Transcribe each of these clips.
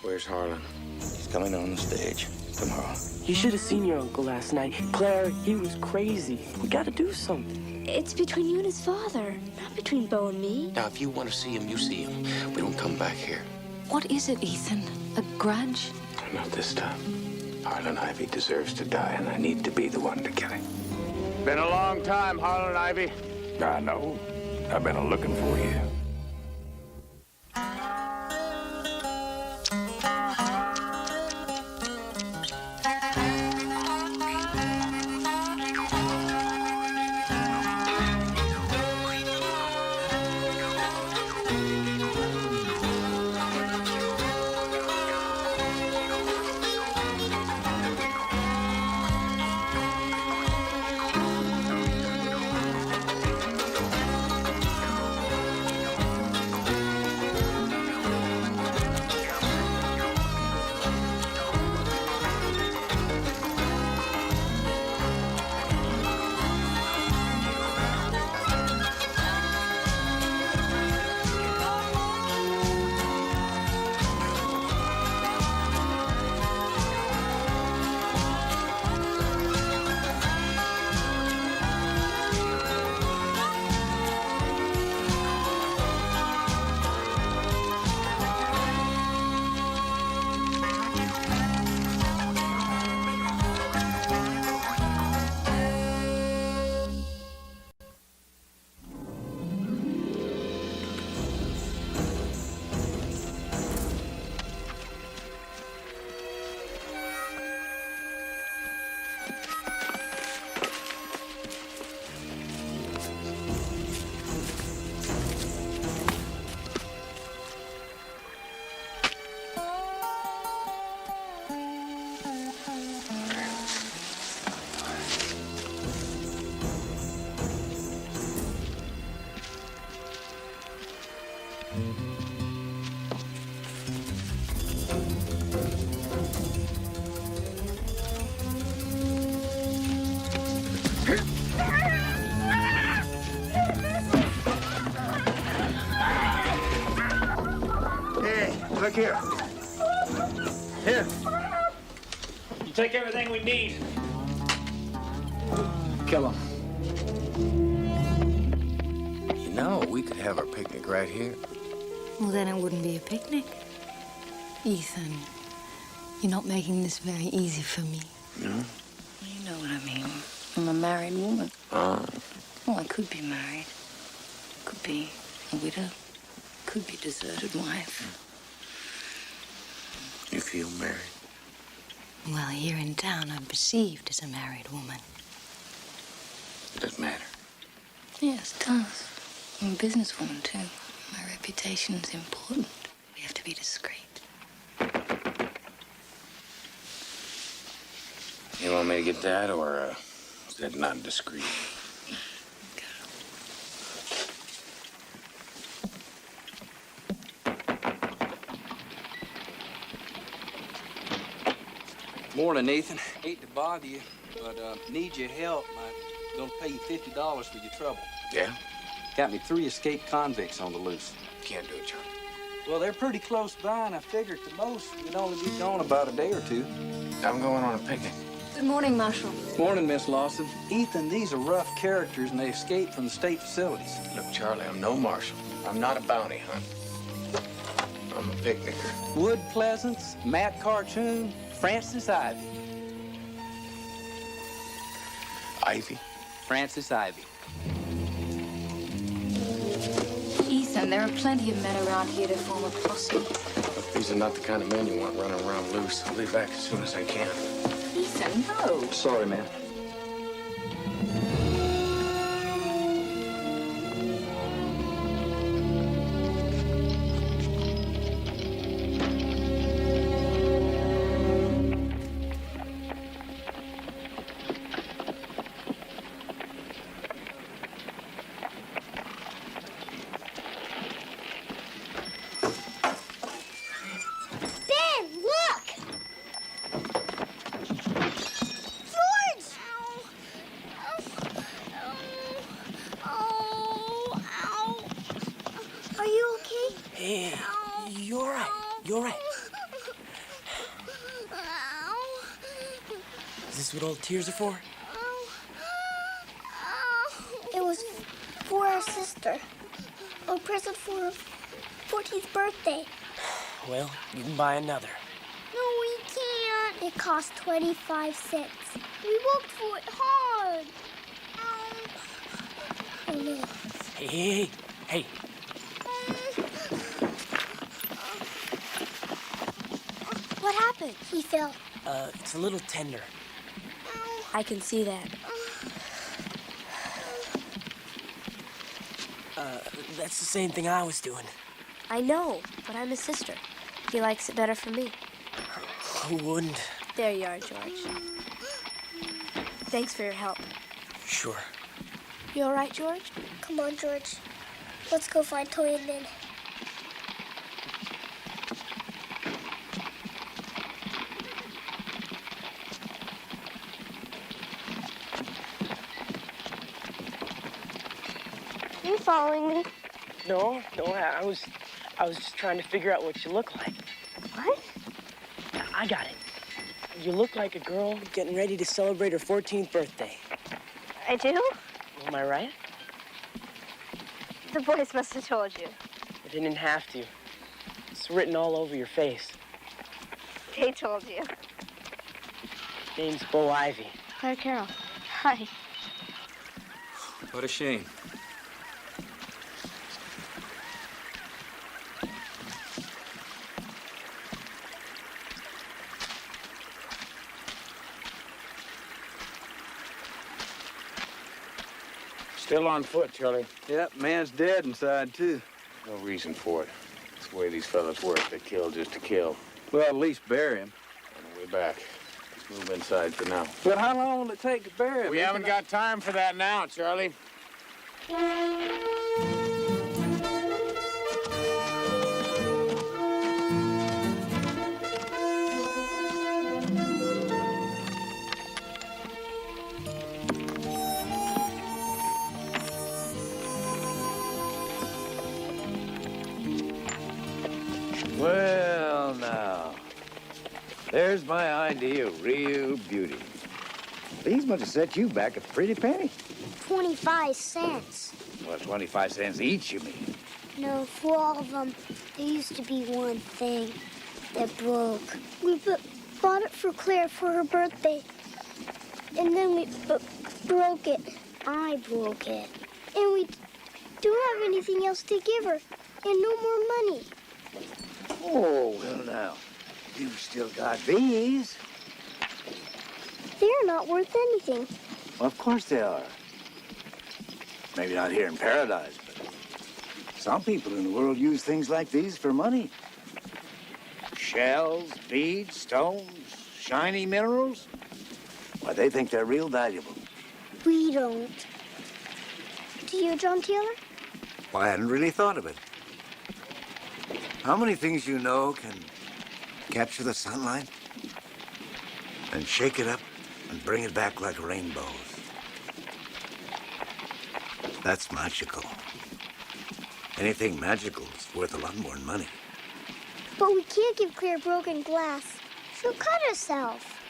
Where's Harlan? He's coming on the stage tomorrow. You should have seen your uncle last night. Claire, he was crazy. We gotta do something. It's between you and his father, not between Bo and me. Now, if you want to see him, you see him. We don't come back here. What is it, Ethan? A grudge? Not this time. Harlan Ivy deserves to die, and I need to be the one to kill him. Been a long time, Harlan Ivy. I know. I've been looking for you. Look here. Here. You take everything we need. Kill him. You know, we could have our picnic right here. Well, then it wouldn't be a picnic. Ethan, you're not making this very easy for me. No? You know what I mean. I'm a married woman. Well, I could be married. Could be a widow. Could be deserted wife. You feel married? Well, here in town, I'm perceived as a married woman. Doesn't matter. Yes, it does. I'm a businesswoman, too. My reputation's important. We have to be discreet. You want me to get that, or is that not discreet? Morning, Nathan. Hate to bother you, but need your help. I'm gonna pay you $50 for your trouble. Yeah? Got me 3 escaped convicts on the loose. Can't do it, Charlie. Well, they're pretty close by, and I figured at the most we'd only be gone about a day or two. I'm going on a picnic. Good morning, Marshal. Morning, Miss Lawson. Ethan, these are rough characters, and they escaped from the state facilities. Look, Charlie, I'm no marshal. I'm not a bounty hunter. I'm a picnicker. Wood Pleasance, Matt Cartoon, Francis Ivy. Ivy? Francis Ivy. Ethan, there are plenty of men around here to form a posse. Look, these are not the kind of men you want running around loose. I'll be back as soon as I can. Ethan, no. Sorry, man. Ben, look! George! Hey, you're all right. You're all right. Is this what all the tears are for? It was for our sister. A present for her 14th birthday. Well, you can buy another. No, we can't. It cost 25 cents. We worked for it hard. Oh, no. Hey. What happened? He fell. It's a little tender. I can see that. That's the same thing I was doing. I know, but I'm his sister. He likes it better for me. Who wouldn't? There you are, George. Thanks for your help. Sure. You all right, George? Come on, George. Let's go find Toy and Min. You following me? No, I was just trying to figure out what you look like. What? I got it. You look like a girl getting ready to celebrate her 14th birthday. I do? Am I right? The boys must have told you. I didn't have to. It's written all over your face. They told you. Name's Bo Ivy. Claire Carroll. Hi. What a shame. Still on foot, Charlie. Yep, man's dead inside, too. No reason for it. It's the way these fellas work. They kill just to kill. Well, at least bury him. On the way back. Let's move inside for now. But how long will it take to bury him? We haven't got time for that now, Charlie. Well, now, there's my idea of real beauty. These must have set you back a pretty penny. 25 cents. Well, 25 cents each, you mean? No, for all of them, there used to be one thing that broke. We bought it for Claire for her birthday. And then we broke it. I broke it. And we don't have anything else to give her. And no more money. Oh, well, now, you've still got these. They're not worth anything. Well, of course they are. Maybe not here in paradise, but some people in the world use things like these for money. Shells, beads, stones, shiny minerals. Why, they think they're real valuable. We don't. Do you, John Taylor? Well, I hadn't really thought of it. How many things you know can capture the sunlight and shake it up and bring it back like rainbows? That's magical. Anything magical is worth a lot more than money. But we can't give Claire broken glass. She'll cut herself.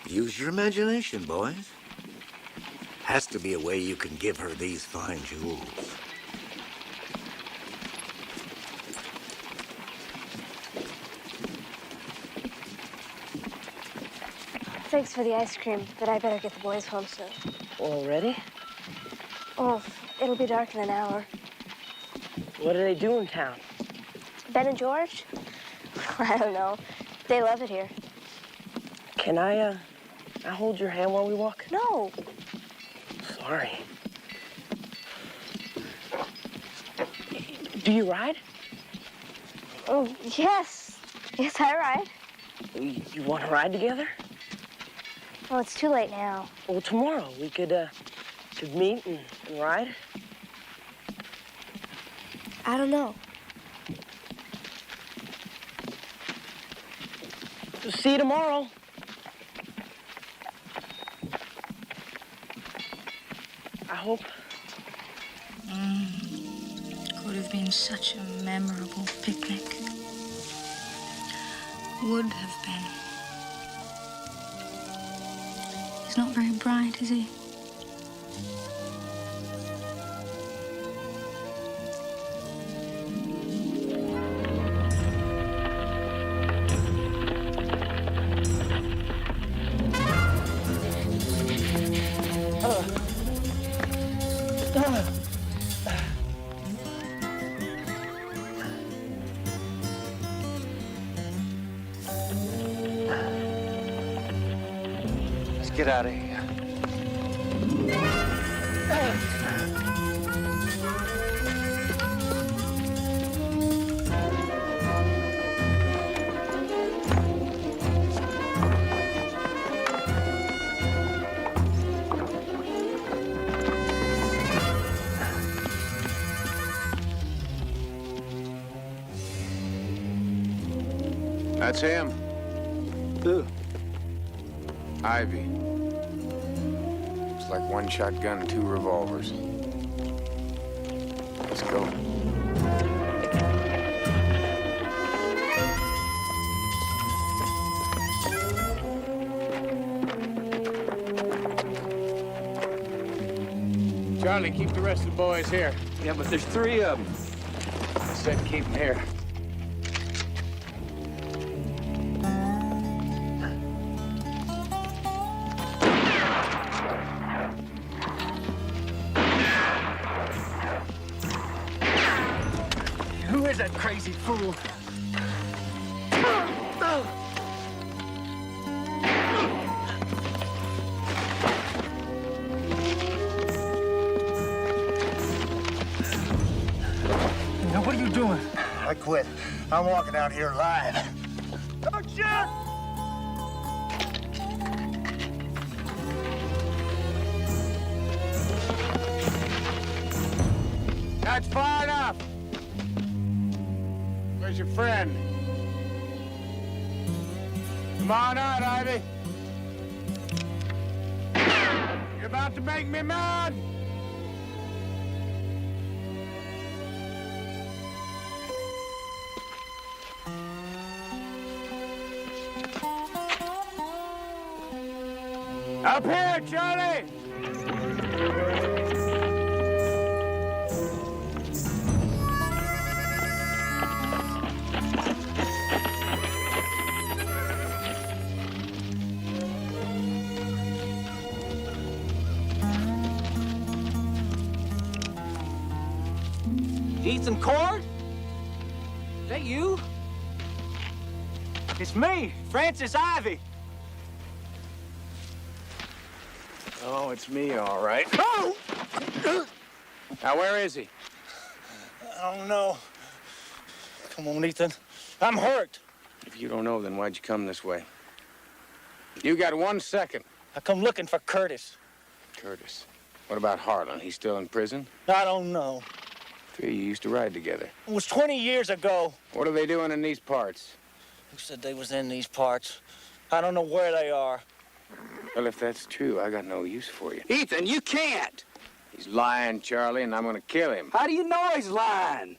Use your imagination, boys. Has to be a way you can give her these fine jewels. Thanks for the ice cream, but I better get the boys home soon. Already? Oh, it'll be dark in an hour. What do they do in town? Ben and George? I don't know. They love it here. Can I hold your hand while we walk? No. Sorry. Do you ride? Oh, yes. Yes, I ride. You want to ride together? Well, it's too late now. Well, tomorrow we could meet and ride. I don't know. See you tomorrow. I hope. Could have been such a memorable picnic. Would have been. He's not very bright, is he? Let's get out of here. That's him. Who? Ivy. It's like one shotgun and two revolvers. Let's go. Charlie, keep the rest of the boys here. Yeah, but there's 3 of them. I said keep them here. Who is that crazy fool? Now, what are you doing? I quit. I'm walking out here alive. Don't shoot! That's far enough. Where's your friend? Come on out, Ivy. You're about to make me mad. Up here, Charlie! Ethan Cord? Is that you? It's me, Francis Ivy. Oh, it's me, all right. Now, where is he? I don't know. Come on, Ethan. I'm hurt. If you don't know, then why'd you come this way? You got 1 second. I come looking for Curtis. Curtis. What about Harlan? He's still in prison? I don't know. 3 of you used to ride together. It was 20 years ago. What are they doing in these parts? Who said they was in these parts? I don't know where they are. Well, if that's true, I got no use for you. Ethan, you can't. He's lying, Charlie, and I'm gonna kill him. How do you know he's lying?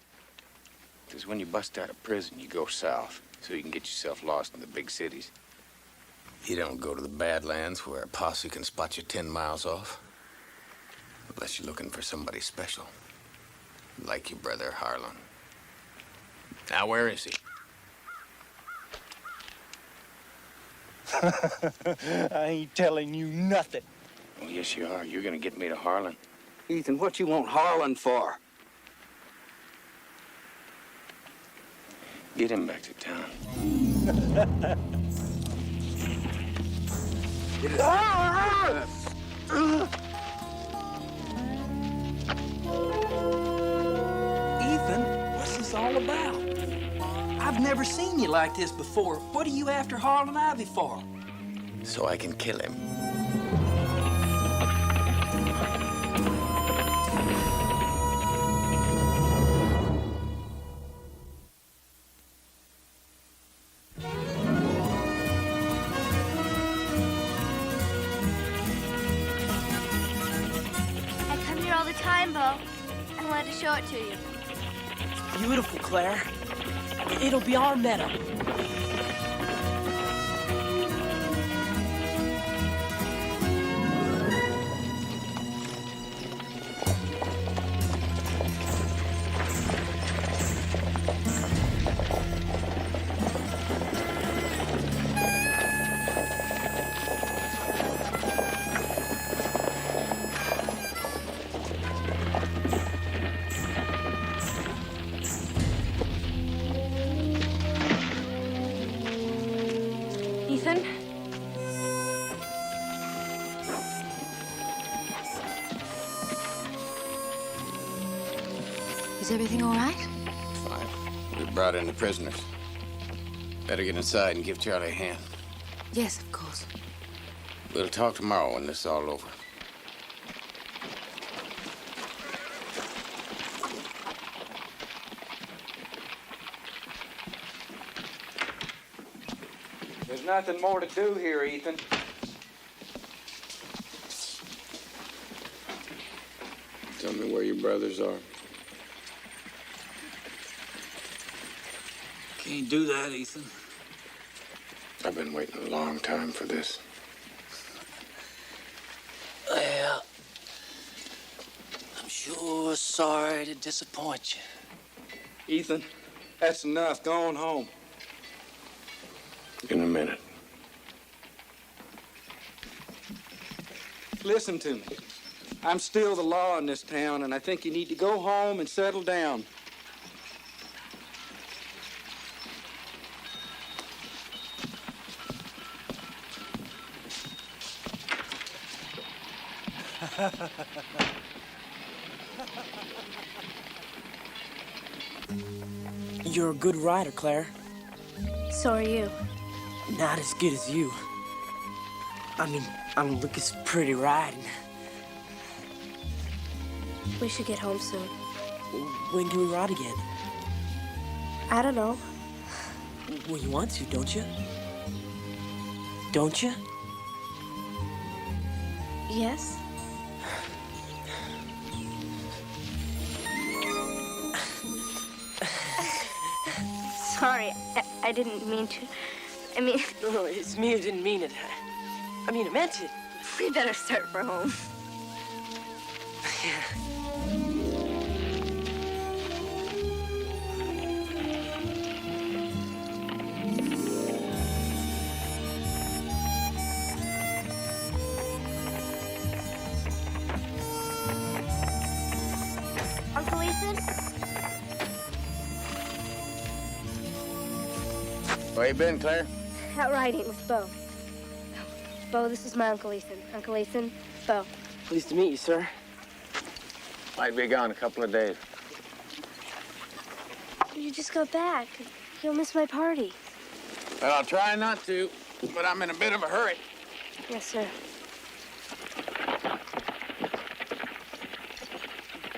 Because when you bust out of prison, you go south, so you can get yourself lost in the big cities. You don't go to the Badlands where a posse can spot you 10 miles off. Unless you're looking for somebody special. Like your brother, Harlan. Now, where is he? I ain't telling you nothing. Oh, yes, you are. You're gonna get me to Harlan. Ethan, what you want Harlan for? Get him back to town. Ethan, what's this all about? I've never seen you like this before. What are you after Harlan Ivy for? So I can kill him. I come here all the time, Bo. I wanted to show it to you. It's beautiful, Claire. It'll be our meadow. Ethan? Is everything all right? Fine. We brought in the prisoners. Better get inside and give Charlie a hand. Yes, of course. We'll talk tomorrow when this is all over. There's nothing more to do here, Ethan. Tell me where your brothers are. Can't do that, Ethan. I've been waiting a long time for this. Well, I'm sure sorry to disappoint you. Ethan, that's enough. Go on home. In a minute. Listen to me. I'm still the law in this town, and I think you need to go home and settle down. You're a good rider, Claire. So are you. Not as good as you. I mean, look, it's pretty riding. We should get home soon. When can we ride again? I don't know. Well, you want to, don't you? Don't you? Yes? Sorry, I didn't mean to. I mean, No, it's me who didn't mean it. I meant it. we better start for home. Uncle Ethan? Where you been, Claire? Out riding with Bo. Bo, this is my Uncle Ethan. Uncle Ethan, Bo. Pleased to meet you, sir. Might be gone a couple of days. You just got back. You'll miss my party. Well, I'll try not to, but I'm in a bit of a hurry. Yes, sir.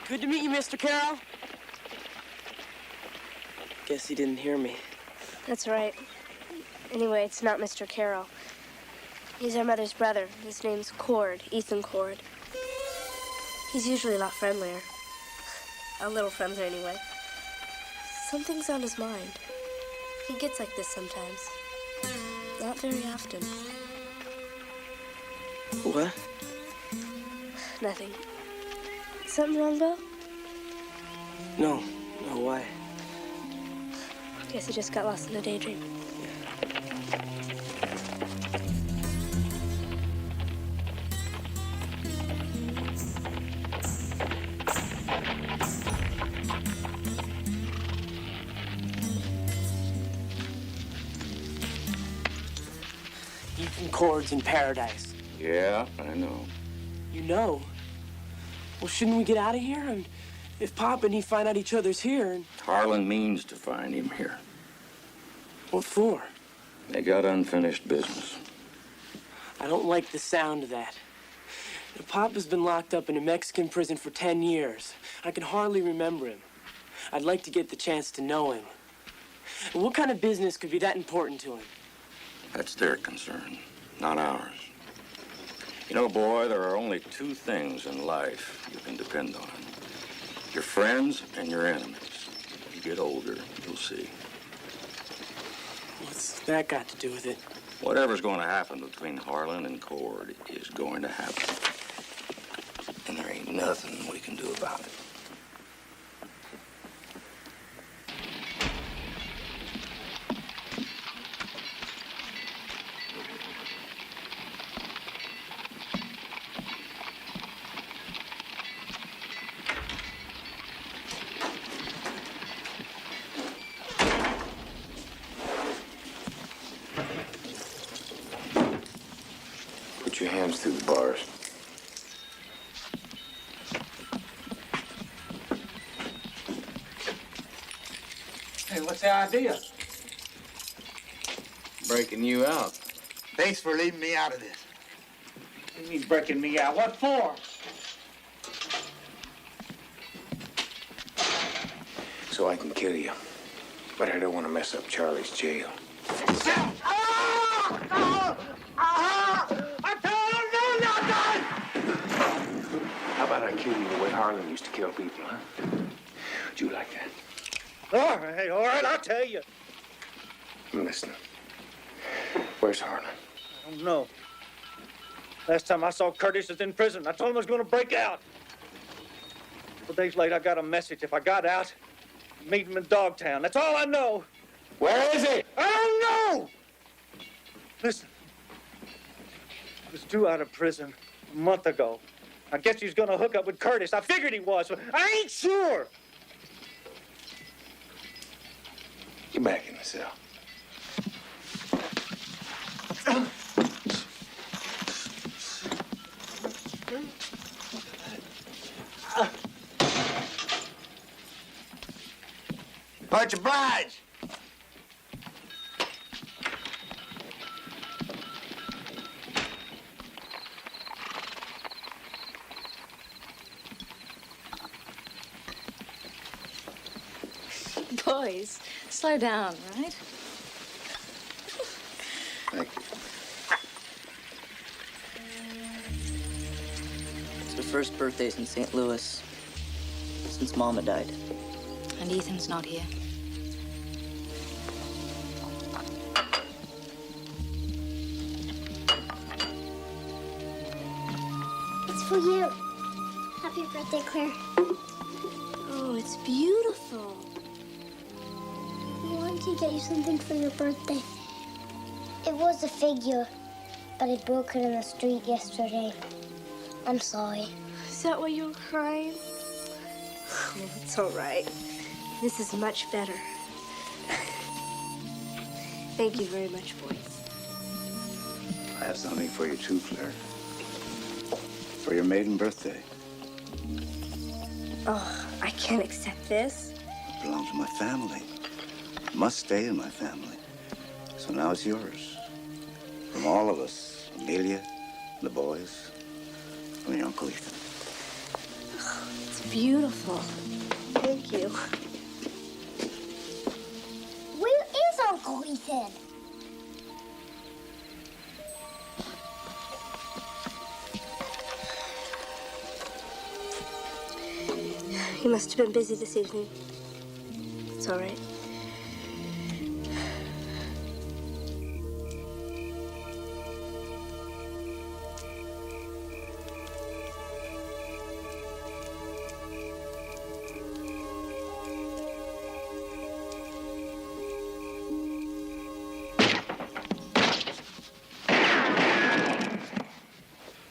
Good to meet you, Mr. Carroll. Guess he didn't hear me. That's right. Anyway, it's not Mr. Carroll. He's our mother's brother. His name's Cord, Ethan Cord. He's usually a lot friendlier. A little friendlier, anyway. Something's on his mind. He gets like this sometimes. Not very often. What? Nothing. Something wrong, Bo? No, why? Guess he just got lost in a daydream. Ethan Cord's in paradise. Yeah, I know. You know? Well, shouldn't we get out of here? And if Pop and he find out each other's here, and Harlan means to find him here. what for? They got unfinished business. I don't like the sound of that. Pop has been locked up in a Mexican prison for 10 years. I can hardly remember him. I'd like to get the chance to know him. And what kind of business could be that important to him? That's their concern, not ours. You know, boy, there are only two things in life you can depend on. Your friends and your enemies. get older, you'll see. What's that got to do with it? Whatever's going to happen between Harlan and Cord is going to happen. And there ain't nothing we can do about it. Put your hands through the bars. Hey, what's the idea? Breaking you out. Thanks for leaving me out of this. You mean breaking me out? What for? So I can kill you. But I don't want to mess up Charlie's jail. How about I kill you the way Harlan used to kill people, huh? Would you like that? All right, I'll tell you. I'm listening. Where's Harlan? I don't know. Last time I saw Curtis was in prison. I told him I was going to break out. A couple days later, I got a message. If I got out, I'd meet him in Dogtown. That's all I know. Where is he? I don't know! Listen. He was due out of prison a month ago. I guess he was going to hook up with Curtis. I figured he was, but I ain't sure. Get back in the cell. Much obliged. Boys, slow down, right? Thank you. It's the first birthdays in St. Louis since Mama died. And Ethan's not here. It's for you. Happy birthday, Claire. Oh, it's beautiful. I wanted to get you something for your birthday. It was a figure, but I broke it in the street yesterday. I'm sorry. Is that why you were crying? Oh, it's all right. This is much better. Thank you very much, boys. I have something for you too, Claire. For your maiden birthday. Oh, I can't accept this. It belongs to my family. It must stay in my family. So now it's yours. From all of us. Amelia, the boys, and your Uncle Ethan. It's beautiful. Thank you. Where is Uncle Ethan? He must have been busy this evening. It's all right.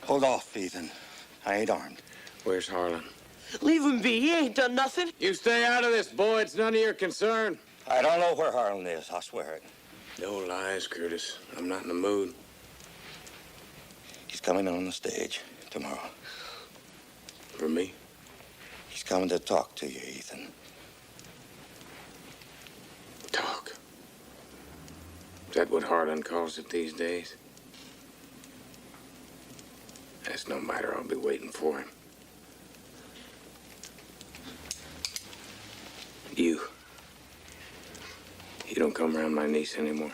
Hold off, Ethan. I ain't armed. Where's Harlan? Leave him be. He ain't done nothing. You stay out of this, boy. It's none of your concern. I don't know where Harlan is, I swear it. No lies, Curtis. I'm not in the mood. He's coming on the stage tomorrow. For me? He's coming to talk to you, Ethan. Talk. Is that what Harlan calls it these days? That's no matter. I'll be waiting for him. You don't come around my niece anymore.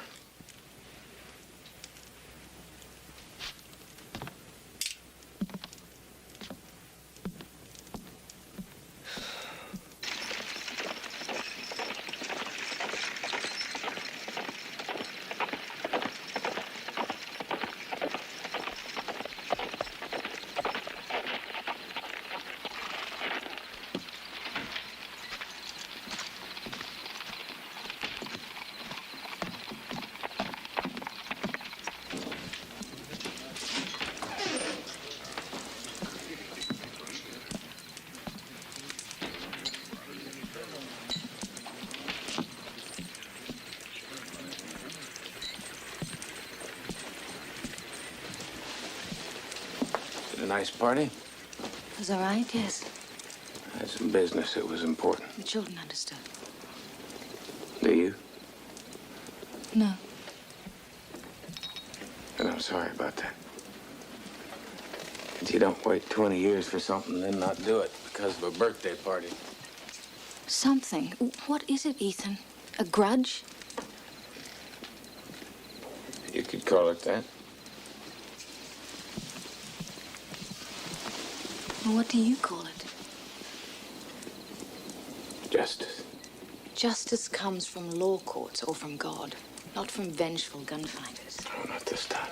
nice party? It was all right, yes. I had some business that was important. The children understood. Do you? No. And I'm sorry about that. But you don't wait 20 years for something and then not do it because of a birthday party. Something. What is it, Ethan? A grudge? You could call it that. Well, what do you call it? Justice. Justice comes from law courts or from God, not from vengeful gunfighters. Oh, not this time.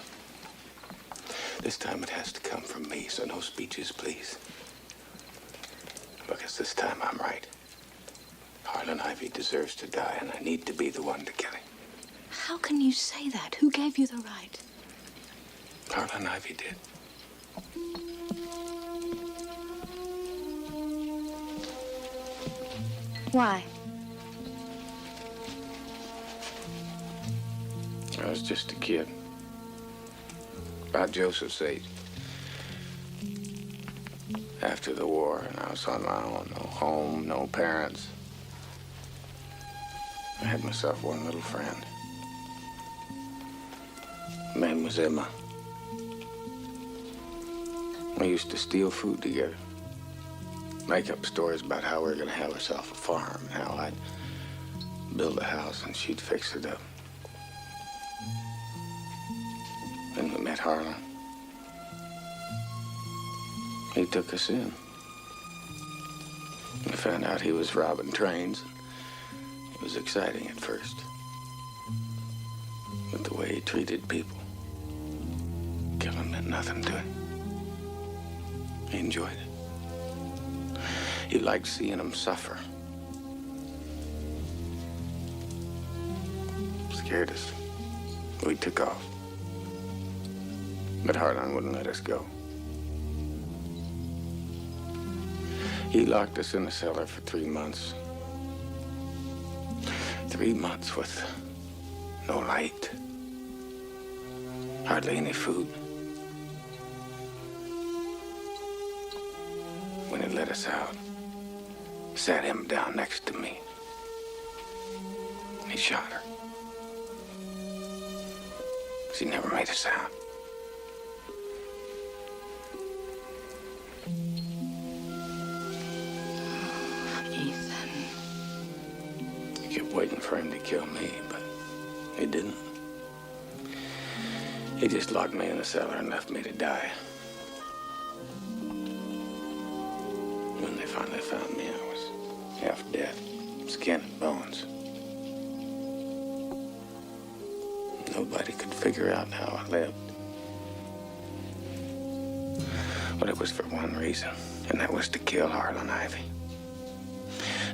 This time it has to come from me, so no speeches, please. Because this time I'm right. Harlan Ivy deserves to die, and I need to be the one to kill him. How can you say that? Who gave you the right? Harlan Ivy did. Why? I was just a kid. About Joseph's age. After the war, and I was on my own. No home, no parents. I had myself one little friend. Her name was Emma. We used to steal food together. Make up stories about how we were going to have ourselves a farm, and how I'd build a house and she'd fix it up. Then we met Harlan. He took us in. We found out he was robbing trains. It was exciting at first. But the way he treated people, killing meant nothing to him. He enjoyed it. He liked seeing them suffer. Scared us. We took off. But Harlan wouldn't let us go. He locked us in the cellar for 3 months. 3 months with no light. Hardly any food. When he let us out, he sat him down next to me. He shot her. She never made a sound. Ethan. I kept waiting for him to kill me, but he didn't. He just locked me in the cellar and left me to die. When they finally found me, I was half dead, skin and bones. Nobody could figure out how I lived. But it was for one reason, and that was to kill Harlan Ivy.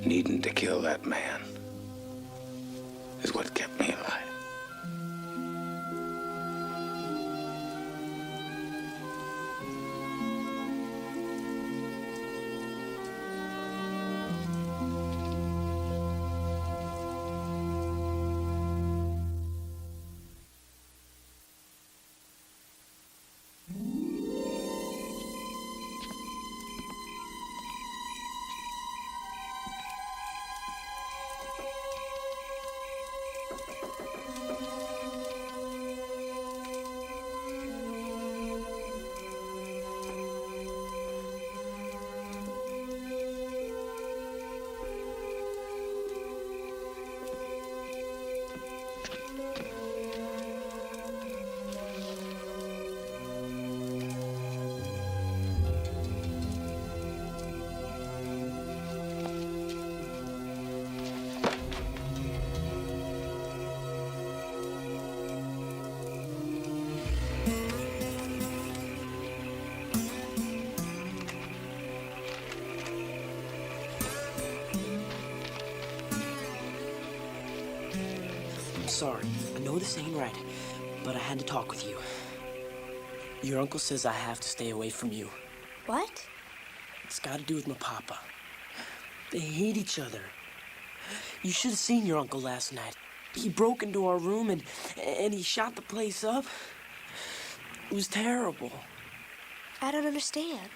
Needing to kill that man is what kept me alive. Sorry, I know this ain't right, but I had to talk with you. Your uncle says I have to stay away from you. What? It's got to do with my papa. They hate each other. You should have seen your uncle last night. He broke into our room and he shot the place up. It was terrible. I don't understand.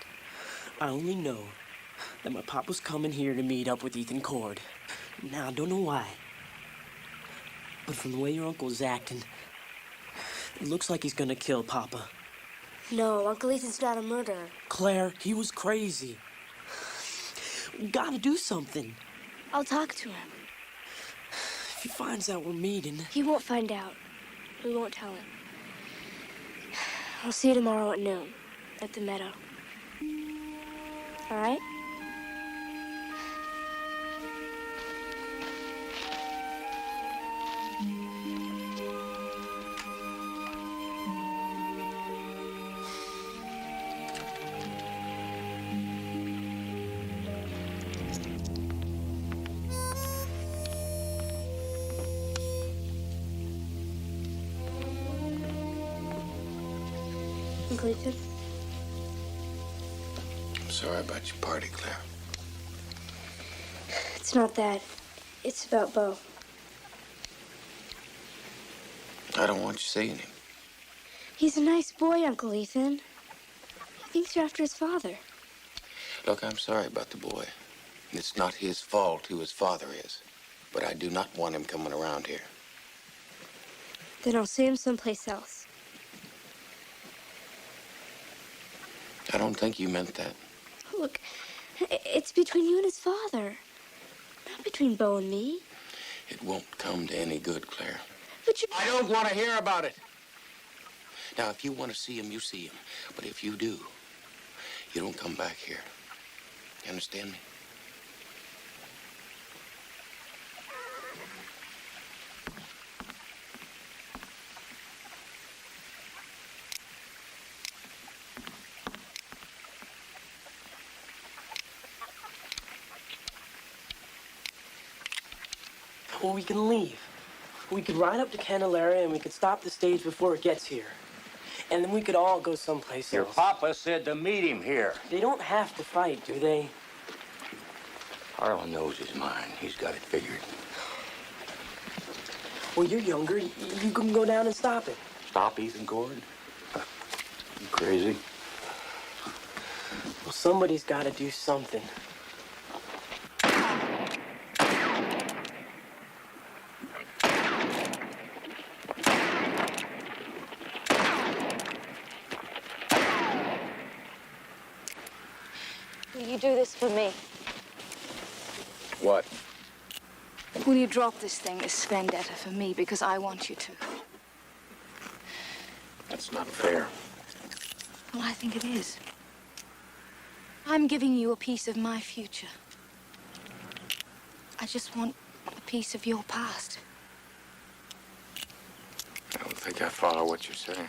I only know that my pop was coming here to meet up with Ethan Cord. Now, I don't know why. But from the way your uncle's acting, it looks like he's gonna kill Papa. No, Uncle Ethan's not a murderer. Claire, he was crazy. We gotta do something. I'll talk to him. If he finds out we're meeting... He won't find out. We won't tell him. I'll see you tomorrow at noon at the meadow. All right? Uncle Ethan? I'm sorry about your party, Claire. It's not that. It's about Bo. I don't want you seeing him. He's a nice boy, Uncle Ethan. He thinks you're after his father. Look, I'm sorry about the boy. It's not his fault who his father is. But I do not want him coming around here. Then I'll see him someplace else. I don't think you meant that. Look, it's between you and his father. Not between Bo and me. It won't come to any good, Claire. But you... I don't want to hear about it. Now, if you want to see him, you see him. But if you do, you don't come back here. You understand me? Well, we can leave. We could ride up to Candelaria and we could stop the stage before it gets here. And then we could all go someplace Your else. papa said to meet him here. They don't have to fight, do they? Harlan knows his mind. He's got it figured. Well, you're younger. You can go down and stop it. Stop Ethan Cord? You crazy? Well, somebody's got to do something. Will you do this for me? What? Will you drop this thing, this vendetta for me, because I want you to? That's not fair. Well, I think it is. I'm giving you a piece of my future. I just want a piece of your past. I don't think I follow what you're saying.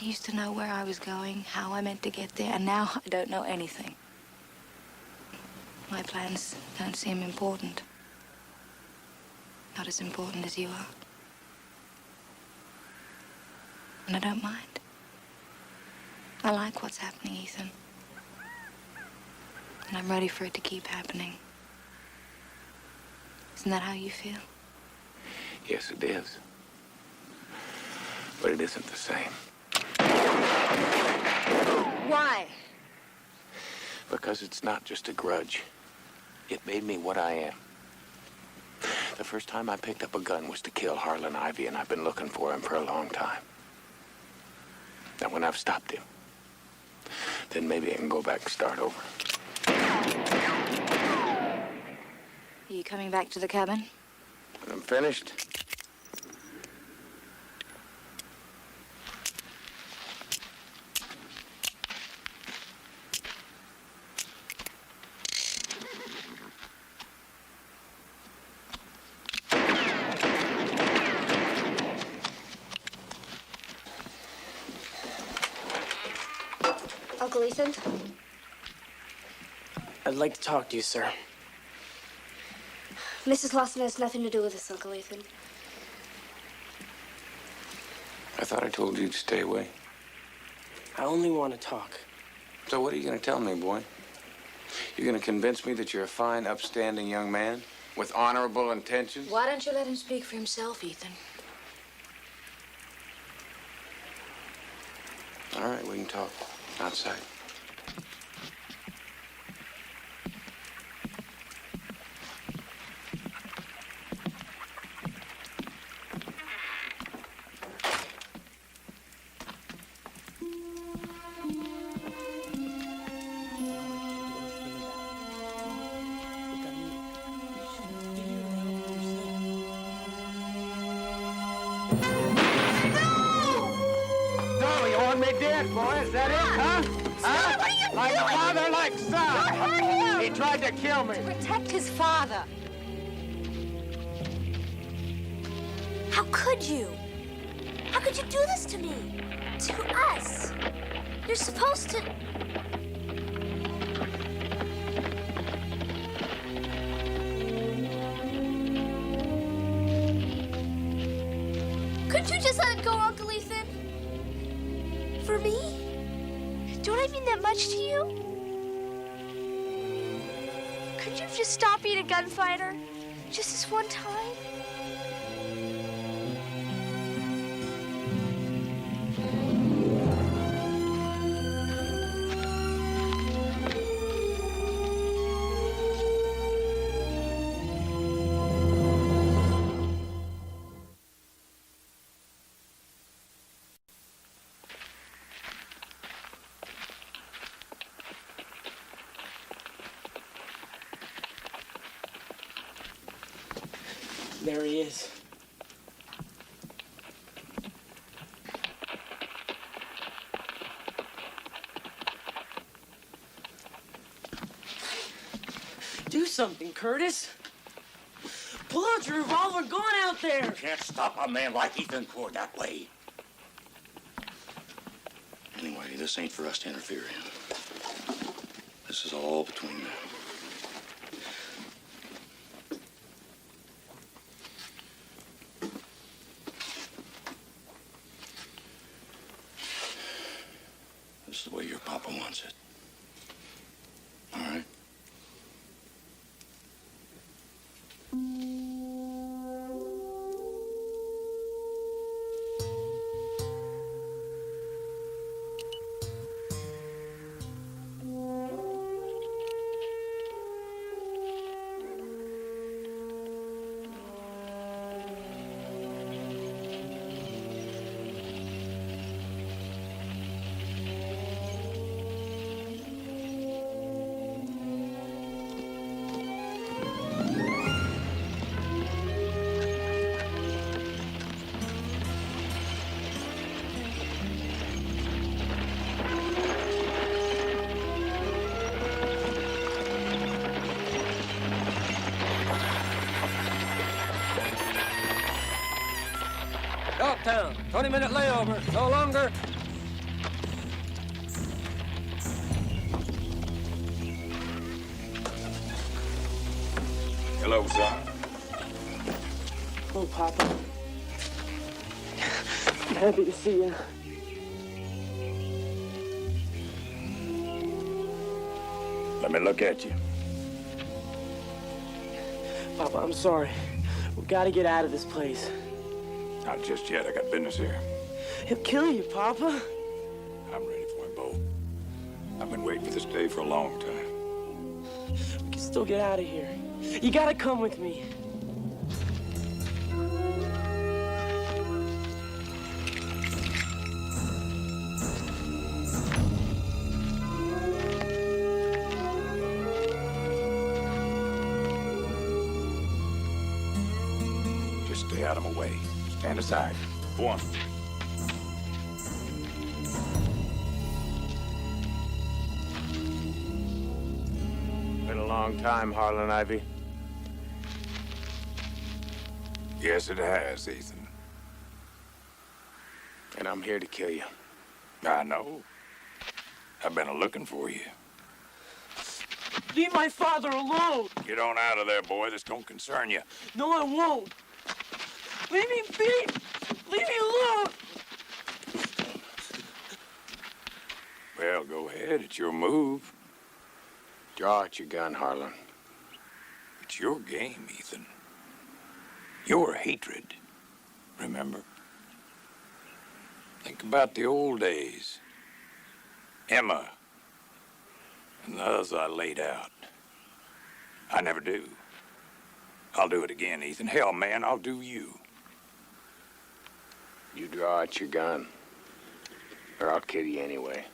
I used to know where I was going, how I meant to get there, and now I don't know anything. My plans don't seem important. Not as important as you are. And I don't mind. I like what's happening, Ethan. And I'm ready for it to keep happening. Isn't that how you feel? Yes, it is. But it isn't the same. Why? Because it's not just a grudge. It made me what I am. The first time I picked up a gun was to kill Harlan Ivy, and I've been looking for him for a long time. Now, when I've stopped him, then maybe I can go back and start over. Are you coming back to the cabin? When I'm finished, Uncle Ethan? I'd like to talk to you, sir. Mrs. Lawson has nothing to do with this, Uncle Ethan. I thought I told you to stay away. I only want to talk. So what are you going to tell me, boy? You're going to convince me that you're a fine, upstanding young man with honorable intentions? Why don't you let him speak for himself, Ethan? All All right, we can talk outside. So, you want me dead, boy? Is that it, huh? Huh? What are you Like doing? father, like son. Don't hurt him. He tried to kill me. Protect his father. How could you? How could you do this to me? To us? You're supposed to... Couldn't you just let it go, Uncle Ethan? For me? Don't I mean that much to you? Could you just stop being a gunfighter? Just this one time? There he is. Do something, Curtis. Pull out your revolver. Go on out there. Can't stop a man like Ethan Cord that way. Anyway, this ain't for us to interfere in. This is all between them. This is the way your papa wants it. All right? Dogtown, 20-minute layover. No longer. Hello, son. Oh, Papa. I'm happy to see you. Let me look at you. Papa, I'm sorry. We gotta get out of this place. Not just yet. I got business here. He'll kill you, Papa. I'm ready for it, Bo. I've been waiting for this day for a long time. We can still get out of here. You gotta come with me. Just stay out of my way. Stand aside. Go on. Been a long time, Harlan Ivy. Yes, it has, Ethan. And I'm here to kill you. I know. I've been looking for you. Leave my father alone. Get on out of there, boy. This don't concern you. No, I won't. Leave me be. Leave me alone. Well, go ahead. It's your move. Draw out your gun, Harlan. It's your game, Ethan. Your hatred. Remember? Think about the old days. Emma, and the others I laid out. I never do. I'll do it again, Ethan. Hell, man, I'll do you. You draw out your gun, or I'll kill you anyway.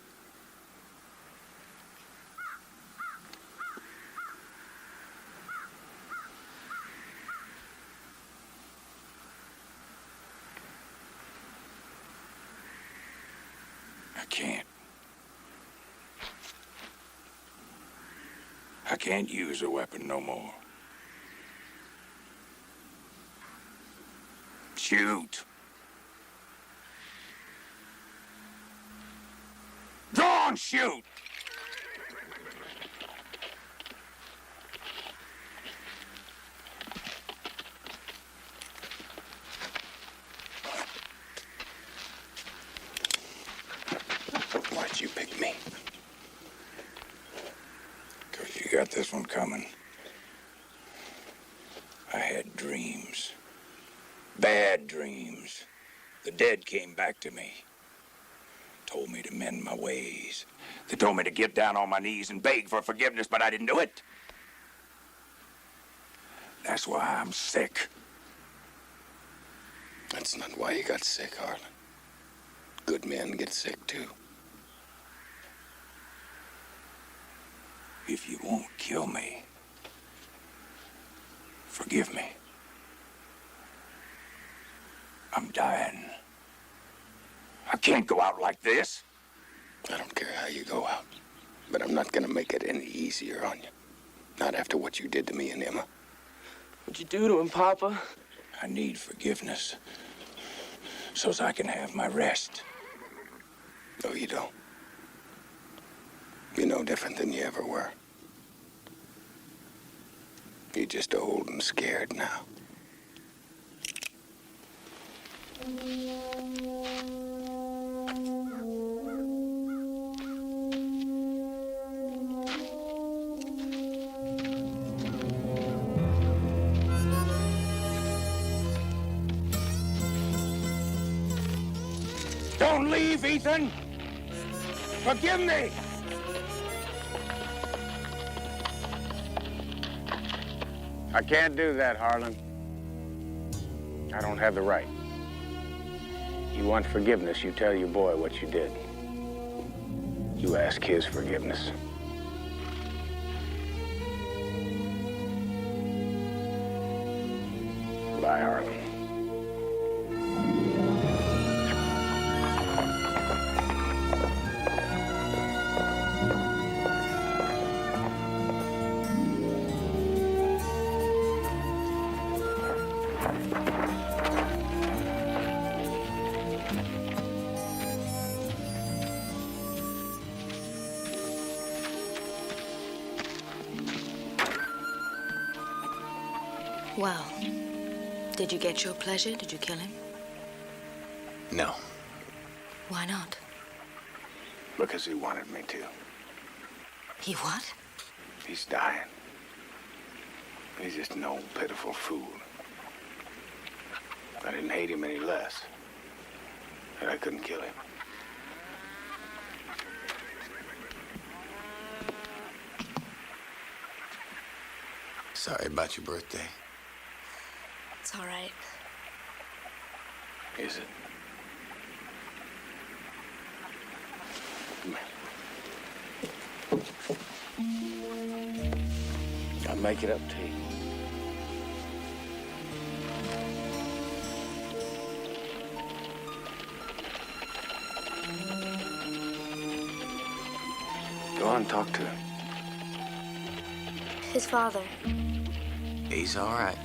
I can't. I can't use a weapon no more. Shoot! Draw and shoot! Why'd you pick me? 'Cause you got this one coming. I had dreams. Bad dreams. The dead came back to me. Told me to mend my ways. They told me to get down on my knees and beg for forgiveness, but I didn't do it. That's why I'm sick. That's not why you got sick, Harlan. Good men get sick, too. If you won't kill me, forgive me. I'm dying. I can't go out like this. I don't care how you go out, but I'm not gonna make it any easier on you. Not after what you did to me and Emma. What'd you do to him, Papa? I need forgiveness so's I can have my rest. No, you don't. You're no different than you ever were. You're just old and scared now. Don't leave, Ethan! Forgive me! I can't do that, Harlan. I don't have the right. You want forgiveness, you tell your boy what you did. You ask his forgiveness. Bye, Harlan. Well, did you get your pleasure? Did you kill him? No, Why not? because he wanted me to. He what? He's dying. He's just an old, pitiful fool. I didn't hate him any less. But I couldn't kill him. Sorry about your birthday. It's all right. Is it? I'll make it up to you. Go on, talk to him. His father. He's all right.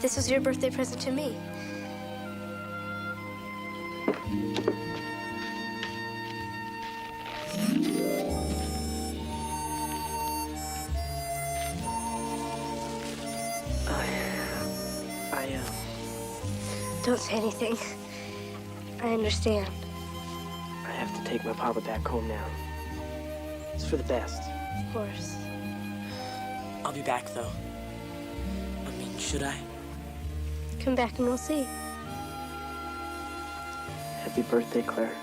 This was your birthday present to me. Don't say anything. I understand. I have to take my papa back home now. It's for the best. Of course. I'll be back, though. I mean, should I? Come back and we'll see. Happy birthday, Claire.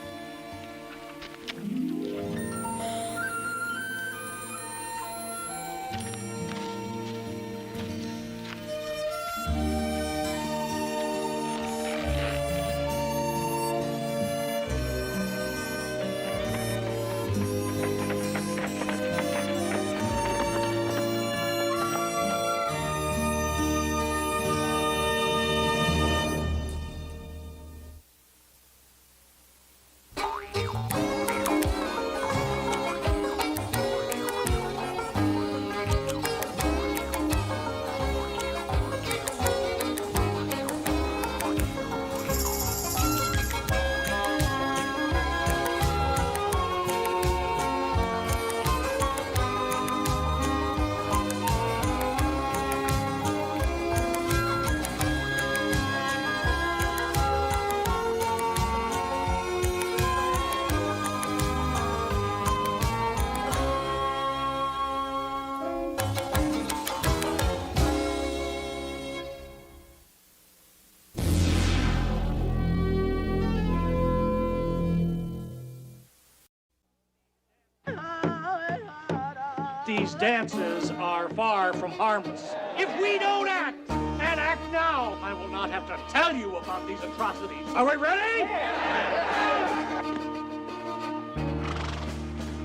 These dances are far from harmless. If we don't act, and act now, I will not have to tell you about these atrocities. Are we ready?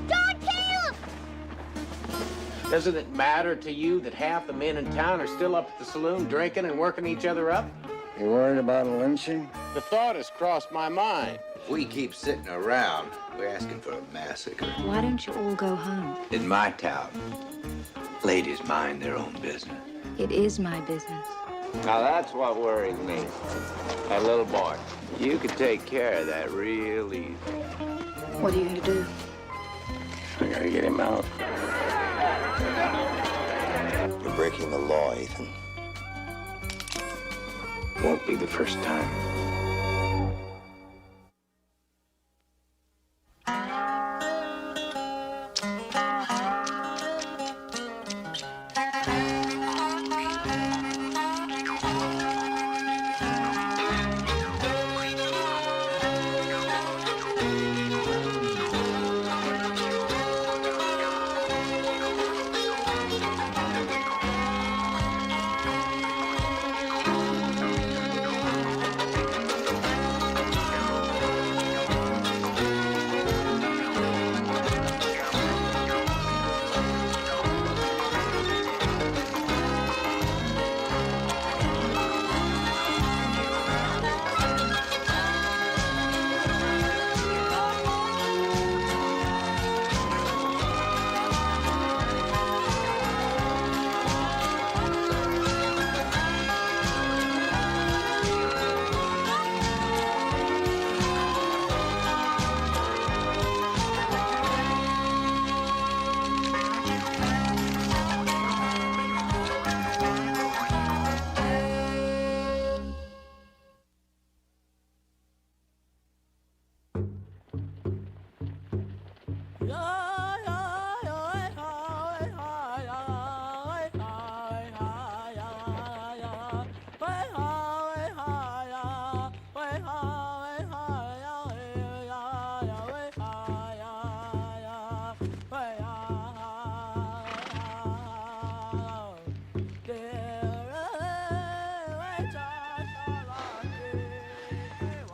Don Caleb! Doesn't it matter to you that half the men in town are still up at the saloon drinking and working each other up? You worried about a lynching? The thought has crossed my mind. If we keep sitting around, we're asking for a massacre. Why don't you all go home? In my town, ladies mind their own business. It is my business. Now that's what worries me. That little boy. You could take care of that real easy. What are you going to do? I gotta get him out. You're breaking the law, Ethan. Won't be the first time.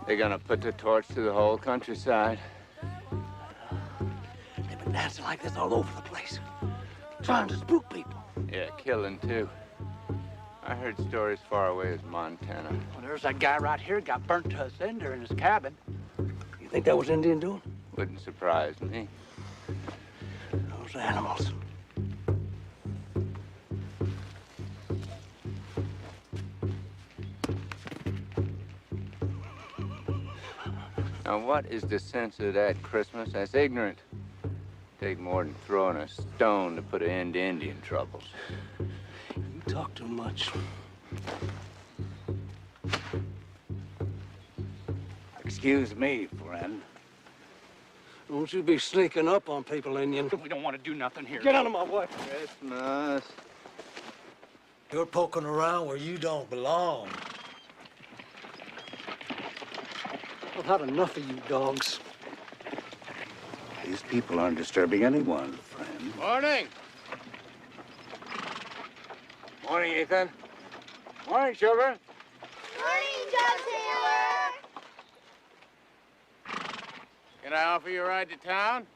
They're gonna put the torch to the whole countryside. They've been dancing like this all over the place, trying to spook people. Yeah, killing too. I heard stories far away as Montana. Well, there's that guy right here got burnt to a cinder in his cabin. You think that was Indian doing? Wouldn't surprise me. Those animals. Now, what is the sense of that, Christmas? That's ignorant. Take more than throwing a stone to put an end to Indian troubles. You talk too much. Excuse me, friend. Don't you be sneaking up on people, Indian. We don't want to do nothing here. Get out of my way. Christmas. You're poking around where you don't belong. I've had enough of you dogs. These people aren't disturbing anyone, friend. Morning. Morning, Ethan. Morning, children. Morning, John Taylor! Can I offer you a ride to town?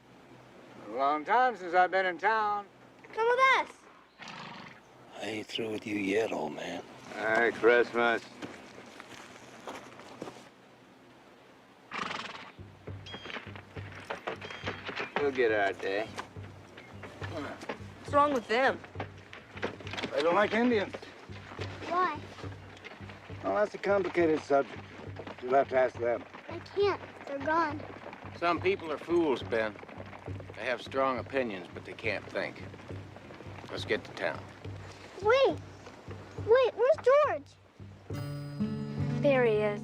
A long time since I've been in town. Come with us. I ain't through with you yet, old man. Merry Christmas. We'll get our day. What's wrong with them? They don't like Indians. Why? Well, that's a complicated subject. You'll have to ask them. I can't. They're gone. Some people are fools, Ben. They have strong opinions, but they can't think. Let's get to town. Wait! Wait, where's George? There he is.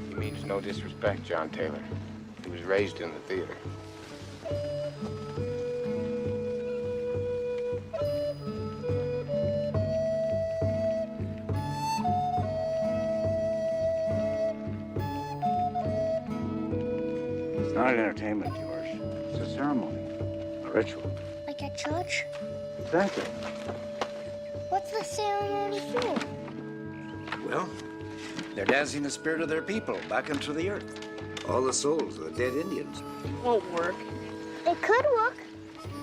He means no disrespect, John Taylor. He was raised in the theater. not an entertainment, George. It's a ceremony, a ritual. Like at church? Exactly. What's the ceremony for? Well, they're dancing the spirit of their people back into the earth. All the souls of the dead Indians. Won't work. It could work.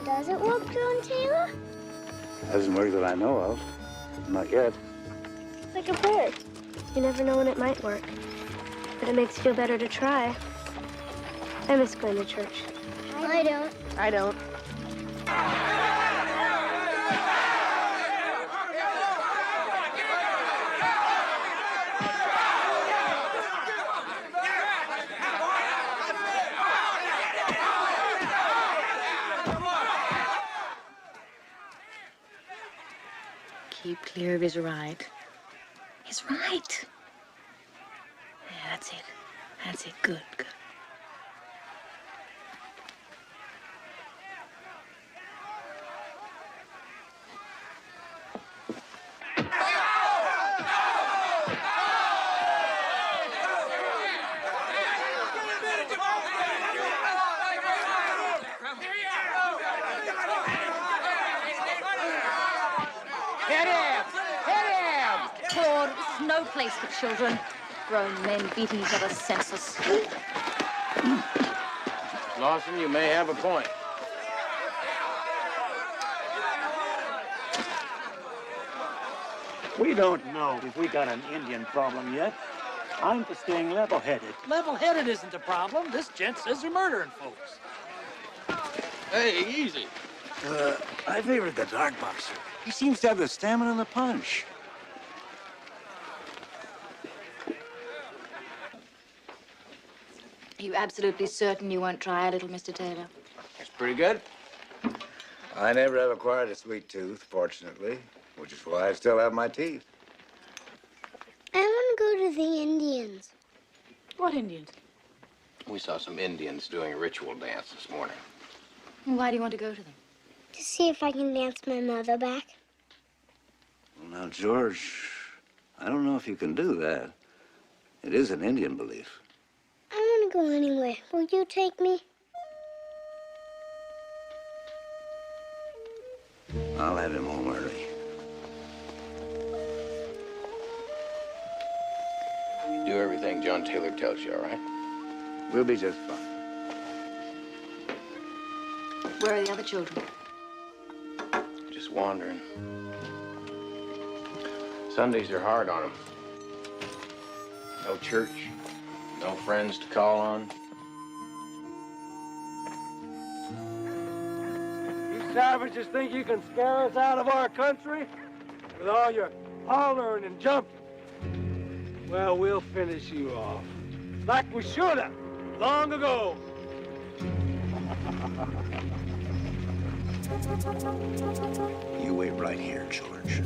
Does it work, John Taylor? Hasn't worked that I know of. Not yet. It's like a bird. You never know when it might work. But it makes you feel better to try. I miss going to church. I don't. I don't. Keep clear of his right. His right. Yeah, that's it. That's it. Good, good. Claude, this is no place for children. Grown men beating each other senseless. Lawson, you may have a point. We don't know if we got an Indian problem yet. I'm for staying level-headed. Level-headed isn't the problem. This gent says they're murdering folks. Hey, easy. I favored the dark boxer. He seems to have the stamina and the punch. Are you absolutely certain you won't try a little, Mr. Taylor? That's pretty good. I never have acquired a sweet tooth, fortunately, which is why I still have my teeth. I want to go to the Indians. What Indians? We saw some Indians doing a ritual dance this morning. Why do you want to go to them? To see if I can dance my mother back. Well, now, George, I don't know if you can do that. It is an Indian belief. I want to go anywhere. Will you take me? I'll have him home early. You do everything John Taylor tells you, all right? We'll be just fine. Where are the other children? Just wandering. Sundays are hard on them. No church, no friends to call on. You savages think you can scare us out of our country? With all your hollering and jumping? Well, we'll finish you off. Like we should have, long ago. You wait right here, George.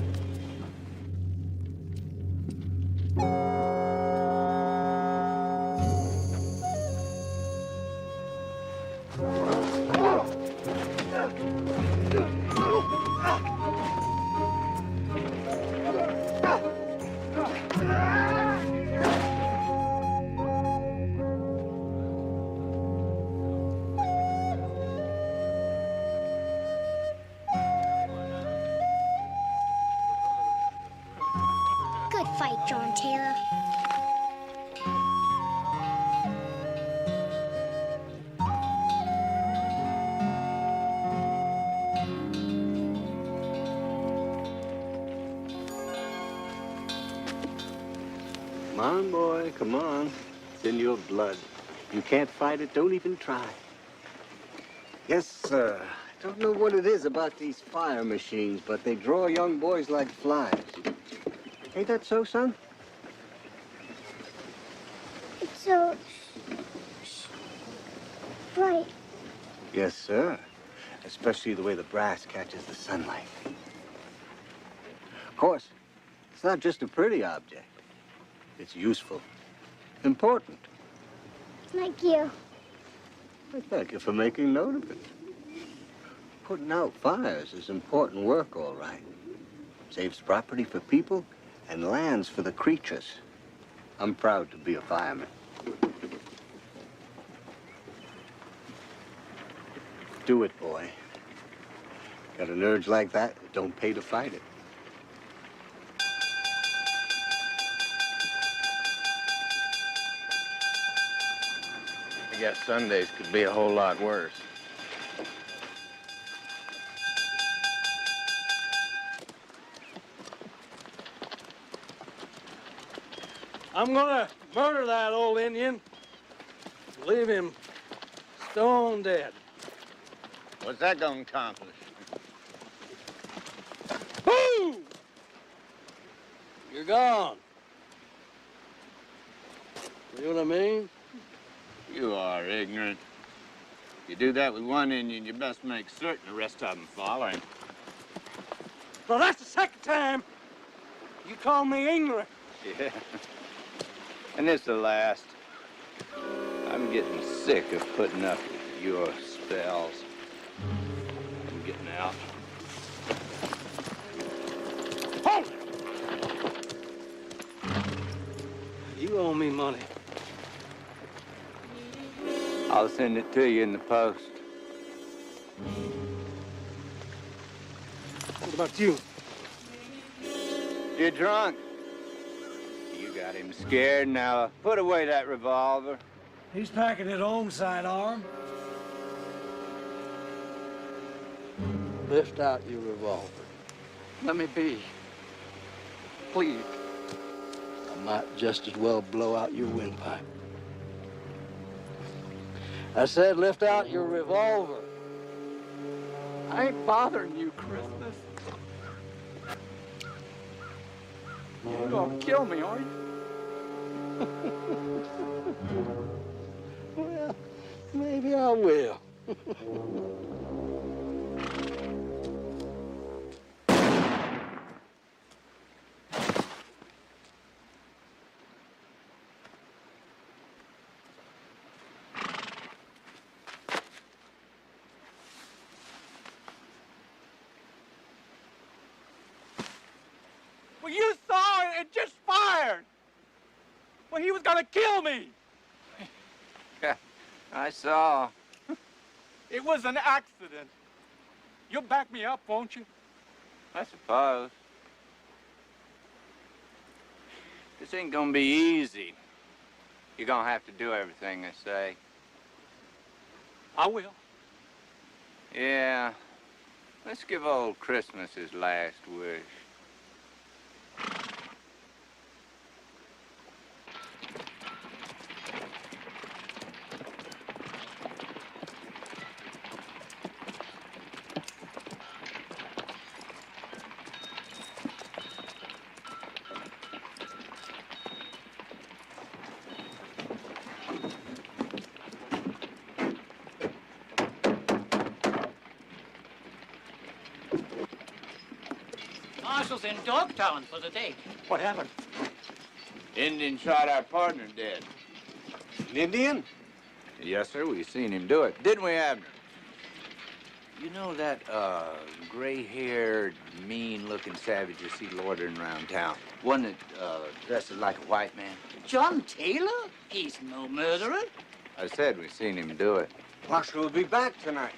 Good fight, John Taylor. Come on, boy, come on. It's in your blood. You can't fight it, don't even try. Yes, I don't know what it is about these fire machines, but they draw young boys like flies. Ain't that so, son? It's so... right. Yes, sir. Especially the way the brass catches the sunlight. Of course, it's not just a pretty object. It's useful, important. Like you. Well, thank you for making note of it. Putting out fires is important work, all right. Saves property for people and lands for the creatures. I'm proud to be a fireman. do it, boy. Got an urge like that, it don't pay to fight it. I guess Sundays could be a whole lot worse. I'm gonna murder that old Indian. Leave him stone dead. What's that gonna accomplish? Woo! You're gone. You know what I mean? You are ignorant. You do that with one Indian, you best make certain the rest of them follow him. Well, that's the second time you called me ignorant. Yeah. And it's the last. I'm getting sick of putting up with your spells. I'm getting out. Hold it! You owe me money. I'll send it to you in the post. What about you? You're drunk. You got him scared. Now put away that revolver. He's packing it home, sidearm. Lift out your revolver. Let me be. Please. I might just as well blow out your windpipe. I said lift out your revolver. I ain't bothering you, Christmas. You're gonna kill me, aren't you? Well, maybe I will. Well, you saw it and just fired. Well, he was gonna kill me. I saw. It was an accident. You'll back me up, won't you? I suppose. This ain't gonna be easy. You're gonna have to do everything I say. I will. Yeah. Let's give old Christmas his last wish. Marshal's in Dogtown for the day. What happened? Indian shot our partner dead. An Indian? Yes, sir. We seen him do it. Didn't we, Abner? You know that, gray-haired, mean-looking savage you see loitering around town? One that, dresses like a white man? John Taylor? He's no murderer. I said we seen him do it. Marshal will be back tonight.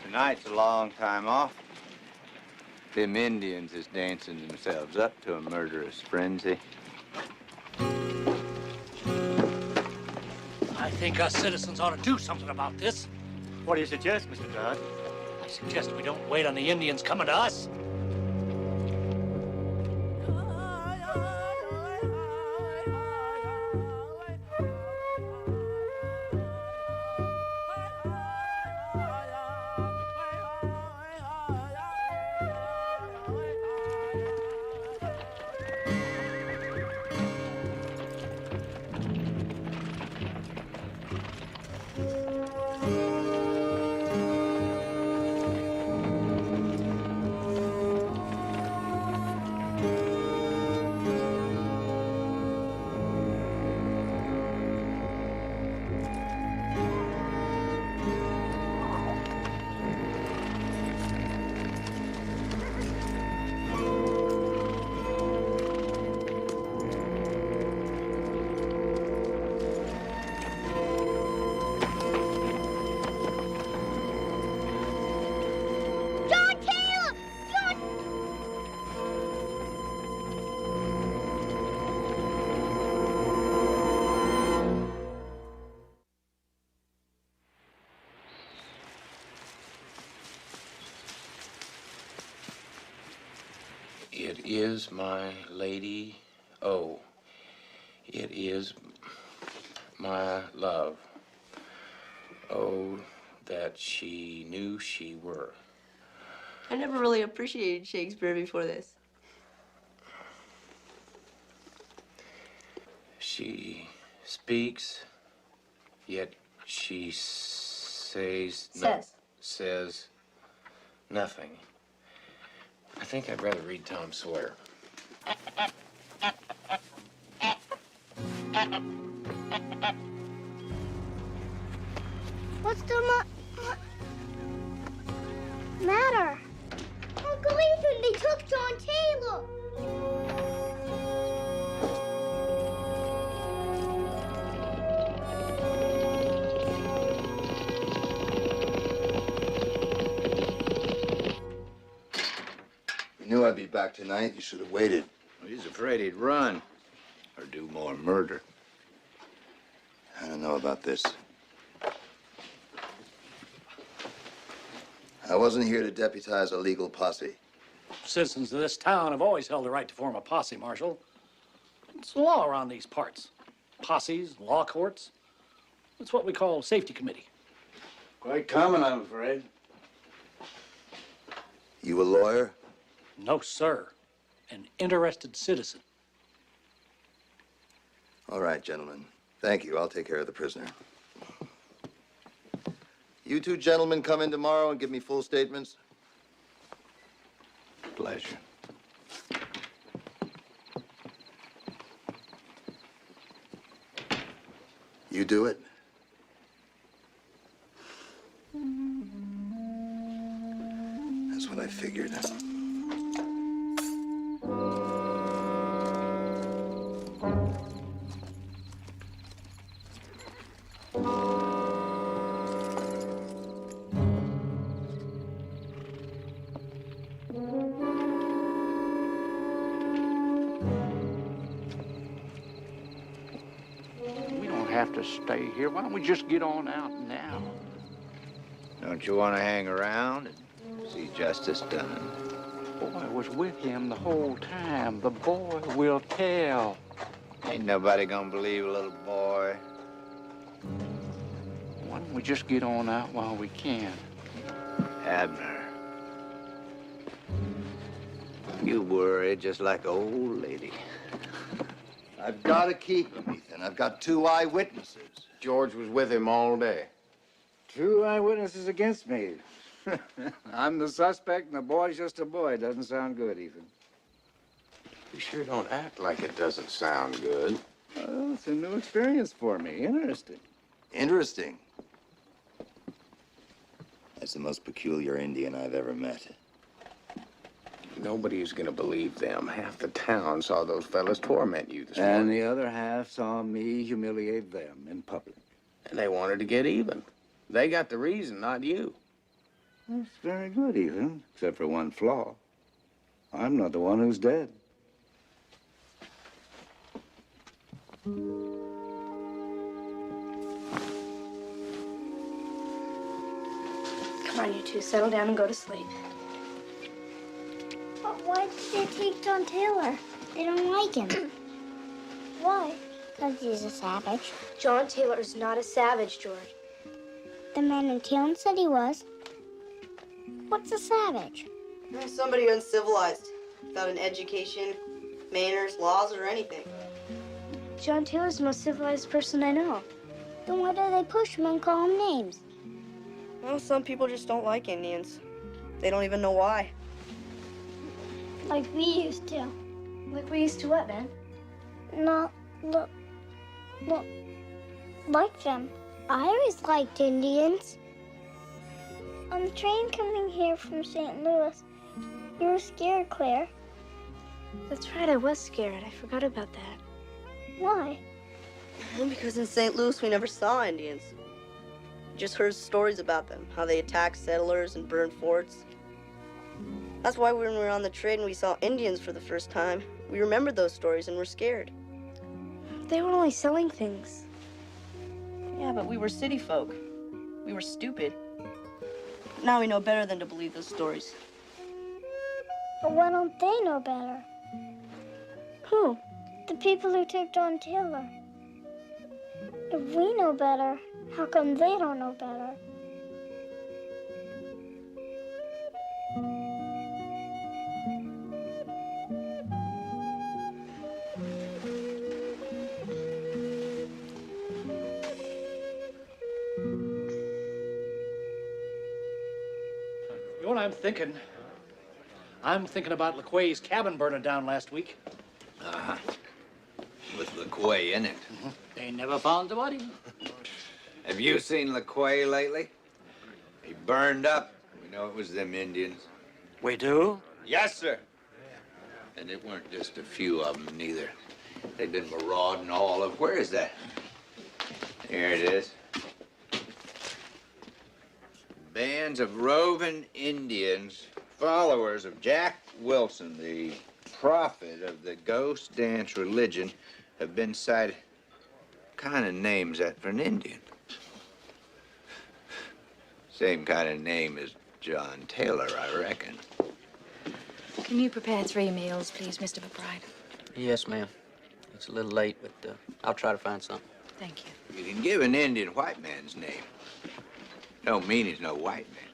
Tonight's a long time off. Them Indians is dancing themselves up to a murderous frenzy. I think us citizens ought to do something about this. What do you suggest, Mr. Dodd? I suggest we don't wait on the Indians coming to us. is my lady. Oh, it is my love. Oh, that she knew she were. I never really appreciated Shakespeare before this. She speaks, yet she says nothing. I think I'd rather read Tom Sawyer. What's the matter? Uncle Ethan, they took John Taylor. You knew I'd be back tonight. You should have waited. Well, he's afraid he'd run or do more murder. I don't know about this. I wasn't here to deputize a legal posse. Citizens of this town have always held the right to form a posse, Marshal. It's the law around these parts. Posses, law courts. It's what we call safety committee. Quite common, I'm afraid. You a lawyer? No, sir. An interested citizen. All right, gentlemen. Thank you. I'll take care of the prisoner. You two gentlemen come in tomorrow and give me full statements? Pleasure. You do it? That's what I figured. We don't have to stay here. Why don't we just get on out now? Don't you want to hang around and see justice done? Boy was with him the whole time. The boy will tell. Ain't nobody gonna believe a little boy. Why don't we just get on out while we can? Abner, you worry just like an old lady. I've got to keep him, Ethan. I've got 2 eyewitnesses. George was with him all day. 2 eyewitnesses against me. I'm the suspect, and the boy's just a boy. Doesn't sound good, Ethan. You sure don't act like it doesn't sound good. Well, it's a new experience for me. Interesting. Interesting. That's the most peculiar Indian I've ever met. Nobody's gonna believe them. Half the town saw those fellas torment you this And morning. the other half saw me humiliate them in public. And they wanted to get even. They got the reason, not you. That's very good, Ethan, except for one flaw. I'm not the one who's dead. Come on, you two, settle down and go to sleep. But why did they take John Taylor? They don't like him. Why? Because he's a savage. John Taylor is not a savage, George. The man in town said he was. What's a savage? Somebody uncivilized, without an education, manners, laws, or anything. John Taylor's the most civilized person I know. Then why do they push him and call him names? Well, some people just don't like Indians. They don't even know why. Like we used to. Like we used to what, man? Not like them. I always liked Indians. On the train coming here from St. Louis, you were scared, Claire. That's right, I was scared. I forgot about that. Why? Because in St. Louis, we never saw Indians. We just heard stories about them, how they attacked settlers and burned forts. That's why when we were on the train and we saw Indians for the first time, we remembered those stories and were scared. They were only selling things. Yeah, but we were city folk. We were stupid. Now we know better than to believe those stories. But why don't they know better? Who? The people who took John Taylor. If we know better, how come they don't know better? You know what I'm thinking? I'm thinking about LeQuay's cabin burning down last week. Uh-huh. With LeQuay in it. They never found the body. Have you seen LeQuay lately? He burned up. We know it was them Indians. We do? Yes, sir. And it weren't just a few of them, neither. They've been marauding all of... Where is that? Here it is. Bands of roving Indians, followers of Jack Wilson, the prophet of the ghost dance religion, have been sighted. What kind of name's that for an Indian? Same kind of name as John Taylor, I reckon. Can you prepare 3 meals, please, Mr. McBride? Yes, ma'am. It's a little late, but I'll try to find something. Thank you. You can give an Indian white man's name. Don't mean he's no white man.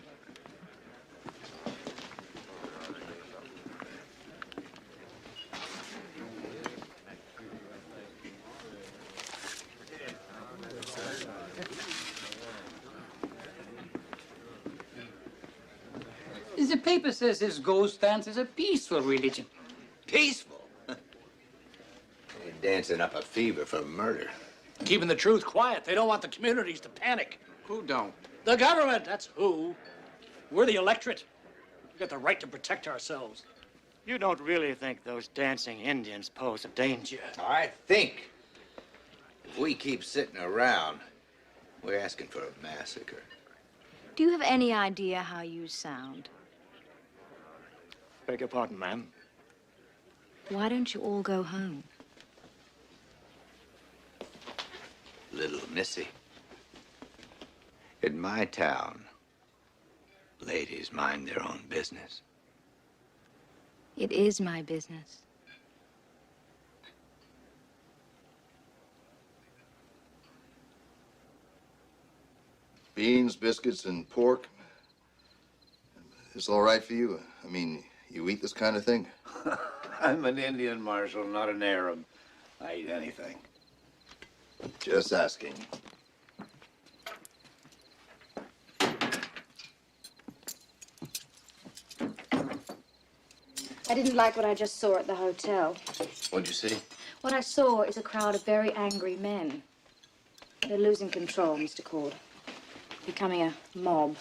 The paper says this ghost dance is a peaceful religion. Peaceful? They're dancing up a fever for murder. Keeping the truth quiet. They don't want the communities to panic. Who don't? The government, that's who. We're the electorate. We've got the right to protect ourselves. You don't really think those dancing Indians pose a danger? I think if we keep sitting around, we're asking for a massacre. Do you have any idea how you sound? Beg your pardon, ma'am. Why don't you all go home? Little Missy. In my town, ladies mind their own business. It is my business. Beans, biscuits, and pork. Is all right for you? I mean, you eat this kind of thing? I'm an Indian, Marshal, not an Arab. I eat anything. Just asking. I didn't like what I just saw at the hotel. What'd you see? What I saw is a crowd of very angry men. They're losing control, Mr. Cord. Becoming a mob.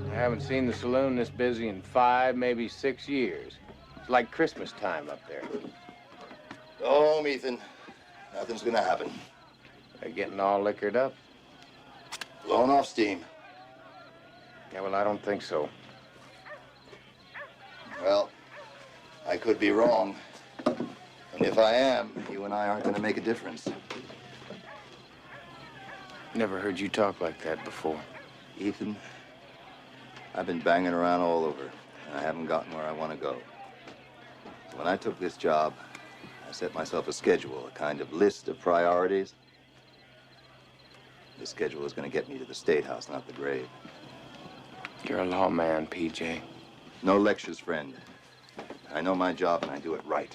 I haven't seen the saloon this busy in 5, maybe 6 years. It's like Christmas time up there. Go home, Ethan. Nothing's gonna happen. They're getting all liquored up. Blowing off steam. Yeah, well, I don't think so. Well, I could be wrong. And if I am, you and I aren't gonna make a difference. Never heard you talk like that before. Ethan, I've been banging around all over, and I haven't gotten where I want to go. So when I took this job, set myself a schedule, a kind of list of priorities. This schedule is going to get me to the State House, not the grave. You're a lawman, PJ. No lectures, friend. I know my job and I do it right.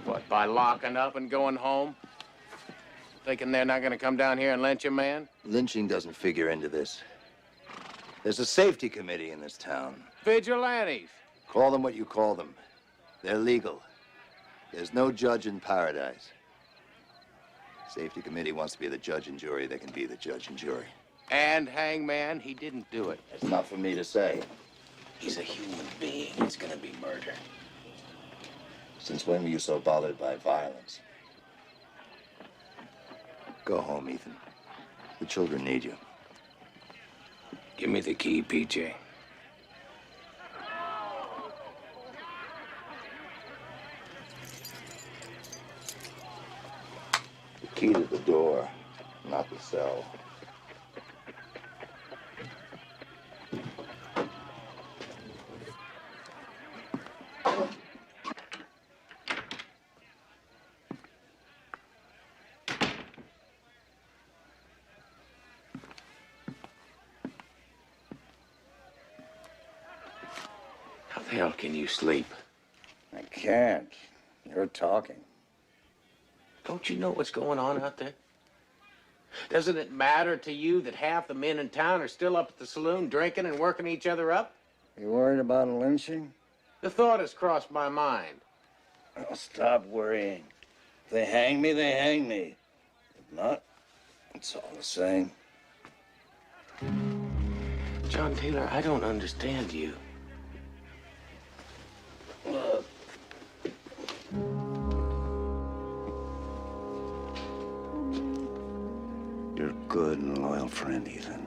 What, by locking up and going home? Thinking they're not gonna come down here and lynch a man? Lynching doesn't figure into this. There's a safety committee in this town. Vigilantes. Call them what you call them. They're legal. There's no judge in paradise. Safety committee wants to be the judge and jury. They can be the judge and jury. And hangman, he didn't do it. It's not for me to say. He's a human being. It's gonna be murder. Since when were you so bothered by violence? Go home, Ethan. The children need you. Give me the key, PJ. The key to the door, not the cell. How the hell can you sleep? I can't. You're talking. Don't you know what's going on out there? Doesn't it matter to you that half the men in town are still up at the saloon drinking and working each other up? You worried about a lynching? The thought has crossed my mind. Well, stop worrying. If they hang me, they hang me. If not, it's all the same. John Taylor, I don't understand you. You're a good and loyal friend, Ethan.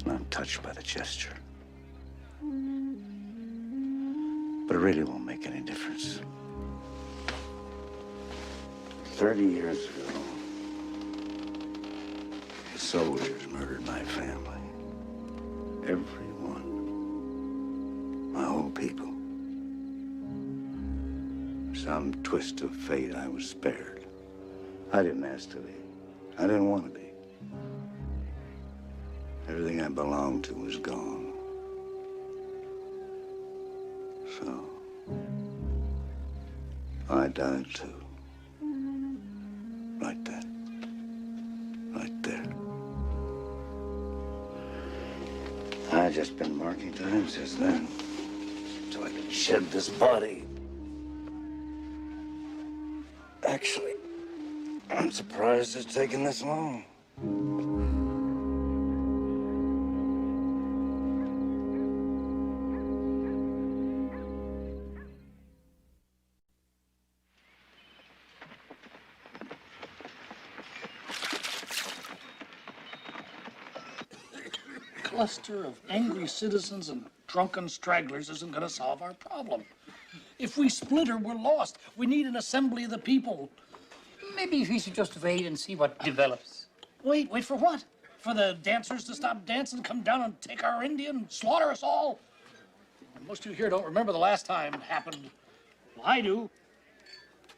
And I'm touched by the gesture. But it really won't make any difference. 30 years ago, the soldiers murdered my family. Everyone. My whole people. Some twist of fate, I was spared. I didn't ask to be. I didn't want to be. Everything I belonged to was gone. So, I died too. Like that. Right there. I just been marking time since then. So I can shed this body. Actually, I'm surprised it's taken this long. Cluster of angry citizens and drunken stragglers isn't going to solve our problem. If we splinter, we're lost. We need an assembly of the people. Maybe we should just wait and see what develops. Wait for what? For the dancers to stop dancing, come down and take our Indian, slaughter us all? Most of you here don't remember the last time it happened. Well, I do.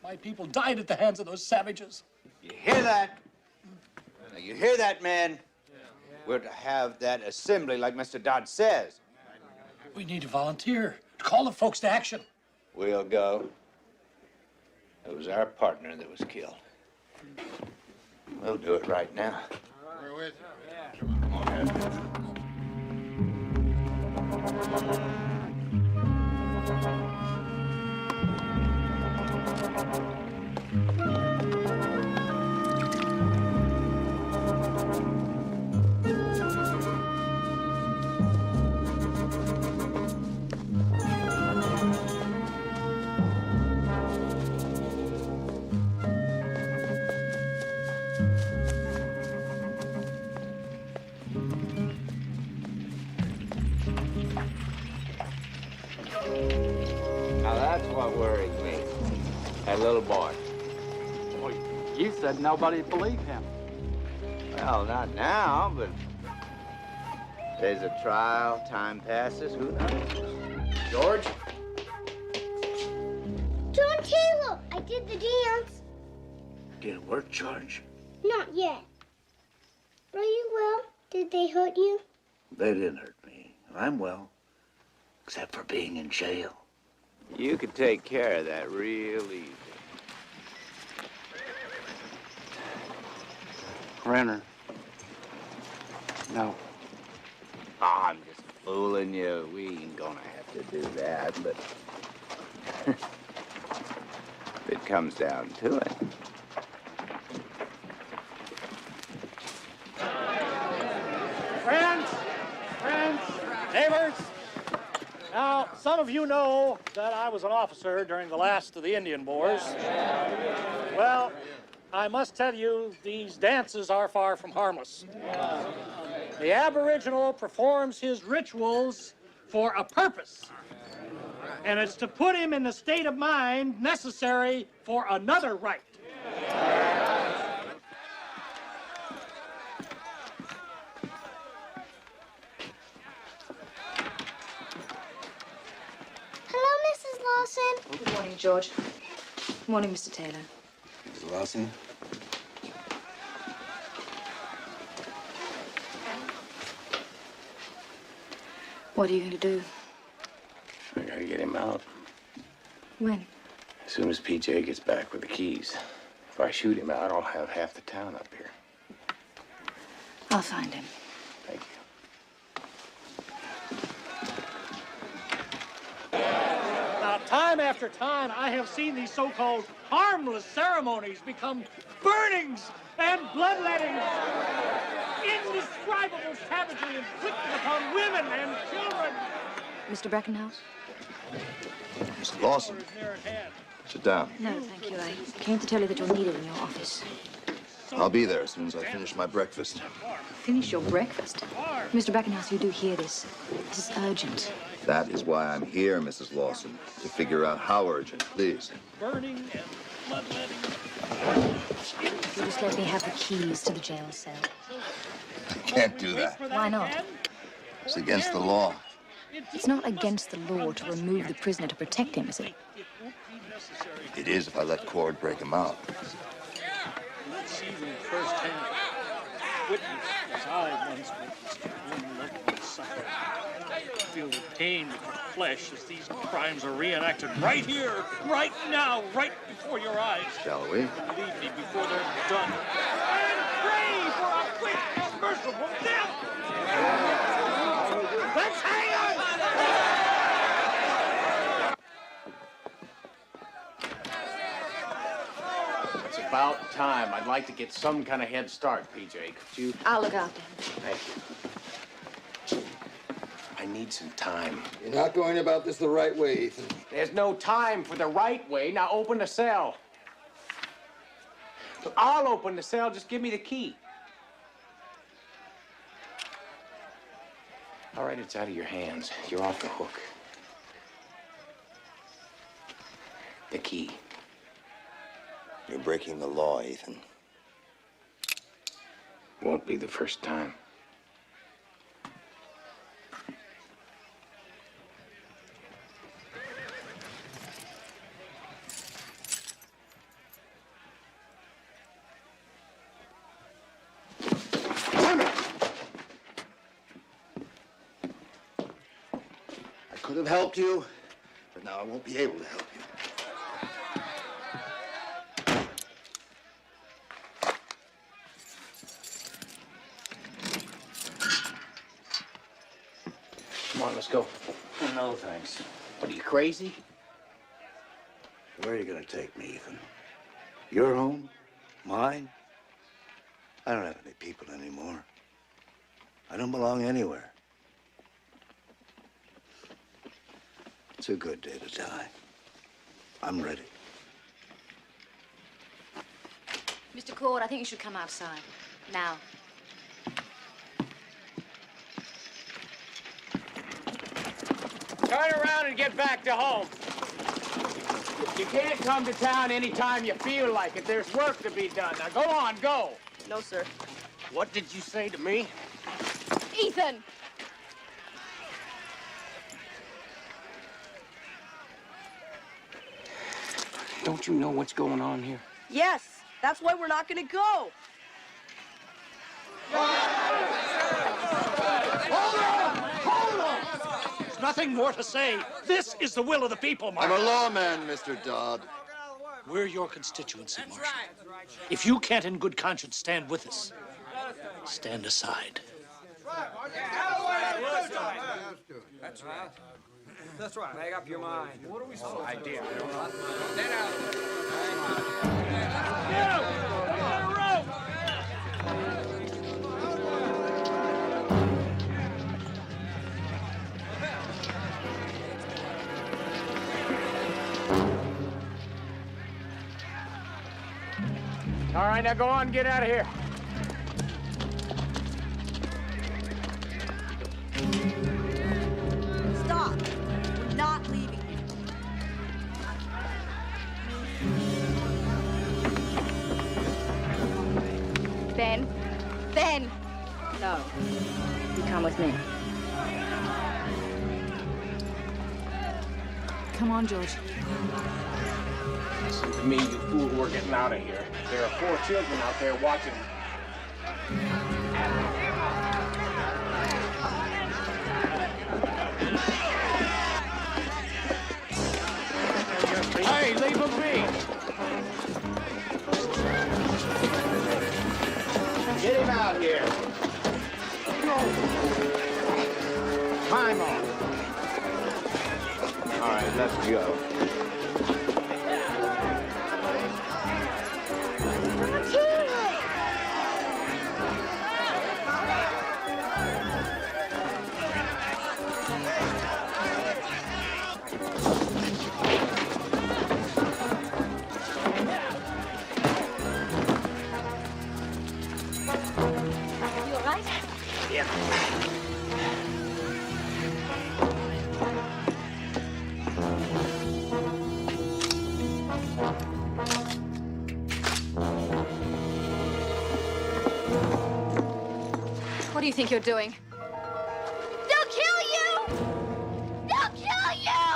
My people died at the hands of those savages. You hear that? You hear that, man? We're to have that assembly like Mr. Dodd says. We need to volunteer. Call the folks to action. We'll go. It was our partner that was killed. We'll do it right now. We're with you. Come on, Now that's what worries me. That little boy. Boy, you said nobody believed him. Well, not now, but there's a trial, time passes, who knows? George? John Taylor, I did the dance. Did it work, George? Not yet. Are you well? Did they hurt you? They didn't hurt me. I'm well. Except for being in jail. You could take care of that real easy. Renner. No. Oh, I'm just fooling you. We ain't gonna have to do that, but if it comes down to it. Friends, neighbors. Now, some of you know that I was an officer during the last of the Indian Wars. Well, I must tell you, these dances are far from harmless. The Aboriginal performs his rituals for a purpose, and it's to put him in the state of mind necessary for another rite. Hello, Mrs. Lawson. Good morning, George. Good morning, Mr. Taylor. Mrs. Lawson? What are you going to do? I gotta get him out. When? As soon as PJ gets back with the keys. If I shoot him out, I'll have half the town up here. I'll find him. Thank you. Now, time after time, I have seen these so-called harmless ceremonies become burnings and bloodlettings, indescribable savagery inflicted upon women and children. Mr. Breckenhouse? Mrs. Lawson, sit down. No, thank you. I came to tell you that you're needed in your office. I'll be there as soon as I finish my breakfast. Finish your breakfast? Mr. Breckenhouse, you do hear this. This is urgent. That is why I'm here, Mrs. Lawson, to figure out how urgent, please. Burning and bloodletting. You just let me have the keys to the jail cell. I can't do that. Why not? It's against the law. It's not against the law to remove the prisoner to protect him, is it? It is if I let Cord break him out. Let's see them firsthand. Witness as I once witnessed one loved one suffer. Feel the pain of your flesh as these crimes are reenacted right here, right now, right before your eyes. Shall we? Leave me before they're done. And pray for a quick, merciful death. Let's hang on! It's about time. I'd like to get some kind of head start, PJ. Could you? I'll look after him. Thank you. I need some time. You're not going about this the right way, Ethan. There's no time for the right way. Now open the cell. I'll open the cell. Just give me the key. All right, it's out of your hands. You're off the hook. The key. You're breaking the law, Ethan. Won't be the first time. I could have helped you, but now I won't be able to help you. Come on, let's go. No, thanks. What, are you crazy? Where are you going to take me, Ethan? Your home? Mine? I don't have any people anymore. I don't belong anywhere. It's a good day to die. I'm ready. Mr. Cord, I think you should come outside. Now. Turn around and get back to home. You can't come to town anytime you feel like it. There's work to be done. Now, go on, go. No, sir. What did you say to me? Ethan! Don't you know what's going on here? Yes, that's why we're not gonna go. Hold on! There's nothing more to say. This is the will of the people, I'm Marshal. a lawman, Mr. Dodd. We're your constituency, Marshal. If you can't in good conscience stand with us, stand aside. That's right. That's right. Make up your mind. What are we supposed to do? All right, now go on, get out of here. Stop. We're not leaving you. Ben? Ben! No. You come with me. Come on, George. Listen to me, you fool, we're getting out of here. There are 4 children out there watching. Hey, leave them be. Get him out here. Time on. All right, let's go. What do you think you're doing? They'll kill you! They'll kill you!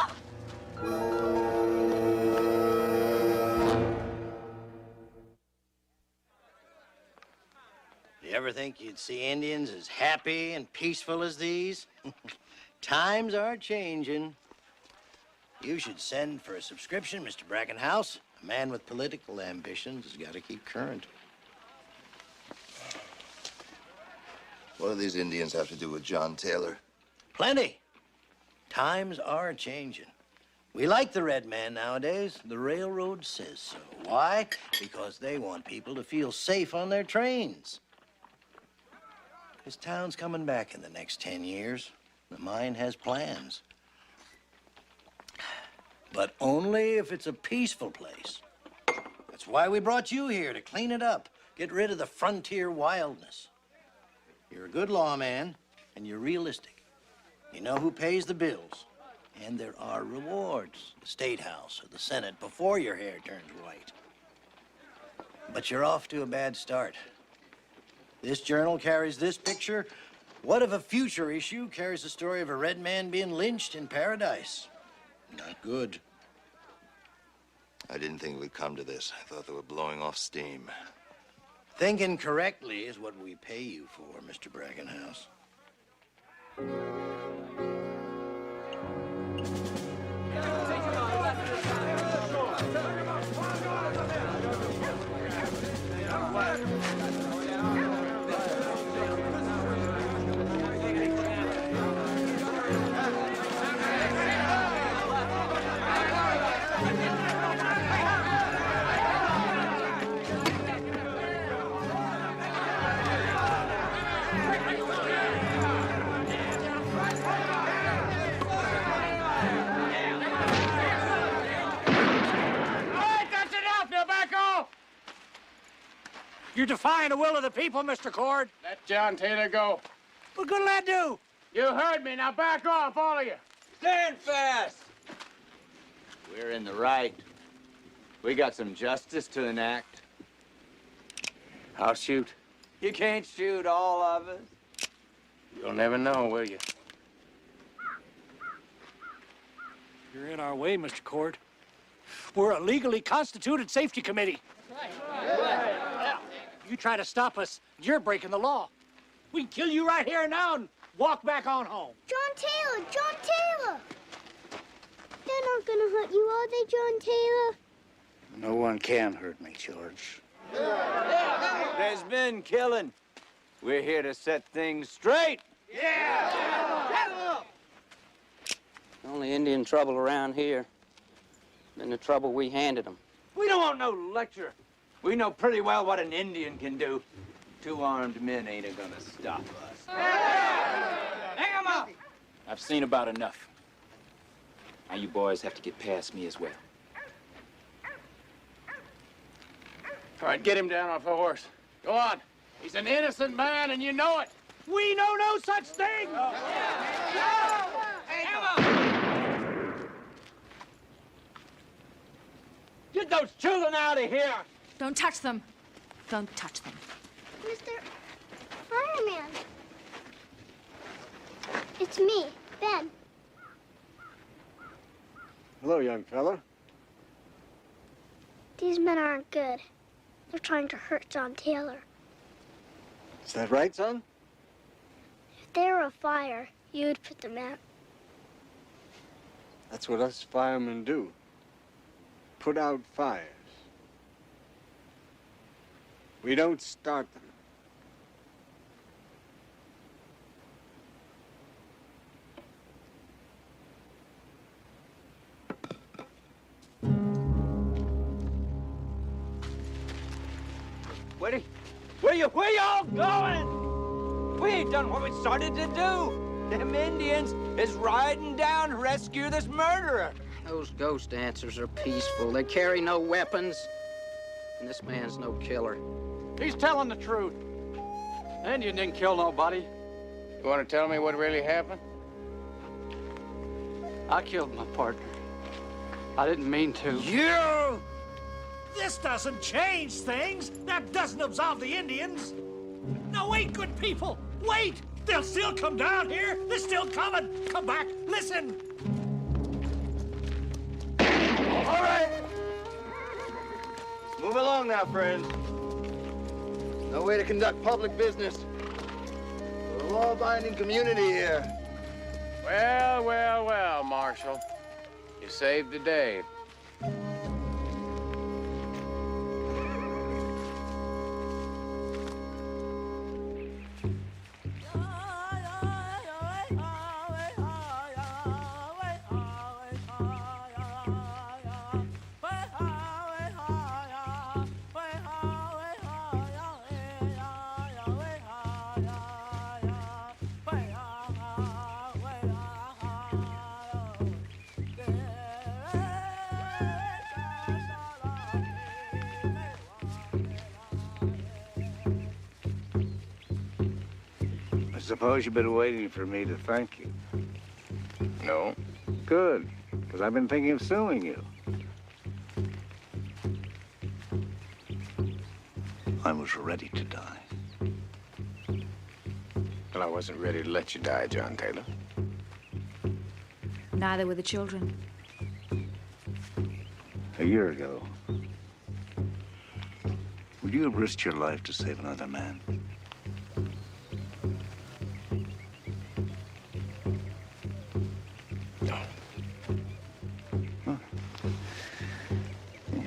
You ever think you'd see Indians as happy and peaceful as these? Times are changing. You should send for a subscription, Mr. Brackenhouse. A man with political ambitions has got to keep current. What do these Indians have to do with John Taylor? Plenty. Times are changing. We like the red man nowadays. The railroad says so. Why? Because they want people to feel safe on their trains. This town's coming back in the next 10 years. The mine has plans. But only if it's a peaceful place. That's why we brought you here, to clean it up, get rid of the frontier wildness. You're a good lawman, and you're realistic. You know who pays the bills. And there are rewards, the State House or the Senate, before your hair turns white. But you're off to a bad start. This journal carries this picture. What if a future issue carries the story of a red man being lynched in paradise? Not good. I didn't think we'd come to this. I thought they were blowing off steam. Thinking correctly is what we pay you for, Mr. Brackenhouse. You're defying the will of the people, Mr. Cord. Let John Taylor go. What good'll that do? You heard me. Now back off, all of you. Stand fast! We're in the right. We got some justice to enact. I'll shoot. You can't shoot all of us. You'll never know, will you? You're in our way, Mr. Cord. We're a legally constituted safety committee. You try to stop us, you're breaking the law. We can kill you right here and now and walk back on home. John Taylor! John Taylor! They're not gonna hurt you, are they, John Taylor? No one can hurt me, George. There's been killing. We're here to set things straight. Only Indian trouble around here. And the trouble we handed them. We don't want no lecture. We know pretty well what an Indian can do. 2 armed men ain't gonna stop us. Hang 'em up! I've seen about enough. Now you boys have to get past me as well. All right, get him down off the horse. Go on. He's an innocent man, and you know it. We know no such thing! Get those children out of here! Don't touch them. Don't touch them. Mr. Fireman. It's me, Ben. Hello, young fella. These men aren't good. They're trying to hurt John Taylor. Is that right, son? If they were a fire, you'd put them out. That's what us firemen do. Put out fires. We don't start them. Where y'all going? We ain't done what we started to do. Them Indians is riding down to rescue this murderer. Those ghost dancers are peaceful. They carry no weapons. And this man's no killer. He's telling the truth. The Indian didn't kill nobody. You want to tell me what really happened? I killed my partner. I didn't mean to. You! This doesn't change things. That doesn't absolve the Indians. No, wait, good people. Wait! They'll still come down here. They're still coming. Come back. Listen. All right. Move along now, friends. No way to conduct public business. We're a law-abiding community here. Well, well, well, Marshal. You saved the day. I suppose you've been waiting for me to thank you. No. Good, because I've been thinking of suing you. I was ready to die. Well, I wasn't ready to let you die, John Taylor. Neither were the children. A year ago, would you have risked your life to save another man? No. Huh.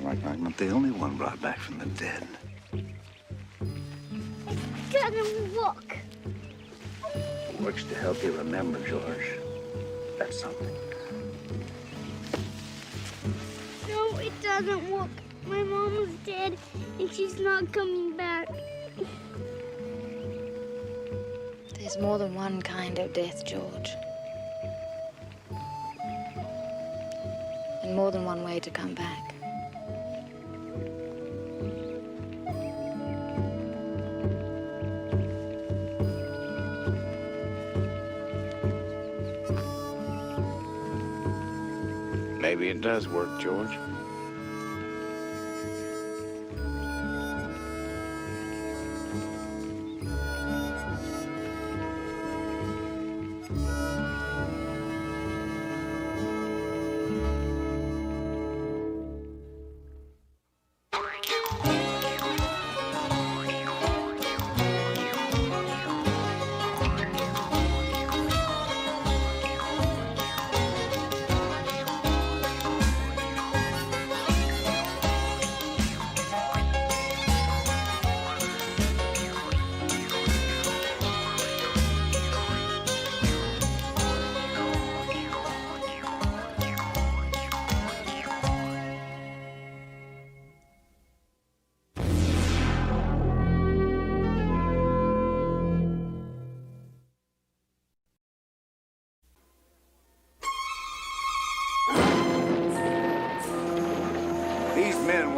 Well, I'm not the only one brought back from the dead. It doesn't work. It works to help you remember, George. That's something. No, it doesn't work. My mom is dead, and she's not coming back. There's more than one kind of death, George. And more than one way to come back. Maybe it does work, George.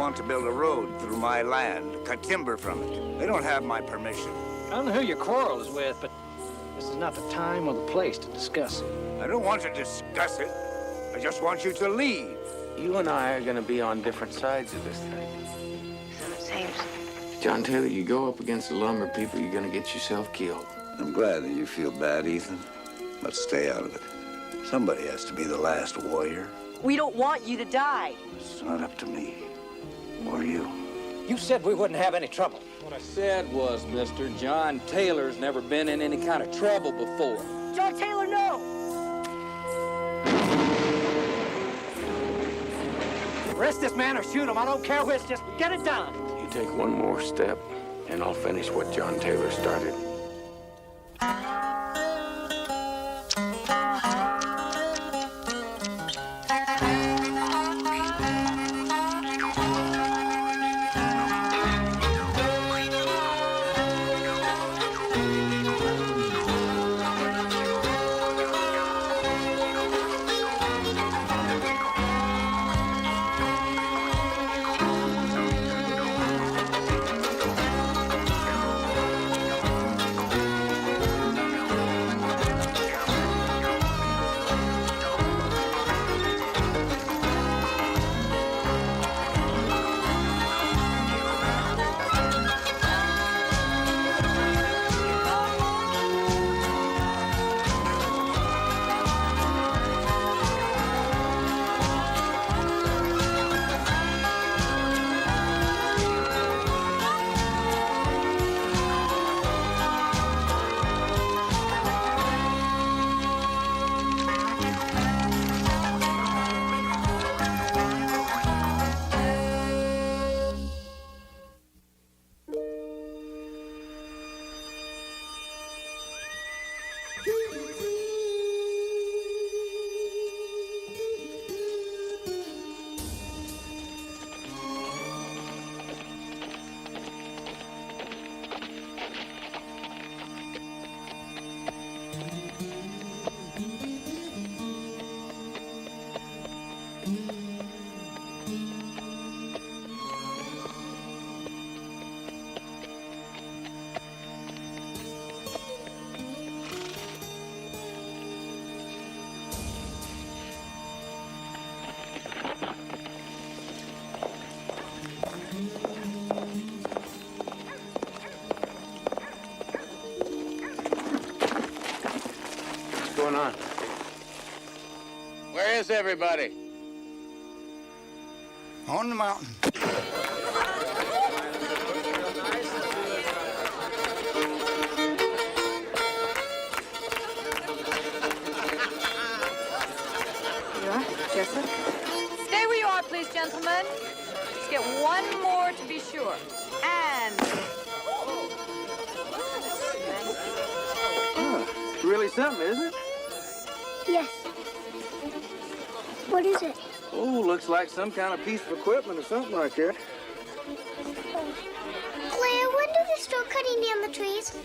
want to build a road through my land, cut timber from it. They don't have my permission. I don't know who your quarrel is with, but this is not the time or the place to discuss it. I don't want to discuss it. I just want you to leave. You and I are gonna be on different sides of this thing. Seems. John Taylor, you go up against the lumber people, you're gonna get yourself killed. I'm glad that you feel bad, Ethan. But stay out of it. Somebody has to be the last warrior. We don't want you to die. It's not up to me. Or you. You said we wouldn't have any trouble. What I said was, mister, John Taylor's never been in any kind of trouble before. John Taylor, no! Arrest this man or shoot him. I don't care which. Just get it done. You take one more step, and I'll finish what John Taylor started. What's going on? Where is everybody? On the mountain. You are? Jessup? Stay where you are, please, gentlemen. Let's get one more to be sure. And... It's really something, isn't it? Yes. What is it? Oh, looks like some kind of piece of equipment or something like that. Claire, when do they start cutting down the trees?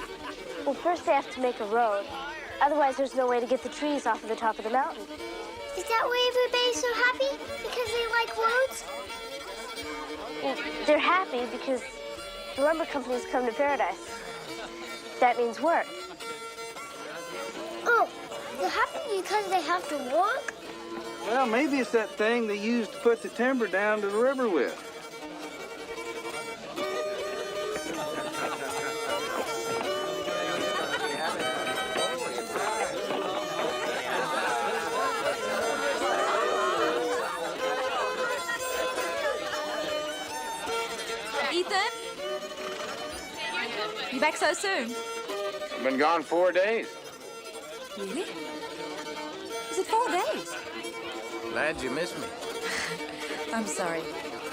Well, first they have to make a road. Otherwise, there's no way to get the trees off of the top of the mountain. Is that why everybody's so happy? Because they like roads? Well, they're happy because the lumber companies come to paradise. That means work. Oh, they're happy because they have to work? Well, maybe it's that thing they used to put the timber down to the river with. Ethan? You back so soon? I've been gone 4 days. Really? Is it 4 days? Glad you missed me. I'm sorry,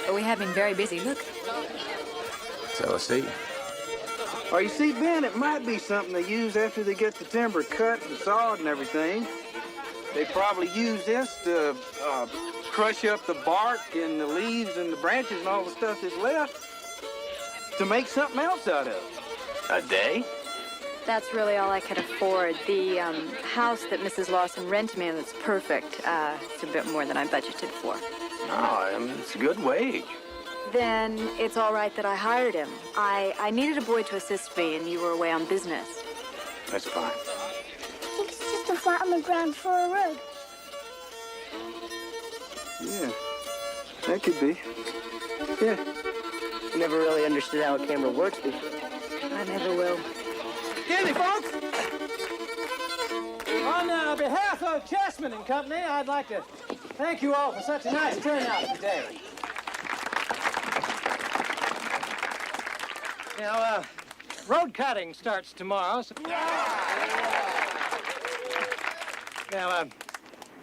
but we have been very busy. Look. So I see. Well, you see, Ben, it might be something they use after they get the timber cut and sawed and everything. They probably use this to crush up the bark and the leaves and the branches and all the stuff that's left to make something else out of it. A day? That's really all I could afford. The house that Mrs. Lawson rented me, that's perfect. It's a bit more than I budgeted for. No, I mean, it's a good wage. Then it's all right that I hired him. I needed a boy to assist me, and you were away on business. That's fine. I think it's just a flat on the ground for a road. Yeah, that could be. Yeah. Never really understood how a camera works before. I never will. Excuse me, folks. On behalf of Chessman and Company, I'd like to thank you all for such a nice turnout today. Now, road cutting starts tomorrow. Now,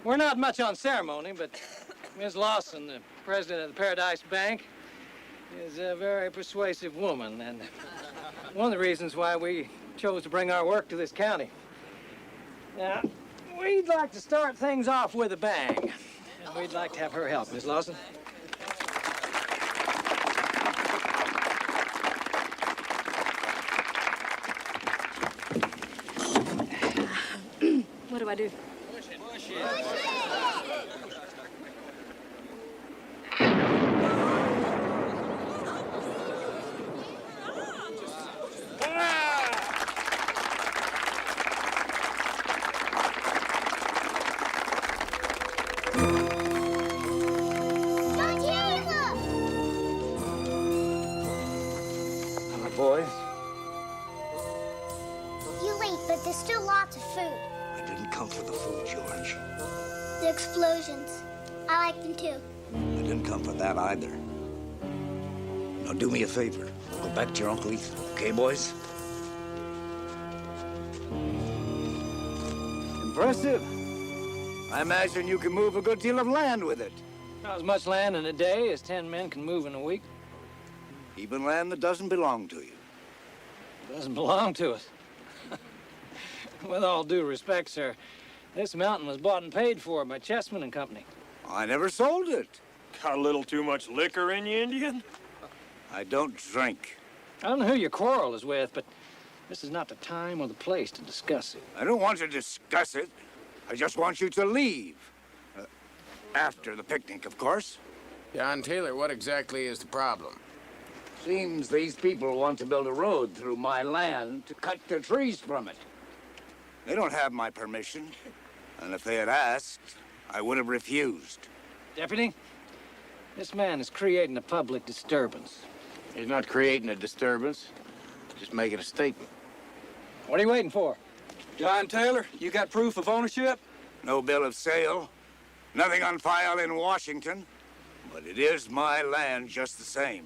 we're not much on ceremony, but Miss Lawson, the president of the Paradise Bank, is a very persuasive woman, and one of the reasons why we chose to bring our work to this county. Now, we'd like to start things off with a bang, and we'd like to have her help, Miss Lawson. What do I do? Boys, You're late, but there's still lots of food. I didn't come for the food, George. The explosions. I like them too. I didn't come for that either. Now do me a favor. Go back to your Uncle Ethan, okay, boys? Impressive. I imagine you can move a good deal of land with it. Not as much land in a day as 10 men can move in a week. Even land that doesn't belong to you. Doesn't belong to us. With all due respect, sir, this mountain was bought and paid for by Chessman and Company. I never sold it. Got a little too much liquor in you, Indian? I don't drink. I don't know who your quarrel is with, but this is not the time or the place to discuss it. I don't want to discuss it. I just want you to leave. After the picnic, of course. John Taylor, what exactly is the problem? Seems these people want to build a road through my land to cut the trees from it. They don't have my permission. And if they had asked, I would have refused. Deputy, this man is creating a public disturbance. He's not creating a disturbance, just making a statement. What are you waiting for? John Taylor, you got proof of ownership? No bill of sale. Nothing on file in Washington. But it is my land just the same.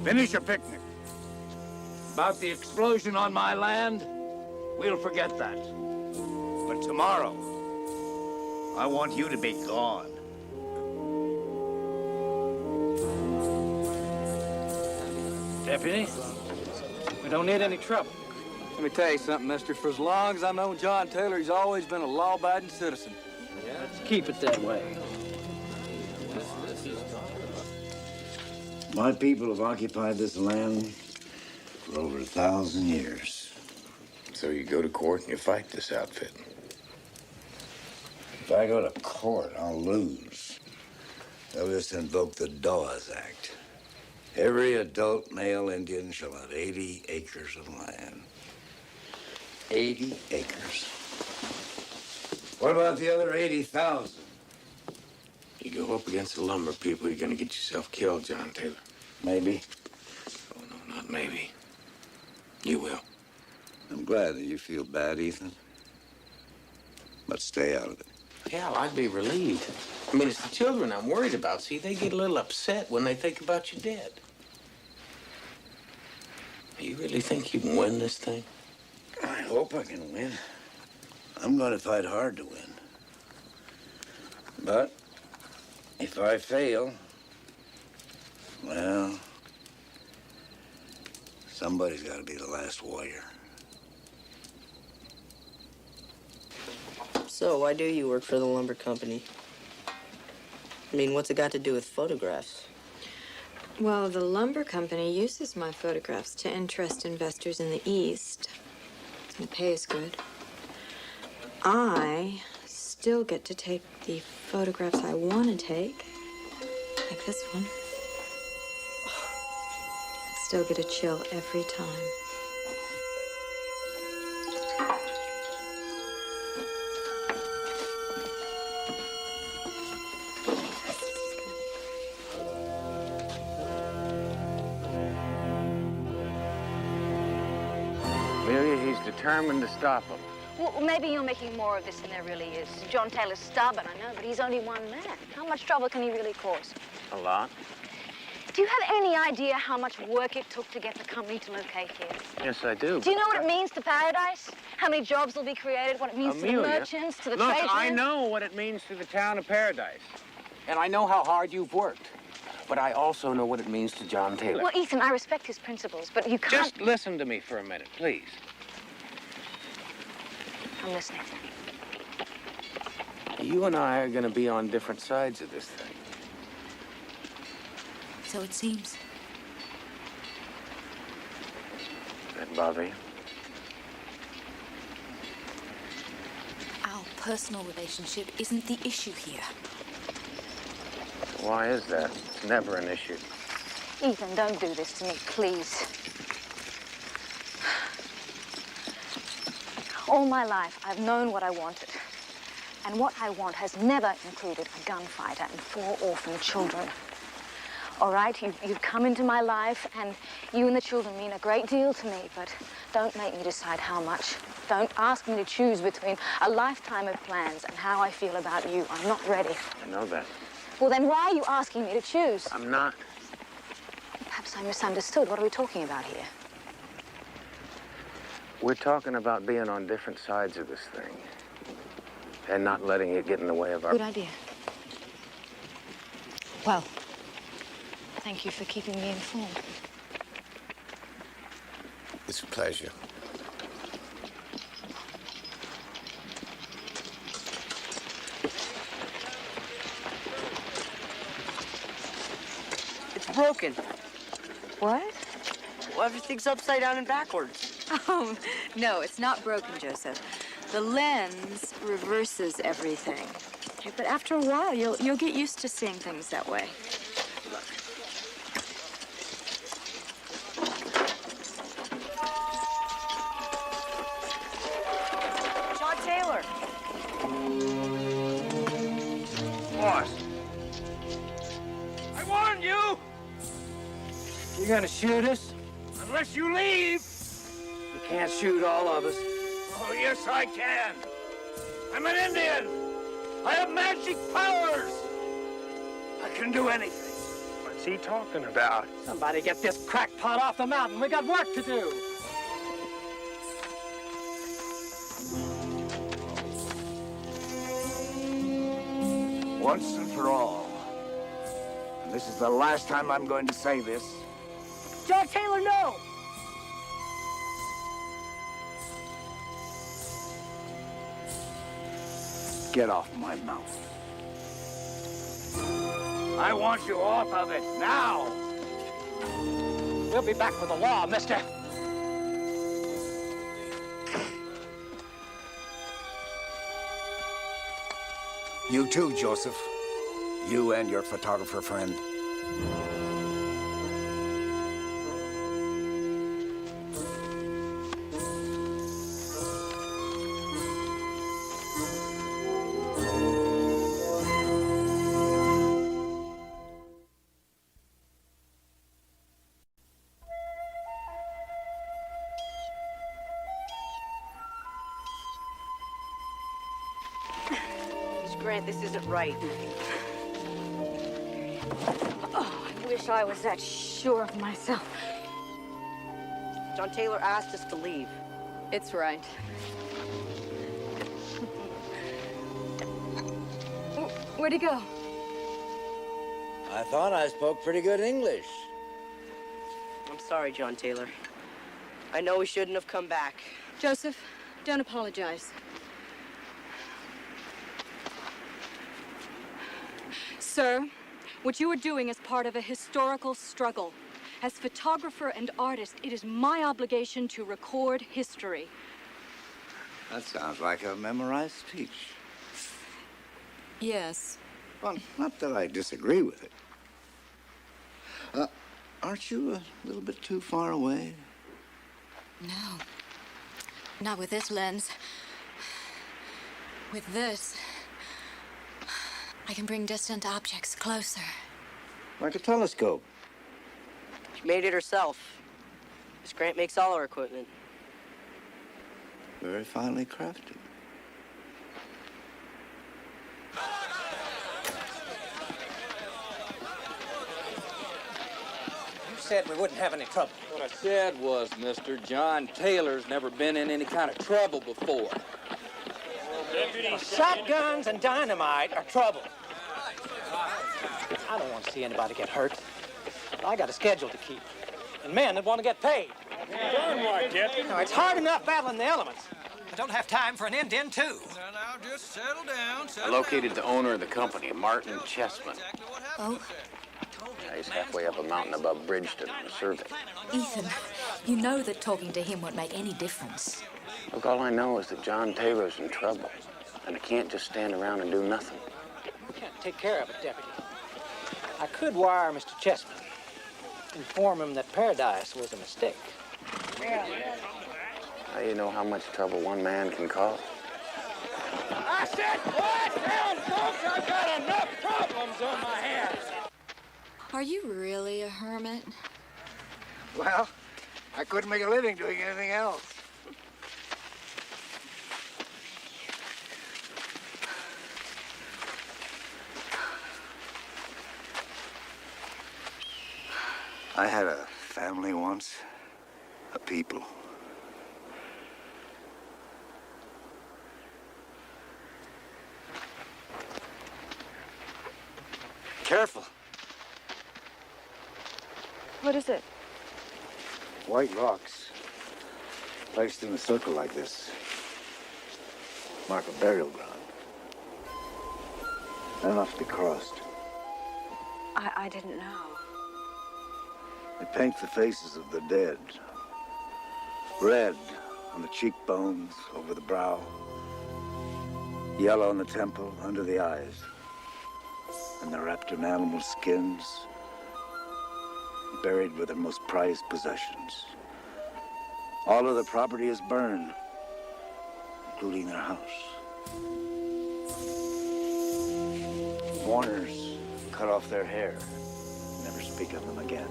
Finish your picnic. About the explosion on my land, we'll forget that. But tomorrow, I want you to be gone. Deputy, we don't need any trouble. Let me tell you something, mister. For as long as I've known John Taylor, he's always been a law-abiding citizen. Let's keep it that way. My people have occupied this land for over 1,000 years. So you go to court and you fight this outfit. If I go to court, I'll lose. They'll just invoke the Dawes Act. Every adult male Indian shall have 80 acres of land. 80 acres. What about the other 80,000? You go up against the lumber people, you're gonna get yourself killed, John Taylor. Maybe. Oh, no, not maybe. You will. I'm glad that you feel bad, Ethan. But stay out of it. Hell, I'd be relieved. I mean, it's the children I'm worried about. See, they get a little upset when they think about you dead. You really think you can win this thing? I hope I can win. I'm going to fight hard to win. But if I fail, well, somebody's got to be the last warrior. So, why do you work for the lumber company? I mean, what's it got to do with photographs? Well, the lumber company uses my photographs to interest investors in the East. The pay is good. I still get to take the photographs I want to take, like this one. I still get a chill every time. Amelia, he's determined to stop him. Well, maybe you're making more of this than there really is. John Taylor's stubborn, I know, but he's only one man. How much trouble can he really cause? A lot. Do you have any idea how much work it took to get the company to locate here? Yes, I do. Do you know what it means to Paradise? How many jobs will be created? What it means to the merchants, to the look, tradesmen? I know what it means to the town of Paradise. And I know how hard you've worked. But I also know what it means to John Taylor. Well, Ethan, I respect his principles, but you can't... Just listen to me for a minute, please. I'm listening. You and I are going to be on different sides of this thing. So it seems. That bother you? Our personal relationship isn't the issue here. Why is that? It's never an issue. Ethan, don't do this to me, please. All my life, I've known what I wanted. And what I want has never included a gunfighter and 4 orphan children. All right, you've come into my life, and you and the children mean a great deal to me, but don't make me decide how much. Don't ask me to choose between a lifetime of plans and how I feel about you. I'm not ready. I know that. Well, then why are you asking me to choose? I'm not. Perhaps I misunderstood. What are we talking about here? We're talking about being on different sides of this thing and not letting it get in the way of our... Good idea. Well, thank you for keeping me informed. It's a pleasure. It's broken. What? Well, everything's upside down and backwards. Oh, no, it's not broken, Joseph. The lens reverses everything. Okay, but after a while, you'll get used to seeing things that way. John Taylor. Boss. I warned you! You gonna shoot us? Unless you leave! You can't shoot all of us. Oh, yes, I can. I'm an Indian. I have magic powers. I can do anything. What's he talking about? Somebody get this crackpot off the mountain. We got work to do. Once and for all. And this is the last time I'm going to say this. John Taylor, no! Get off my mouth. I want you off of it now. We'll be back with the law, mister. You too, Joseph. You and your photographer friend. Grant, this isn't right. Oh, I wish I was that sure of myself. John Taylor asked us to leave. It's right. Where'd he go? I thought I spoke pretty good English. I'm sorry, John Taylor. I know we shouldn't have come back. Joseph, don't apologize. Sir, what you are doing is part of a historical struggle. As photographer and artist, it is my obligation to record history. That sounds like a memorized speech. Yes. Well, not that I disagree with it. Aren't you a little bit too far away? No. Not with this lens. With this, I can bring distant objects closer. Like a telescope. She made it herself. Miss Grant makes all our equipment. Very finely crafted. You said we wouldn't have any trouble. What I said was, mister, John Taylor's never been in any kind of trouble before. Shotguns and dynamite are trouble. I don't want to see anybody get hurt. I got a schedule to keep. And men that want to get paid. Darn right, Deputy. Now, it's hard enough battling the elements. I don't have time for an Indian, too. Now, just settle down. I located the owner of the company, Martin Chessman. Oh, He's halfway up a mountain above Bridgeton on a survey. Ethan, you know that talking to him won't make any difference. Look, all I know is that John Taylor's in trouble, and I can't just stand around and do nothing. You can't take care of it, Deputy. I could wire Mr. Chessman, inform him that Paradise was a mistake. How do you know how much trouble one man can cause? I said, quiet down, folks. I've got enough problems on my hands. Are you really a hermit? Well, I couldn't make a living doing anything else. I had a family once, a people. Careful. What is it? White rocks, placed in a circle like this, mark a burial ground. They're not to be crossed. I didn't know. They paint the faces of the dead. Red on the cheekbones, over the brow. Yellow on the temple, under the eyes. And they're wrapped in animal skins, buried with their most prized possessions. All of the property is burned, including their house. Mourners cut off their hair, never speak of them again.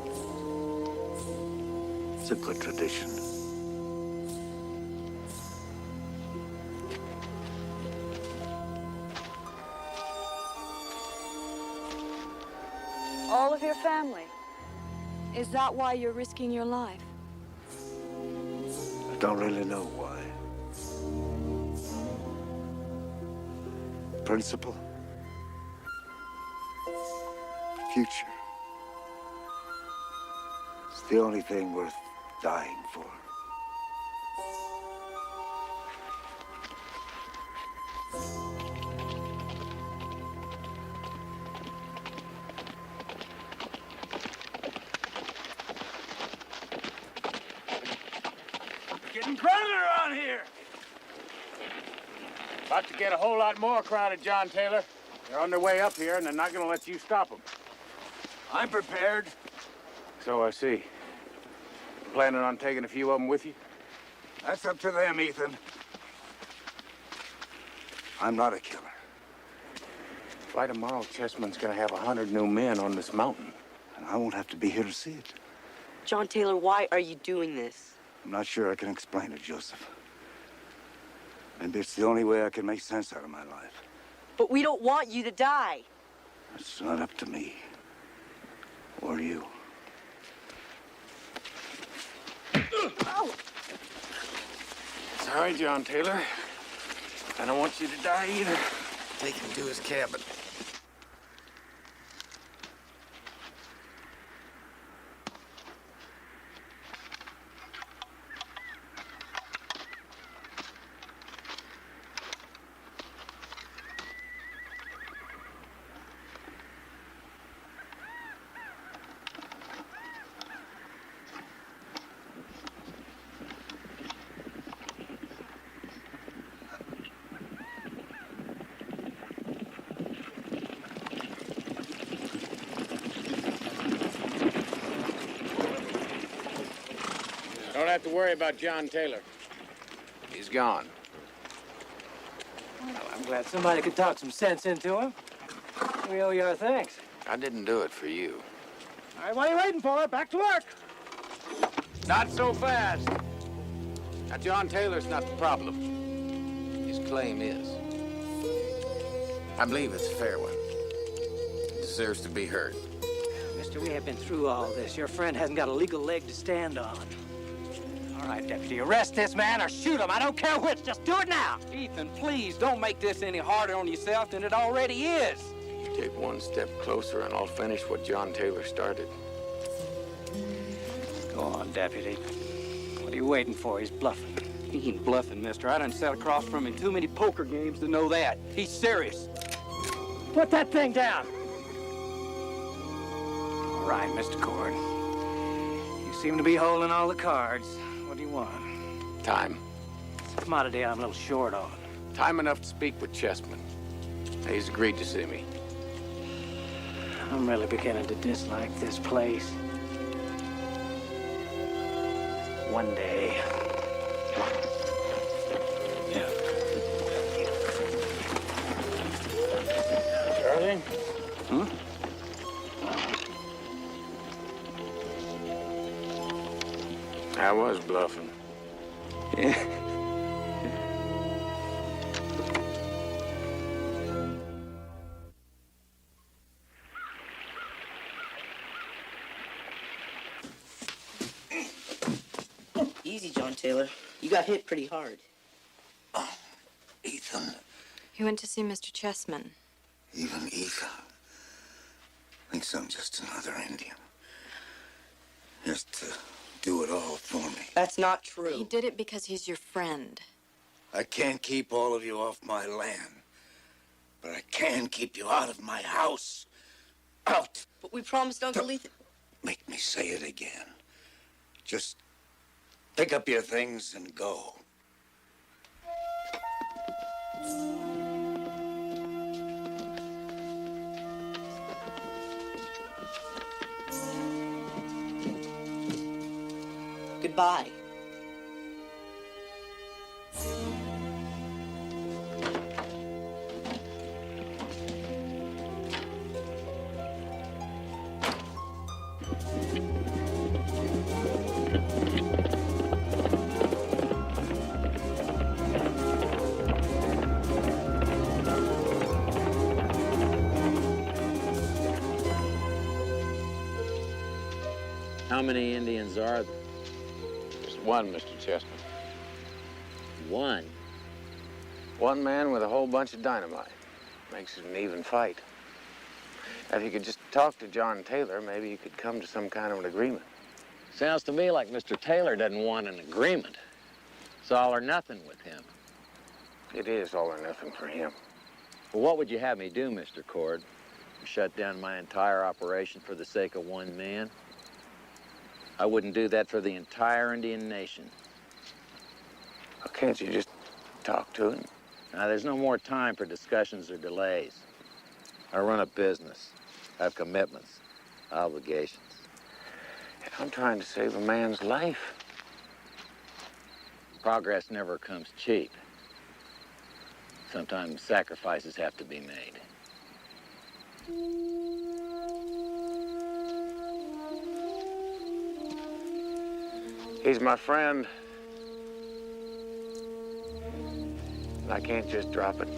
It's a good tradition. All of your family? Is that why you're risking your life? I don't really know why. Principle. Future. It's the only thing worth dying for. Getting crowded around here. About to get a whole lot more crowded, John Taylor. They're on their way up here, and they're not going to let you stop them. I'm prepared. So I see. Planning on taking a few of them with you? That's up to them, Ethan. I'm not a killer. By tomorrow, Chessman's gonna have 100 new men on this mountain. And I won't have to be here to see it. John Taylor, why are you doing this? I'm not sure I can explain it, Joseph. Maybe it's the only way I can make sense out of my life. But we don't want you to die. It's not up to me. Or you. Oh. Sorry, John Taylor. I don't want you to die either. Take him to his cabin. Don't have to worry about John Taylor. He's gone. Well, I'm glad somebody could talk some sense into him. We owe you our thanks. I didn't do it for you. All right, what are you waiting for? Back to work. Not so fast. Now, John Taylor's not the problem. His claim is. I believe it's a fair one. It deserves to be heard. Mister, we have been through all this. Your friend hasn't got a legal leg to stand on. All right, Deputy, arrest this man or shoot him. I don't care which. Just do it now. Ethan, please, don't make this any harder on yourself than it already is. Take one step closer and I'll finish what John Taylor started. Go on, Deputy. What are you waiting for? He's bluffing. He ain't bluffing, mister. I done sat across from him too many poker games to know that. He's serious. Put that thing down. All right, Mr. Cord. You seem to be holding all the cards. What do you want? Time. It's a commodity I'm a little short on. Time enough to speak with Chessman. He's agreed to see me. I'm really beginning to dislike this place. One day. Yeah. Charlie? Hmm? I was bluffing. Yeah. Easy, John Taylor. You got hit pretty hard. Ethan. He went to see Mr. Chessman. Even Ethan thinks I'm just another Indian. Just to do it all for me. That's not true. He did it because he's your friend. I can't keep all of you off my land, but I can keep you out of my house. Out! But we promised Uncle Ethan. Make me say it again. Just pick up your things and go. Goodbye. How many Indians are there? Just one, Mr. Chessman. One? One man with a whole bunch of dynamite. Makes it an even fight. Now, if you could just talk to John Taylor, maybe you could come to some kind of an agreement. Sounds to me like Mr. Taylor doesn't want an agreement. It's all or nothing with him. It is all or nothing for him. Well, what would you have me do, Mr. Cord? Shut down my entire operation for the sake of one man? I wouldn't do that for the entire Indian nation. Well, can't you just talk to him? Now, there's no more time for discussions or delays. I run a business. I have commitments, obligations. I'm trying to save a man's life. Progress never comes cheap. Sometimes sacrifices have to be made. He's my friend. I can't just drop it.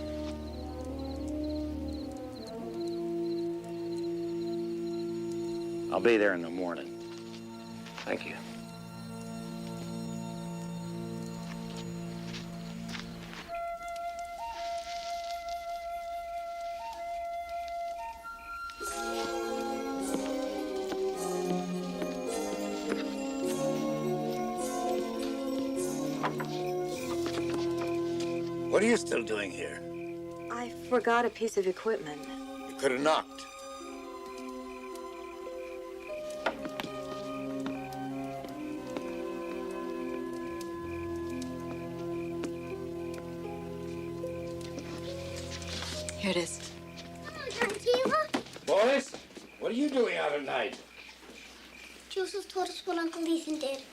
I'll be there in the morning. Thank you. What are you still doing here? I forgot a piece of equipment. You could have knocked. Here it is. Boys, what are you doing out at night? Joseph told us what Uncle Ethan did.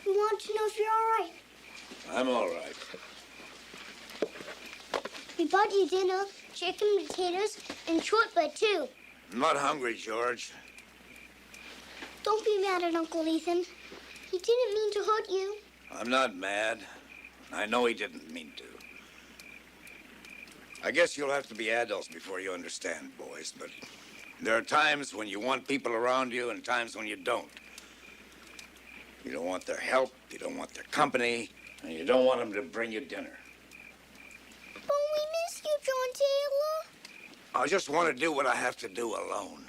We want to know if you're all right. I'm all right. We bought you dinner, chicken, potatoes, and shortbread, too. I'm not hungry, George. Don't be mad at Uncle Ethan. He didn't mean to hurt you. I'm not mad. I know he didn't mean to. I guess you'll have to be adults before you understand, boys, but there are times when you want people around you and times when you don't. You don't want their help, you don't want their company, and you don't want them to bring you dinner. But we miss you, John Taylor. I just want to do what I have to do alone.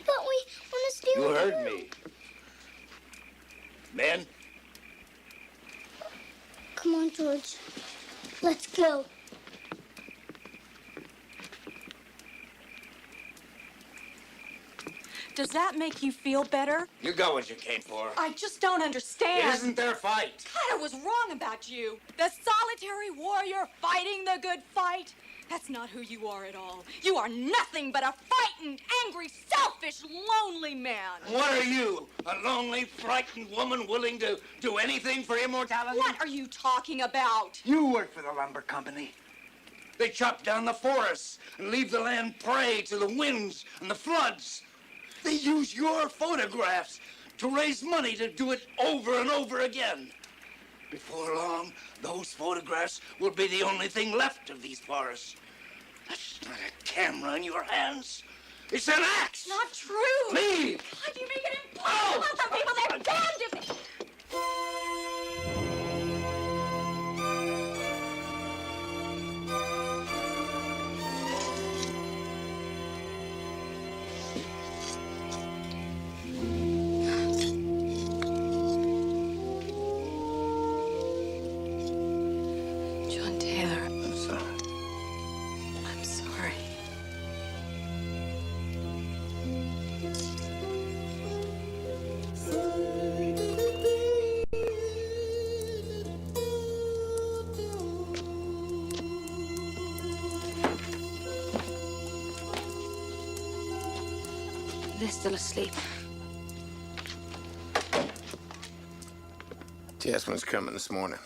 But we want to stay You with heard me. Men? Come on, George. Let's go. Does that make you feel better? You got what you came for. I just don't understand. It isn't their fight. God, I was wrong about you. The solitary warrior fighting the good fight. That's not who you are at all. You are nothing but a frightened, angry, selfish, lonely man. What are you? A lonely, frightened woman willing to do anything for immortality? What are you talking about? You work for the lumber company. They chop down the forests and leave the land prey to the winds and the floods. They use your photographs to raise money to do it over and over again. Before long, those photographs will be the only thing left of these forests. That's not a camera in your hands. It's an axe. Not true. Leave. God, you make it impossible. Some people, they're damned if they... John Taylor, I'm sorry. I'm sorry. They're still asleep. Jasmine's coming this morning.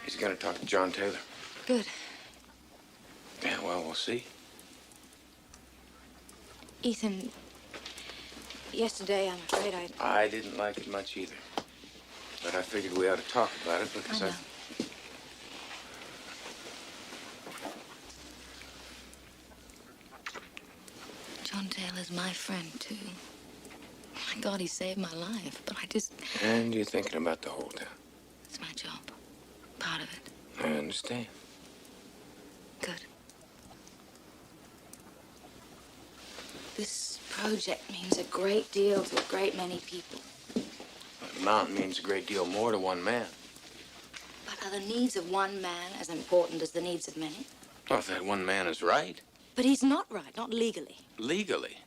He's gonna talk to John Taylor. Good. Yeah, well, we'll see. Ethan, yesterday, I'm afraid I didn't like it much either. But I figured we ought to talk about it because I know. John Taylor's my friend, too. My God, he saved my life, but I just... And you're thinking about the whole town. It's my job. Part of it. I understand. Good. This project means a great deal to a great many people. The mountain means a great deal more to one man. But are the needs of one man as important as the needs of many? Well, if that one man is right. But he's not right, not legally. Legally?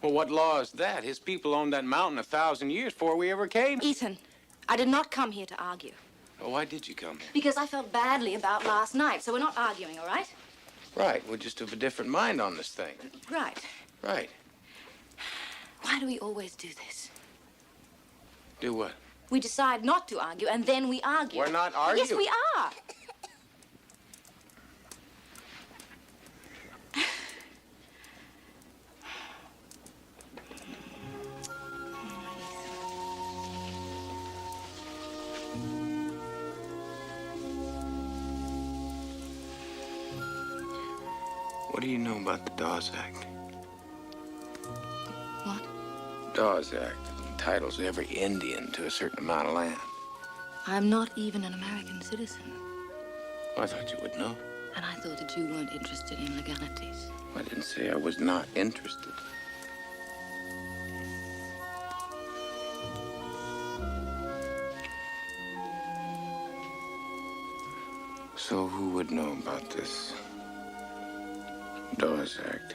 Well, what law is that? His people owned that mountain 1,000 years before we ever came. Ethan, I did not come here to argue. Well, why did you come here? Because I felt badly about last night, so we're not arguing, all right? Right, we're just of a different mind on this thing. Right. Right. Why do we always do this? Do what? We decide not to argue, and then we argue. We're not arguing. Yes, we are. What do you know about the Dawes Act? What? Dawes Act entitles every Indian to a certain amount of land. I'm not even an American citizen. I thought you would know. And I thought that you weren't interested in legalities. I didn't say I was not interested. So who would know about this Dawes Act?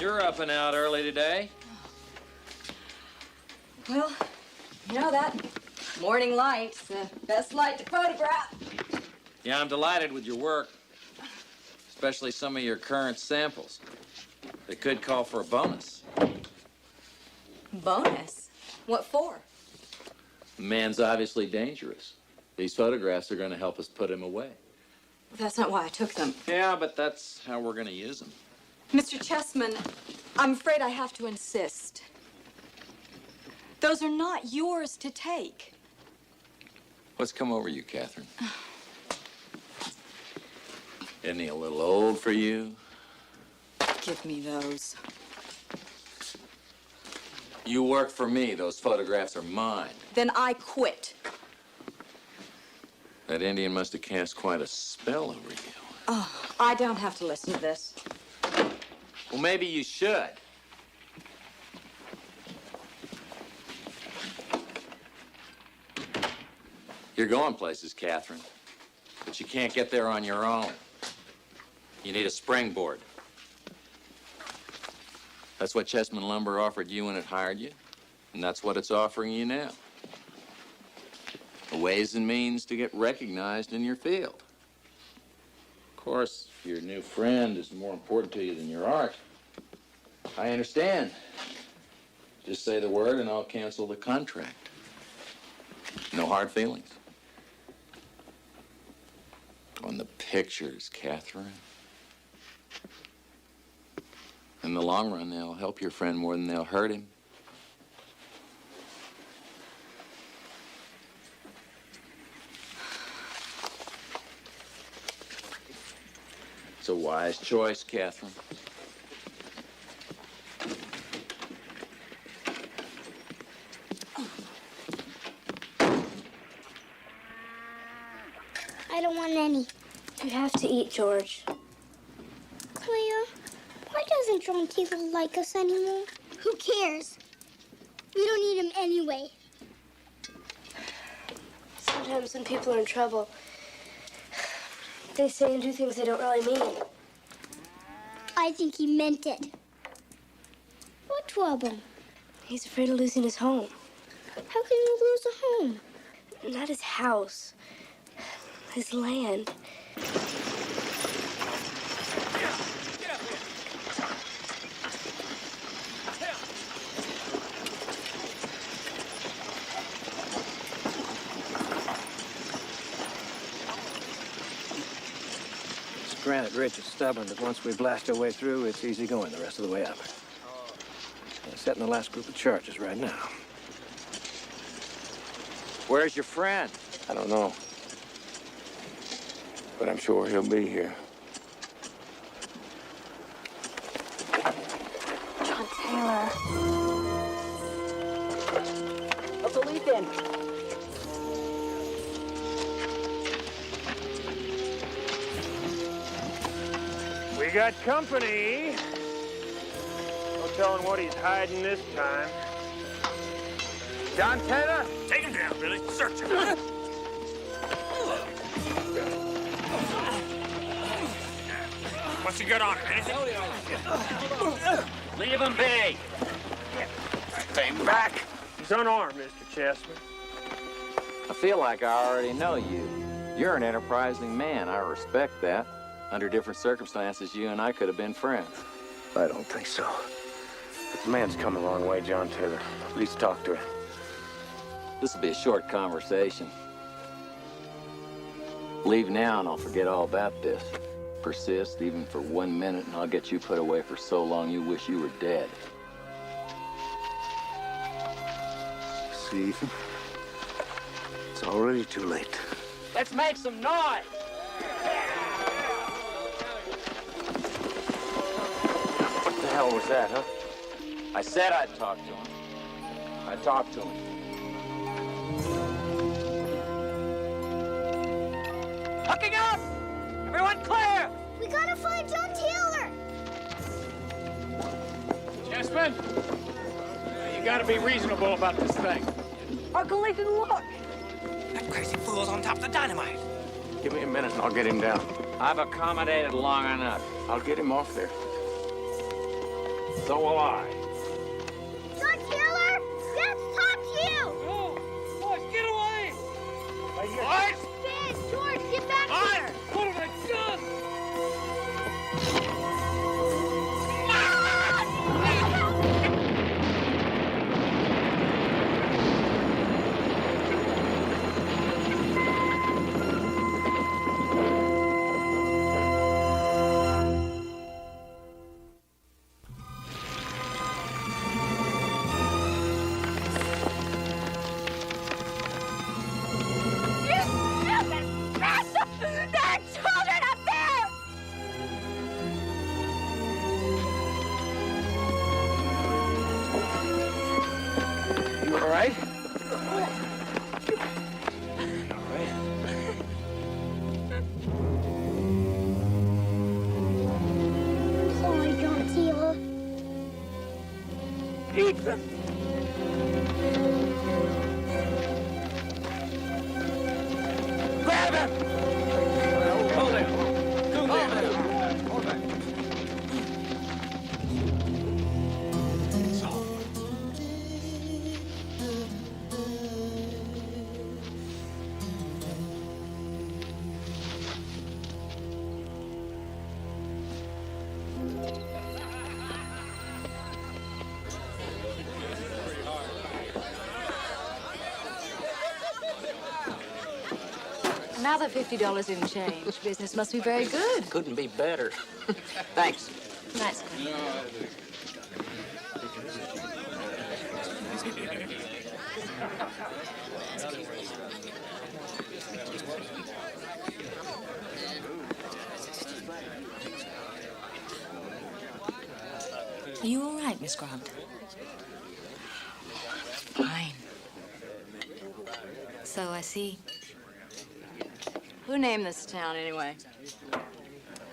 You're up and out early today. Well, you know that morning light's the best light to photograph. Yeah, I'm delighted with your work, especially some of your current samples. They could call for a bonus. Bonus? What for? The man's obviously dangerous. These photographs are going to help us put him away. That's not why I took them. Yeah, but that's how we're going to use them. Mr. Chessman, I'm afraid I have to insist. Those are not yours to take. What's come over you, Catherine? Isn't he a little old for you? Give me those. You work for me. Those photographs are mine. Then I quit. That Indian must have cast quite a spell over you. Oh, I don't have to listen to this. Well, maybe you should. You're going places, Catherine, but you can't get there on your own. You need a springboard. That's what Chessman Lumber offered you when it hired you, and that's what it's offering you now. The ways and means to get recognized in your field. Of course, if your new friend is more important to you than your art, I understand. Just say the word and I'll cancel the contract. No hard feelings. On the pictures, Catherine. In the long run, they'll help your friend more than they'll hurt him. It's a wise choice, Catherine. I don't want any. You have to eat, George. Clea, why doesn't John Taylor like us anymore? Who cares? We don't need him anyway. Sometimes when people are in trouble, they say and do things they don't really mean. I think he meant it. What trouble? He's afraid of losing his home. How can you lose a home? Not his house. His land. This granite ridge is stubborn, but once we blast our way through, it's easy going the rest of the way up. I'm setting the last group of charges right now. Where's your friend? I don't know. But I'm sure he'll be here. John Taylor. What's the lead in? We got company. No telling what he's hiding this time. John Taylor? Take him down, Billy. Search him. What's he got on him? Anything? Leave him be. Stay back. He's unarmed, Mr. Chessman. I feel like I already know you. You're an enterprising man. I respect that. Under different circumstances, you and I could have been friends. I don't think so. But the man's come a long way, John Taylor. Please talk to him. This will be a short conversation. Leave now and I'll forget all about this. Persist even for 1 minute and I'll get you put away for so long you wish you were dead. See, Ethan? It's already too late. Let's make some noise! What the hell was that, huh? I said I'd talk to him. I talked to him. Hooking up! Everyone clear! We gotta find John Taylor! Chessman, you gotta be reasonable about this thing. Uncle Ethan, look! That crazy fool's on top of the dynamite. Give me a minute and I'll get him down. I've accommodated long enough. I'll get him off there. So will I. John Taylor, Dad's talk to you. Boys, get away! What? Ben, George, get back here. What have I done? There are children up there! You all right? Sorry, John Taylor. Ethan. Grab him! Hold him. Hold him. Another $50 in change. Business must be very good. Couldn't be better. Thanks. Nice. Are you all right, Miss Grant? Fine. So I see. Who named this town, anyway?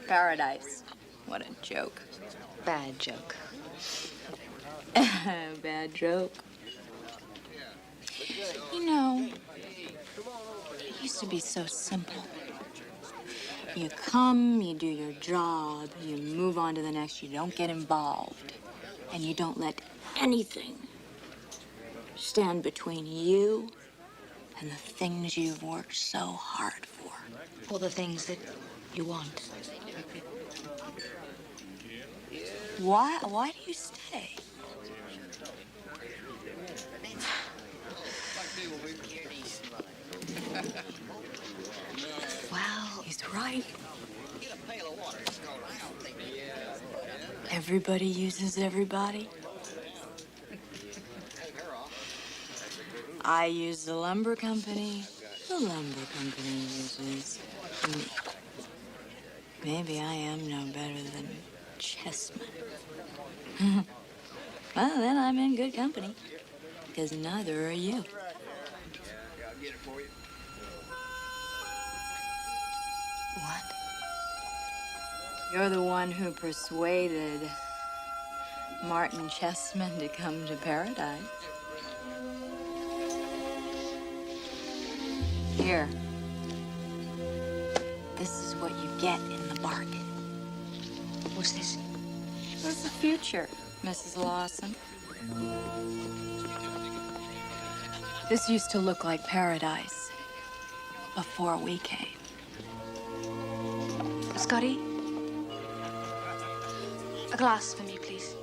Paradise. What a joke. Bad joke. Bad joke. You know, it used to be so simple. You come, you do your job, you move on to the next, you don't get involved. And you don't let anything stand between you and the things you've worked so hard for. All the things that you want. Why do you stay? Well, He's right. Everybody uses everybody. I use the lumber company. The lumber company uses me. Maybe I am no better than Chessman. Well, then I'm in good company. Because neither are you. What? You're the one who persuaded Martin Chessman to come to Paradise. Here. This is what you get in the bargain. what's this? What's the future, Mrs. Lawson? This used to look like paradise before we came. Scotty? A glass for me, please.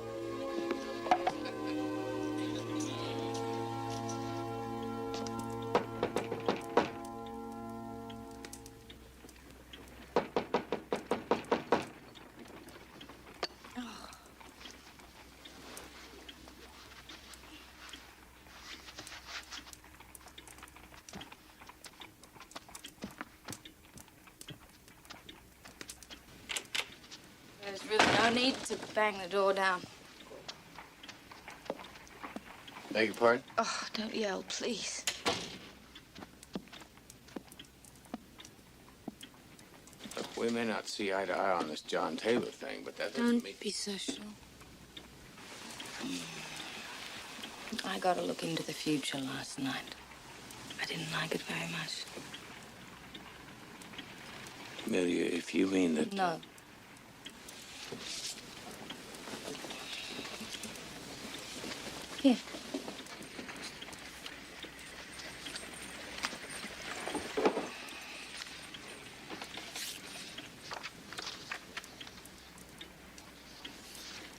There's really no need to bang the door down. Beg your pardon? Oh, don't yell, please. Look, we may not see eye to eye on this John Taylor thing, but that doesn't mean... Don't be so sure. I got a look into the future last night. I didn't like it very much. Amelia, if you mean that... No. Here.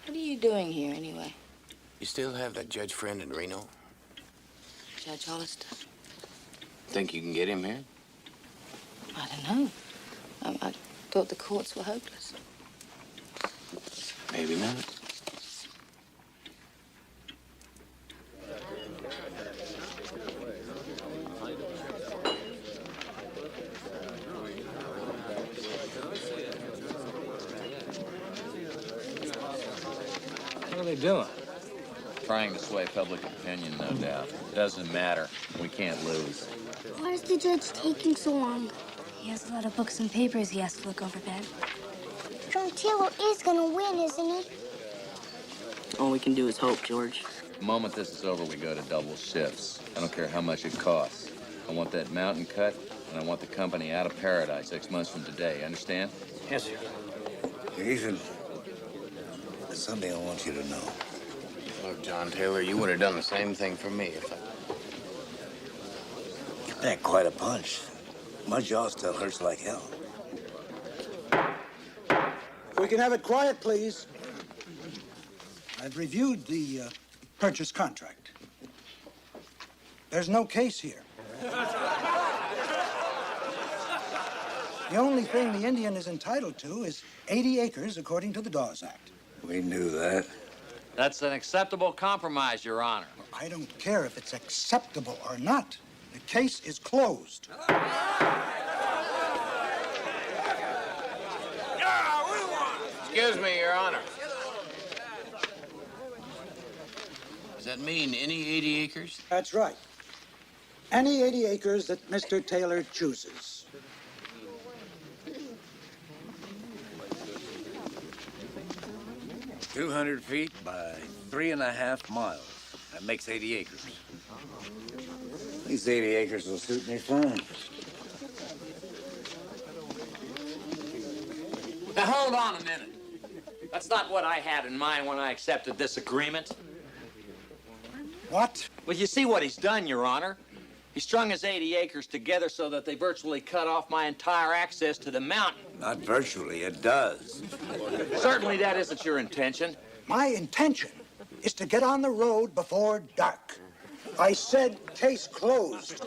What are you doing here, anyway? You still have that judge friend in Reno? Judge Hollister? Think you can get him here? I don't know. I thought the courts were hopeless. Maybe not. What are they doing? Trying to sway public opinion, no doubt. Doesn't matter. We can't lose. Why is the judge taking so long? He has a lot of books and papers he has to look over, Dad. John Taylor is gonna win, isn't he? All we can do is hope, George. The moment this is over, we go to double shifts. I don't care how much it costs. I want that mountain cut, and I want the company out of Paradise 6 months from today. Understand? Yes, sir. Ethan, there's something I want you to know. Look, John Taylor, you would have done the same thing for me if I... You packed quite a punch. My jaw still hurts like hell. We can have it quiet, please. I've reviewed the purchase contract. There's no case here. The only thing the Indian is entitled to is 80 acres according to the Dawes Act. We knew that. That's an acceptable compromise, Your Honor. I don't care if it's acceptable or not. The case is closed. Excuse me, Your Honor. Does that mean any 80 acres? That's right. Any 80 acres that Mr. Taylor chooses. $200 feet by 3.5 miles. That makes 80 acres. These 80 acres will suit me fine. Now, hold on a minute. That's not what I had in mind when I accepted this agreement. What? Well, you see what he's done, Your Honor. He strung his 80 acres together so that they virtually cut off my entire access to the mountain. Not virtually, it does. Certainly that isn't your intention. My intention is to get on the road before dark. I said case closed.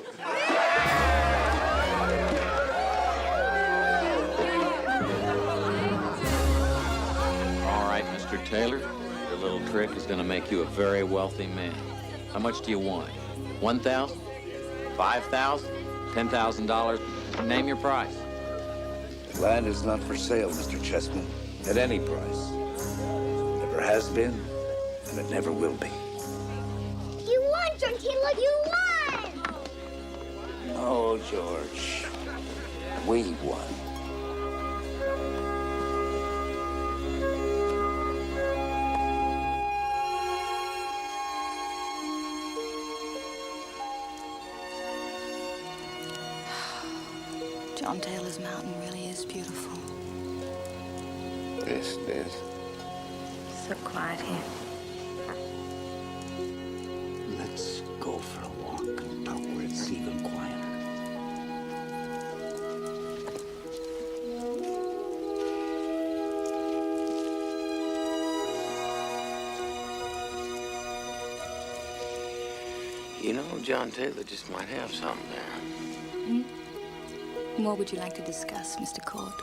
All right, Mr. Taylor. Your little trick is going to make you a very wealthy man. How much do you want? $1,000? $5,000? $10,000? Name your price. Land is not for sale, Mr. Chessman, at any price. Never has been, and it never will be. You won, John Taylor, you won! Oh, George, we won. John Taylor's mountain really is beautiful. This is. So quiet here. Let's go for a walk out where it's even quieter. You know, John Taylor just might have something there. What would you like to discuss, Mr. Cord?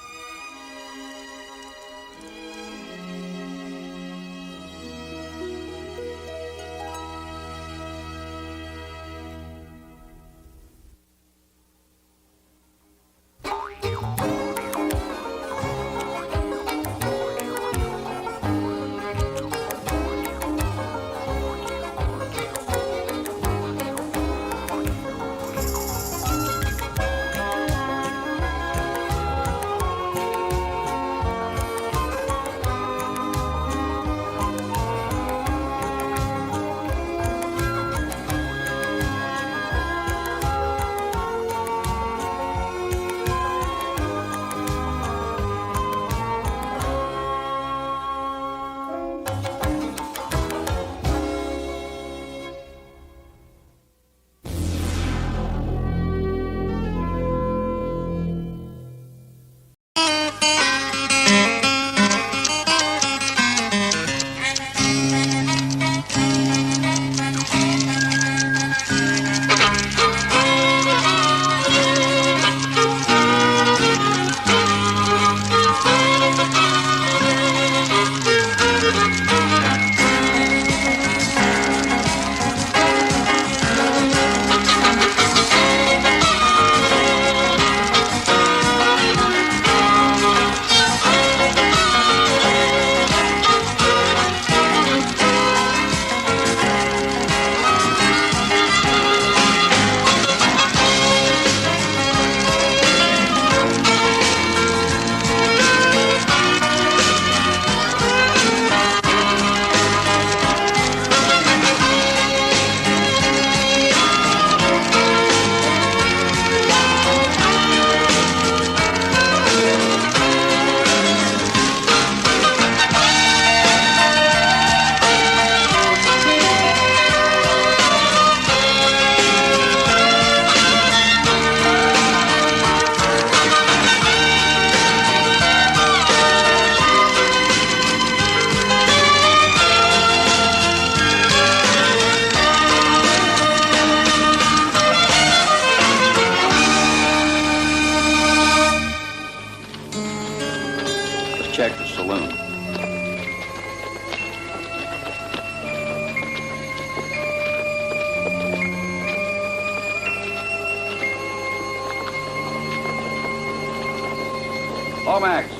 Lomax.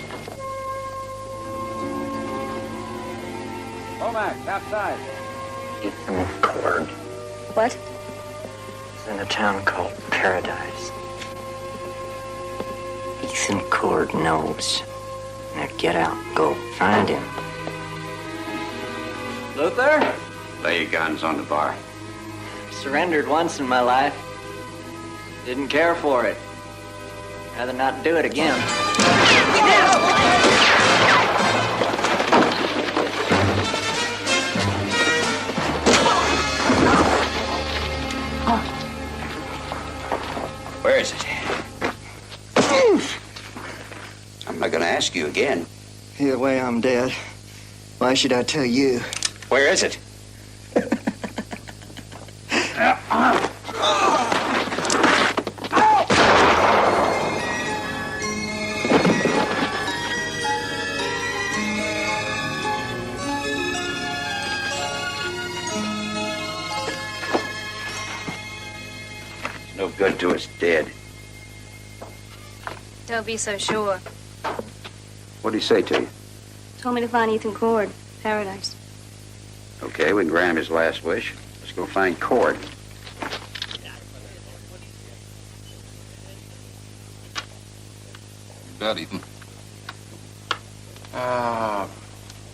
Lomax, outside. Ethan Cord. What? He's in a town called Paradise. Ethan Cord knows. Now get out. Go find him. Luther? Lay your guns on the bar. Surrendered once in my life. Didn't care for it. Rather not do it again. Where is it? I'm not gonna ask you again. Either way, I'm dead. Why should I tell you? Where is it? No good to us dead. Don't be so sure. What'd he say to you? Told me to find Ethan Cord, Paradise. Okay, we can grant him his last wish. Let's go find Cord. Bet, Ethan.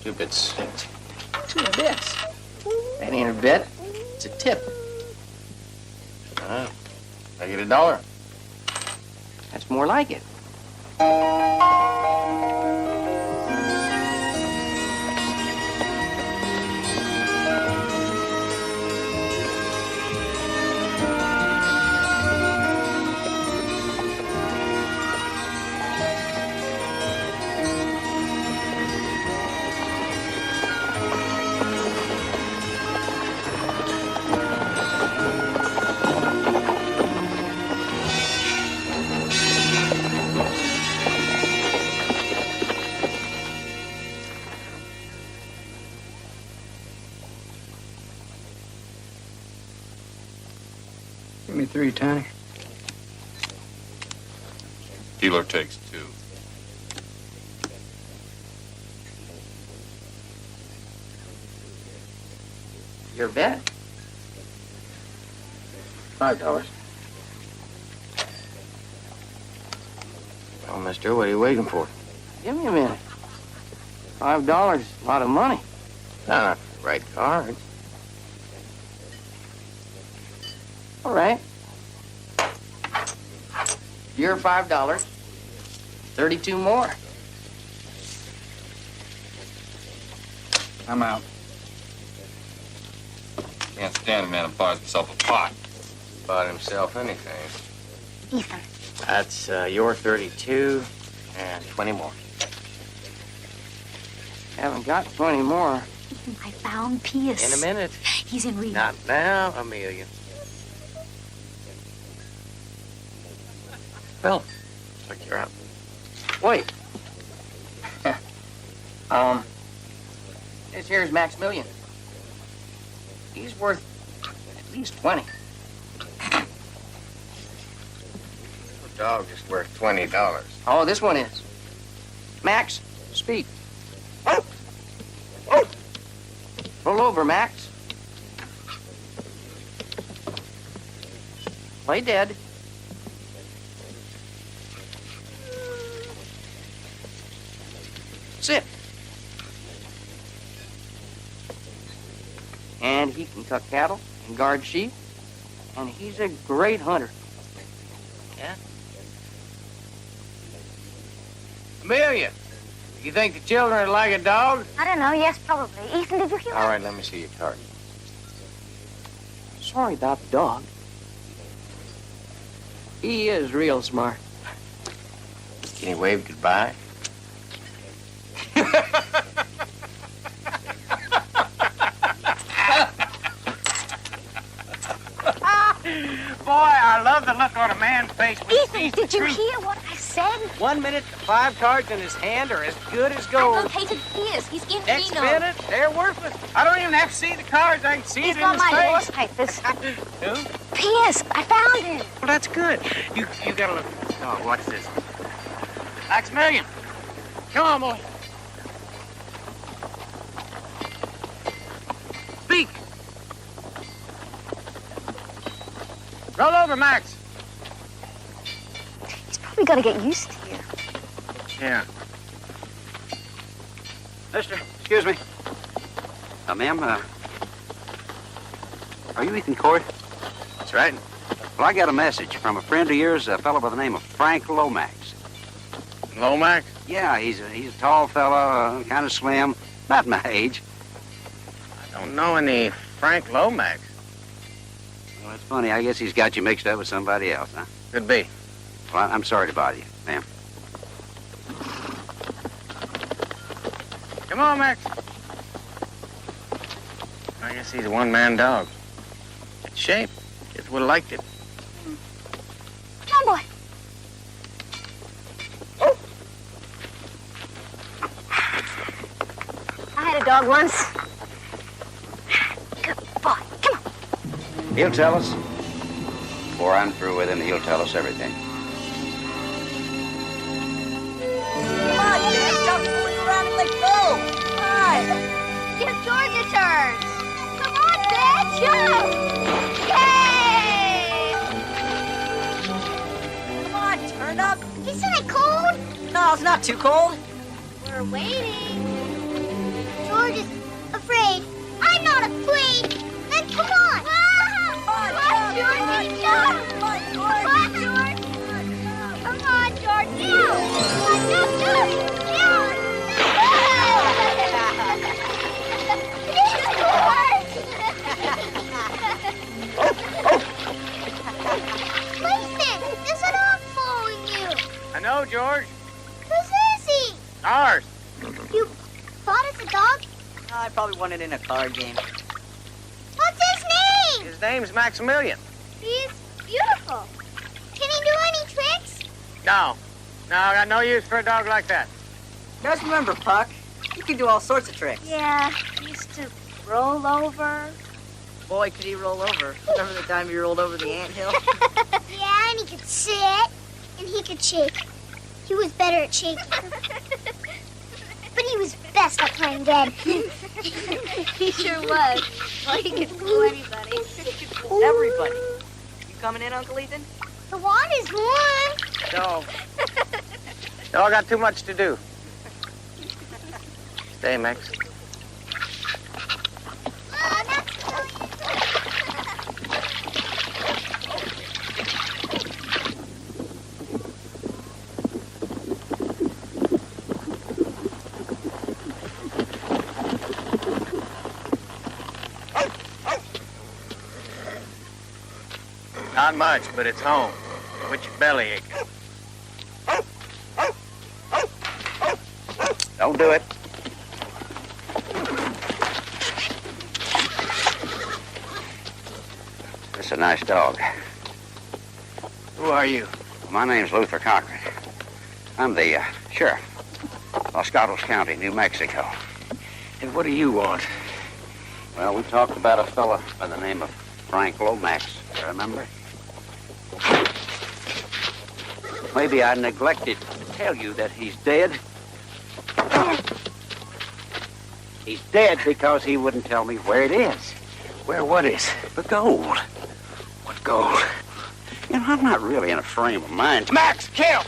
2 bits. 2 bits? That ain't a bit. It's a tip. I get $1. That's more like it. Give me 3, Tony. Dealer takes 2. Your bet? $5. Well, mister, what are you waiting for? Give me a minute. $5 is a lot of money. Not the right cards. All right. Your $5. 32 more. I'm out. Can't stand a man who buys himself a pot. Bought himself anything. Ethan. That's your 32 and 20 more. Haven't got 20 more. Ethan, I found Pierce. In a minute. He's in Reno. Not now, Amelia. Well, Look, you're out. wait. This here's Maximilian. He's worth at least 20. The dog is worth $20. Oh, this one is. Max, speak. Roll over, Max. Play dead. Sit. And he can cut cattle and guard sheep. And he's a great hunter. Yeah? Amelia, you think the children would like a dog? I don't know. Yes, probably. Ethan, did you hear? All right, let me see your card. Sorry about the dog. He is real smart. Can you wave goodbye? Boy, I love the look on a man's face when he Ethan, sees did the you truth. hear what I said? 1 minute, the 5 cards in his hand are as good as I gold. located Pierce. He's in Next Reno. minute, they're worthless. I don't even have to see the cards. I can see He's it in got his my face. horse papers. Who? Pierce, I found him. Well, that's good. You gotta look. Oh, what's this? Maximilian, Come on, boy. Speak. Roll over, Max. He's probably got to get used to you. Yeah. Mister, excuse me. Ma'am, are you Ethan Court? That's right. Well, I got a message from a friend of yours, a fellow by the name of Frank Lomax. Lomax? Yeah, he's a tall fellow, kind of slim, about my age. I don't know any Frank Lomax. Well, it's funny. I guess he's got you mixed up with somebody else, huh? Could be. Well, I'm sorry to bother you, ma'am. Come on, Max. I guess he's a one-man dog. It's a shame. Kids would have liked it. Come on, boy. I had a dog once. Good boy. Come on. He'll tell us. Before I'm through with him, he'll tell us everything. Come on, Dad. Stop fooling around and let go. Come on. Give George a turn. Come on, Dad, jump! Yay! Come on, turn up. Isn't it cold? No, it's not too cold. We're waiting. George is afraid. I'm not afraid. Then come on. Come on, George, jump! Come on, George. Come on, George, jump! Jump, jump! Listen, isn't I following you? I know, George. Whose is he? Ours. You bought us a dog? I probably won it in a card game. What's his name? His name's Maximilian. He's beautiful. Can he do any tricks? No. No, I got no use for a dog like that. Just remember, Puck, you can do all sorts of tricks. Yeah, he used to roll over. Boy, could he roll over. Remember the time he rolled over the anthill? Yeah, and he could sit, and he could shake. He was better at shaking. But he was best at playing dead. He sure was. Well, he could fool anybody. Everybody. You coming in, Uncle Ethan? The water's warm. No. No, I got too much to do. Stay, Max. Not much, but it's home. Quit your belly aching. Don't do it. That's a nice dog. Who are you? My name's Luther Cochran. I'm the sheriff, Los Gatos County, New Mexico. And what do you want? Well, we talked about a fella by the name of Frank Lomax. Remember? Maybe I neglected to tell you that he's dead. He's dead because he wouldn't tell me where it is. Where what is? The gold. What gold? You know, I'm not really in a frame of mind. Max, kill!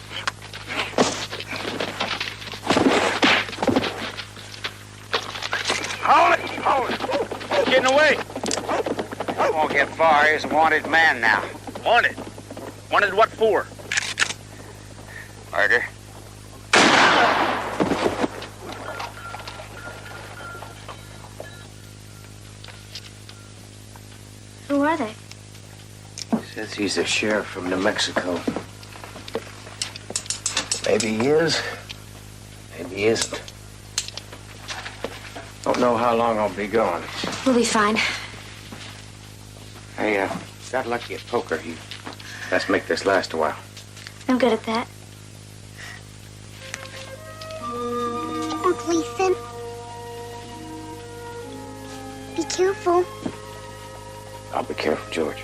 Hold it! Hold it! Getting away! I won't get far. He's a wanted man now. Wanted? Wanted what for? Murder. Who are they? Says he's a sheriff from New Mexico. Maybe he is. Maybe he isn't. Don't know how long I'll be gone. We'll be fine. I got lucky at poker. Let's make this last a while. I'm good at that. Uncle Ethan. Be careful. I'll be careful, George.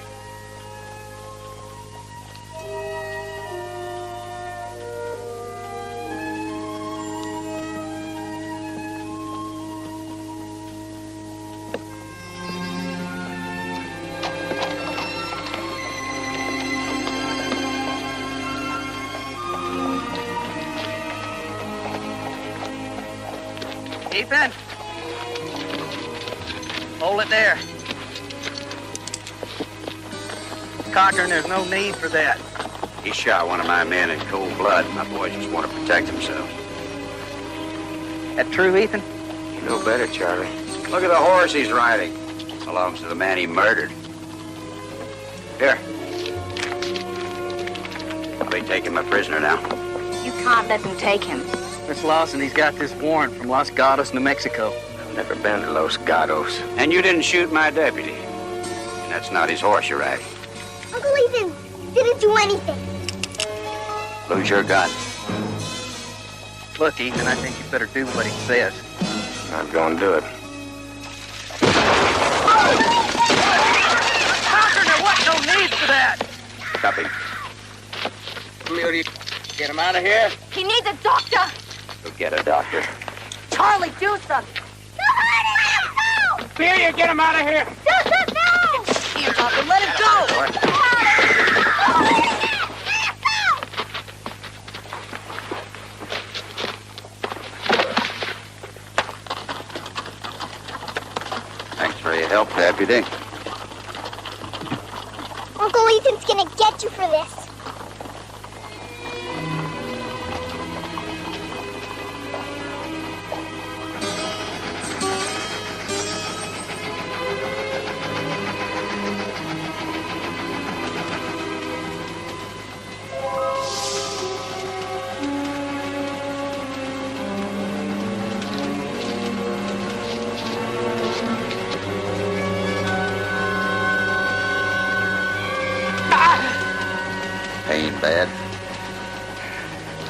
Ethan! Hold it there. Cochran, there's no need for that. He shot one of my men in cold blood. My boys just want to protect themselves. That true, Ethan? You know better, Charlie. Look at the horse he's riding. Belongs to the man he murdered. Here. I'll be taking my prisoner now. You can't let them take him. Miss Lawson, he's got this warrant from Los Gatos, New Mexico. I've never been to Los Gatos. And you didn't shoot my deputy. And that's not his horse you're riding. Uncle Ethan didn't do anything. Lose your gun. Look, Ethan, I think you better do what he says. I'm going to do it. Cochran, there wasn't no need for that. Copy. Get him out of here. He needs a doctor. Go get a doctor. Charlie, do something. Celia, get him out of here. Here, Papa, let him go. Thanks for your help, Deputy. Uncle Ethan's gonna get you for this. Pain bad.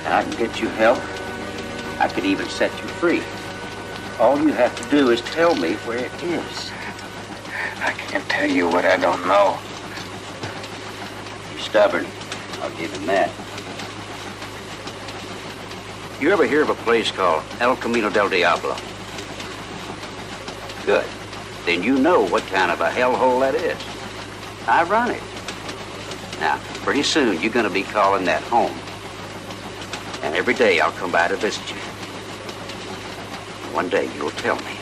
I can get you help. I could even set you free. All you have to do is tell me where it is. I can't tell you what I don't know. You're stubborn. I'll give him that. You ever hear of a place called El Camino del Diablo? Good. Then you know what kind of a hellhole that is. I run it. Now, pretty soon, you're going to be calling that home. And every day, I'll come by to visit you. One day, you'll tell me.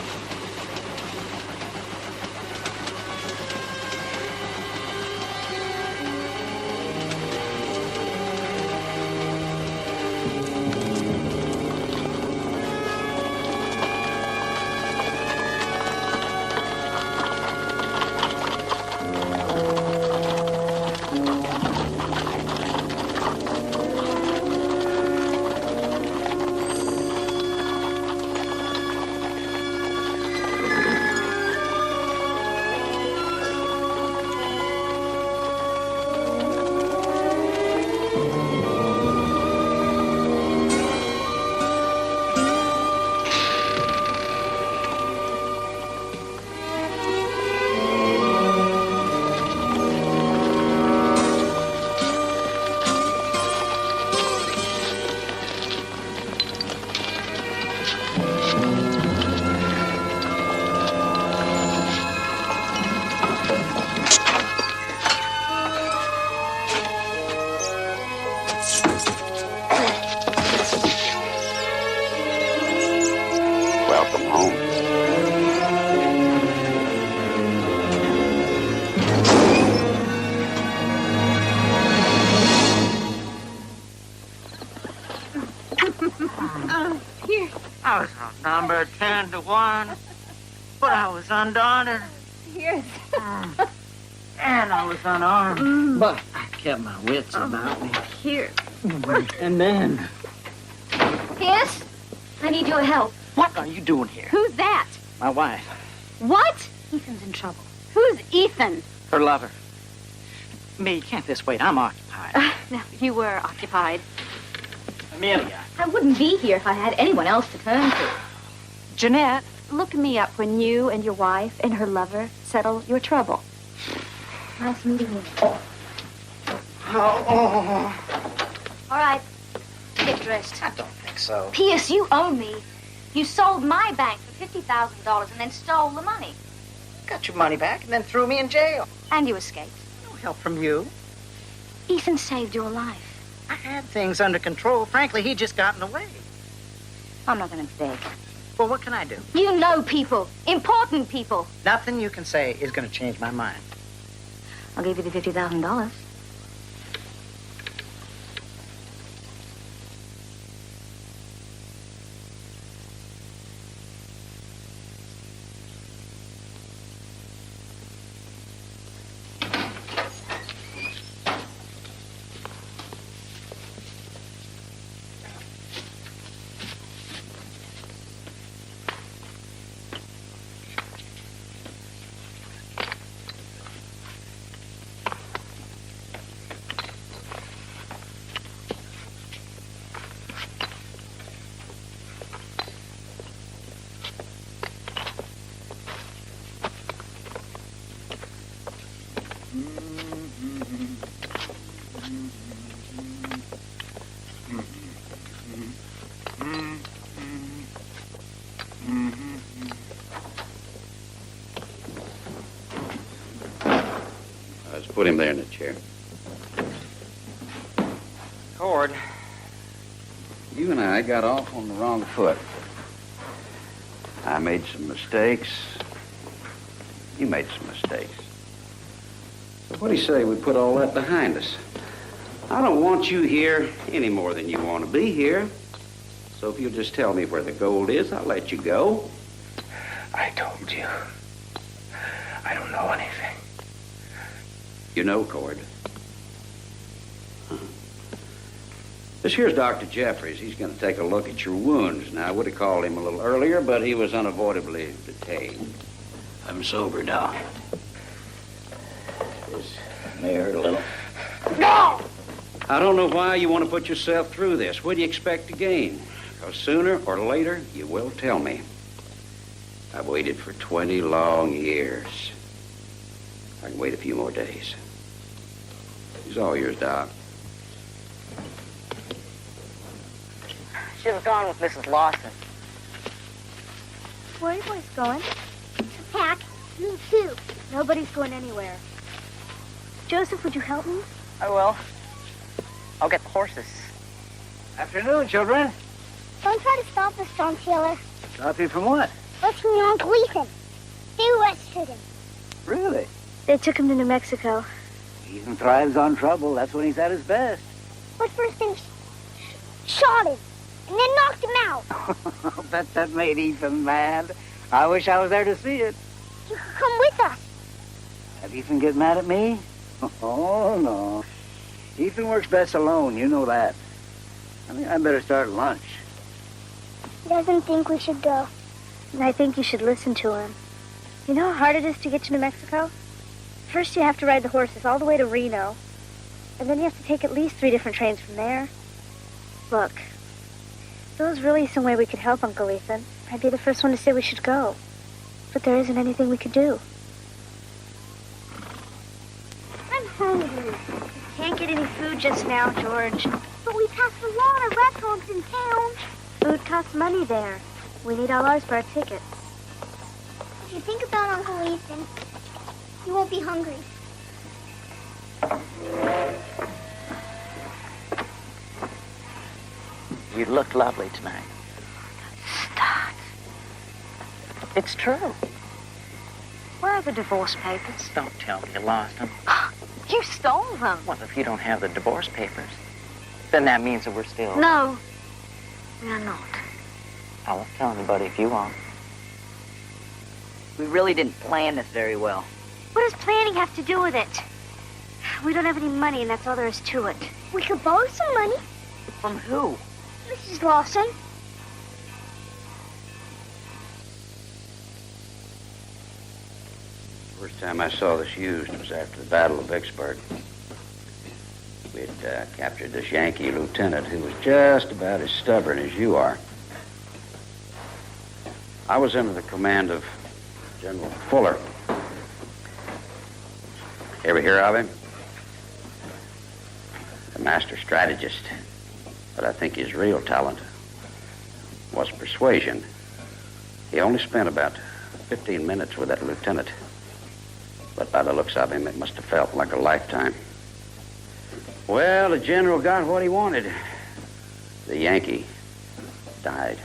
Welcome home. Here. I was outnumbered 10 to 1, but I was undaunted. Here's. And I was unarmed. But I kept my wits about me. Here. And then... Pierce, I need your help. What are you doing here? Who's that? My wife. What? Ethan's in trouble. Who's Ethan? Her lover. Me, can't this wait? I'm occupied. No, you were occupied. Amelia. I wouldn't be here if I had anyone else to turn to. Jeanette. Look me up when you and your wife and her lover settle your trouble. Nice meeting you. Oh. All right. Get dressed. I don't think so. Pierce, you owe me. You sold my bank for $50,000 and then stole the money. Got your money back and then threw me in jail. And you escaped. No help from you. Ethan saved your life. I had things under control. Frankly, he just got in the way. I'm not going to beg. Well, what can I do? You know people. Important people. Nothing you can say is going to change my mind. I'll give you the $50,000. Let's put him there in the chair. Cord, you and I got off on the wrong foot. I made some mistakes. You made some mistakes. So what do you say we put all that behind us? I don't want you here any more than you want to be here. So if you'll just tell me where the gold is, I'll let you go. I told you. I don't know anything. You know, Cord. This here's Dr. Jeffries. He's going to take a look at your wounds. Now, I would have called him a little earlier, but he was unavoidably detained. I'm sober, Doc. This may hurt a little. No! I don't know why you want to put yourself through this. What do you expect to gain? Because sooner or later, you will tell me. I've waited for 20 long years. I can wait a few more days. He's all yours, Doc. Should have gone with Mrs. Lawson. Where are you boys going? To pack. Me too. Nobody's going anywhere. Joseph, would you help me? I will. I'll get the horses. Afternoon, children. Don't try to stop us, John Taylor. Stop you from what? Rescuing your Uncle Ethan. They rescued him. Really? They took him to New Mexico. Ethan thrives on trouble. That's when he's at his best. But first they shot him and then knocked him out. I'll bet that made Ethan mad. I wish I was there to see it. You could come with us. Have Ethan get mad at me? Oh, no. Ethan works best alone. You know that. I think I better start lunch. He doesn't think we should go. And I think you should listen to him. You know how hard it is to get to New Mexico? First you have to ride the horses all the way to Reno. And then you have to take at least 3 different trains from there. Look, if there was really some way we could help Uncle Ethan, I'd be the first one to say we should go. But there isn't anything we could do. I'm hungry. Can't get any food just now, George. But we passed a lot of restaurants in town. Food costs money there. We need all ours for our tickets. If you think about Uncle Ethan, you won't be hungry. You look lovely tonight. Stop. It's true. Where are the divorce papers? Don't tell me you lost them. You stole them. Well, if you don't have the divorce papers, then that means that we're still... No, we are not. I won't tell anybody if you won't. We really didn't plan this very well. What does planning have to do with it? We don't have any money, and that's all there is to it. We could borrow some money. From who? Mrs. Lawson. First time I saw this used was after the Battle of Vicksburg. We'd captured this Yankee lieutenant who was just about as stubborn as you are. I was under the command of General Fuller. Ever hear of him? A master strategist. But I think his real talent was persuasion. He only spent about 15 minutes with that lieutenant. But by the looks of him, it must have felt like a lifetime. Well, the general got what he wanted. The Yankee died.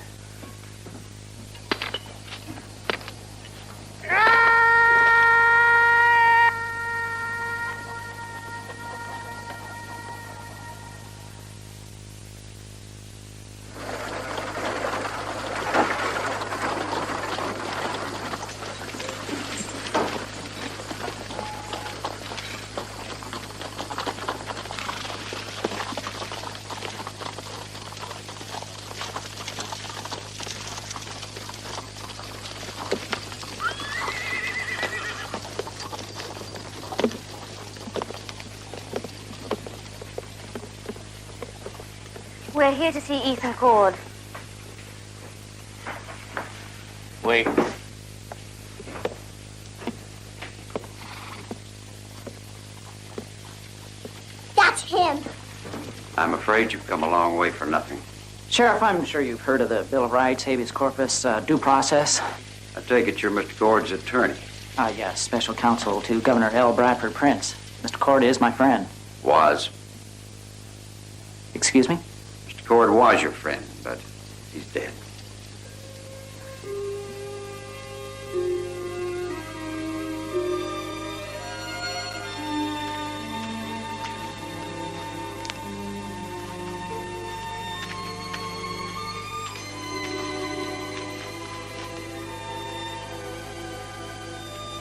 we're here to see Ethan Cord. Wait. That's him. I'm afraid you've come a long way for nothing. Sheriff, I'm sure you've heard of the Bill of Rights, habeas corpus, due process. I take it you're Mr. Gord's attorney. Yes, special counsel to Governor L. Bradford Prince. Mr. Cord is my friend. Was. Excuse me? Mr. Cord was your friend, but he's dead.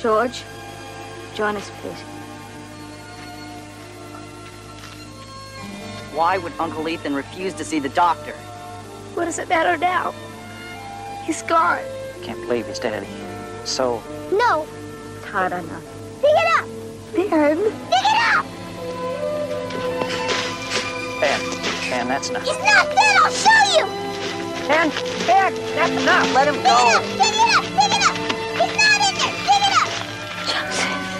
George, join us, please. Why would Uncle Ethan refuse to see the doctor? What does it matter now? He's gone. Can't believe he's dead. So, No. It's hard enough. Pick it up. Ben. Pick it up. Ben, that's enough. It's not Ben. I'll show you. Ben, that's enough. Let him go. Pick it up. Pick it up. It's not in there. Pick it up.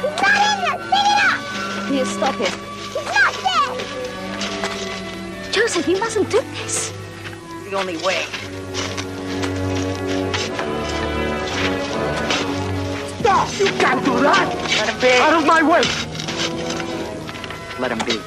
It's not in there. Pick it up. Please stop it. He's not dead. Joseph, you mustn't do this. It's the only way. Stop! You can't do that! Let him be. Out of my way! Let him be.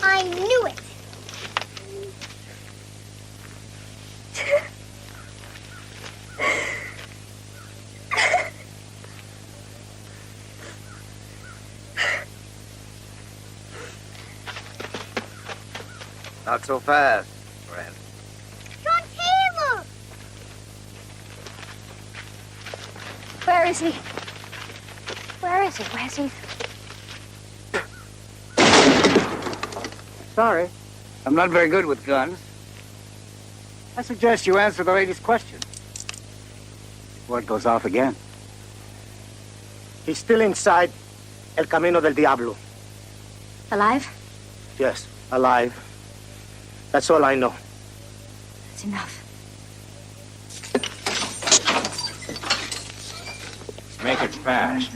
I knew it. Not so fast, friend. John Taylor. Where is he? Where is he? Where's he? Sorry. I'm not very good with guns. I suggest you answer the lady's question. Before it goes off again. He's still inside El Camino del Diablo. Alive? Yes, alive. That's all I know. That's enough. Make it fast.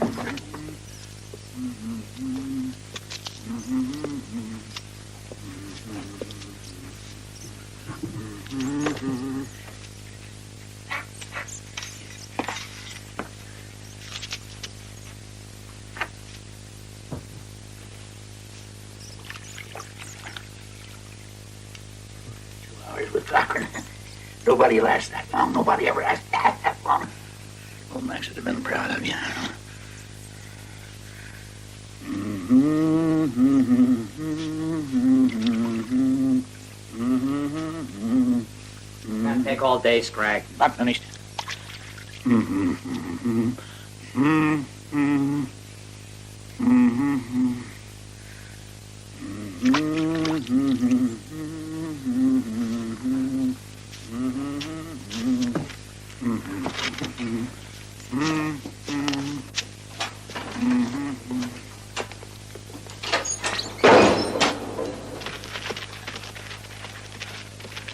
Nobody lasts that long. Nobody ever lasts that long. Old Max would have been proud of you. That'll take all day, Scrag. Not finished.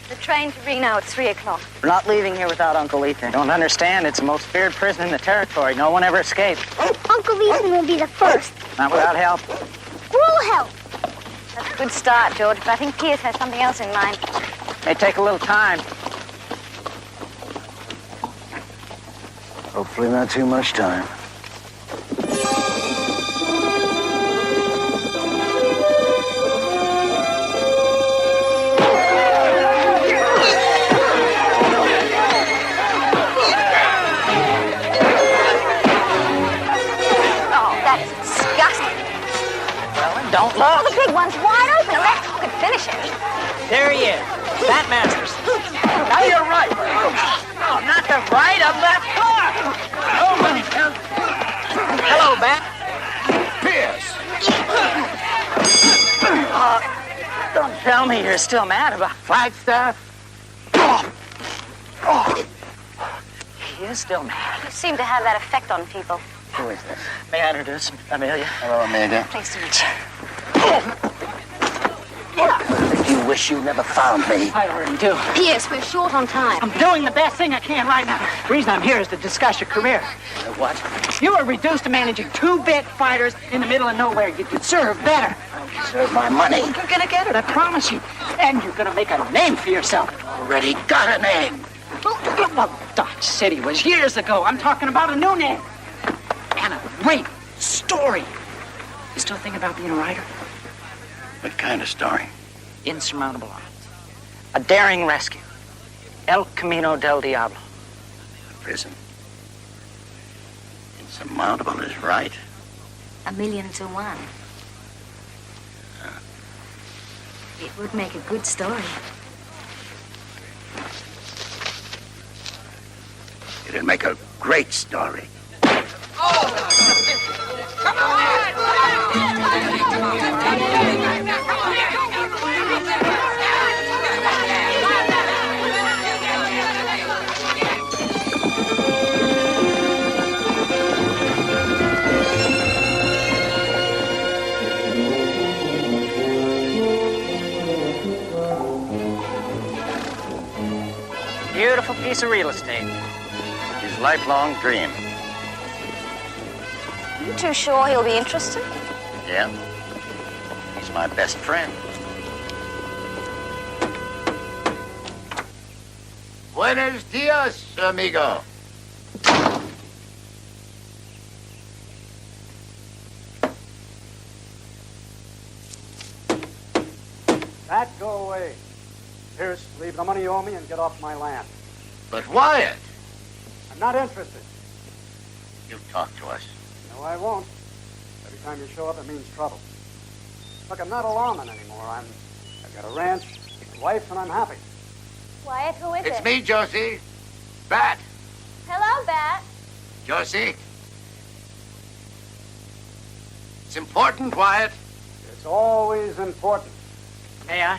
The train to Reno at 3 o'clock. We're not leaving here without Uncle Ethan. Don't understand, it's the most feared prison in the territory. No one ever escaped. Uncle Ethan will be the first. Not without help. We'll help. That's a good start, George, but I think Pierce has something else in mind. May take a little time. Hopefully not too much time. Don't look. Oh, the big one's wide open. Let's could finish it. There he is. Bat Masters. Now you're right. No, not the right, a left. Hello, Bat. Tell me you're still mad about Flagstaff. He is still mad. You seem to have that effect on people. Who is this? May I introduce Amelia? Hello, Amelia. Pleased to meet you. You wish you never found me. I already do. Pierce, we're short on time. I'm doing the best thing I can right now. The reason I'm here is to discuss your career. What? You are reduced to managing 2-bit fighters in the middle of nowhere. You deserve better. I deserve my money. You're gonna get it, I promise you. And you're gonna make a name for yourself. Already got a name. Well, Dodge City was years ago. I'm talking about a new name. And a great story. You still think about being a writer? What kind of story? Insurmountable odds. A daring rescue. El Camino del Diablo. Prison. Insurmountable is right. 1,000,000 to 1. It would make a good story. It'd make a great story. Beautiful piece of real estate. His lifelong dream. You too sure he'll be interested? Yeah. He's my best friend. Buenos dias, amigo. Pat, go away. Pierce, leave the money you owe me and get off my land. But Wyatt, I'm not interested. you talk to us. No, I won't. Every time you show up, it means trouble. Look, I'm not a lawman anymore. I've got a ranch, a wife, and I'm happy. Wyatt, who is it? It's me, Josie. Bat. Hello, Bat. Josie. It's important, Wyatt. It's always important. May I?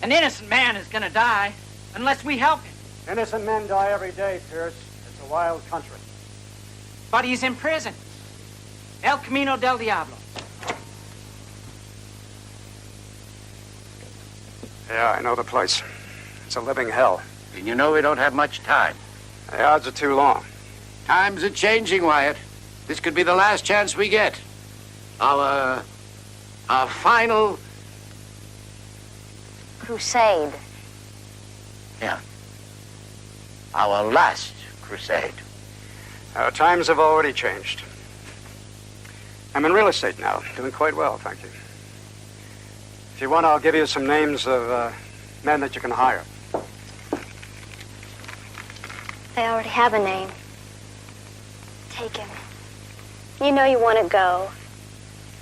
An innocent man is gonna die unless we help him. Innocent men die every day, Pierce. It's a wild country. But he's in prison. El Camino del Diablo. Yeah, I know the place. It's a living hell. And you know we don't have much time. The odds are too long. Times are changing, Wyatt. This could be the last chance we get. Our final... Crusade. Yeah. Our last crusade. Our times have already changed. I'm in real estate now, doing quite well, thank you. If you want, I'll give you some names of men that you can hire. They already have a name. Take him. You know you want to go.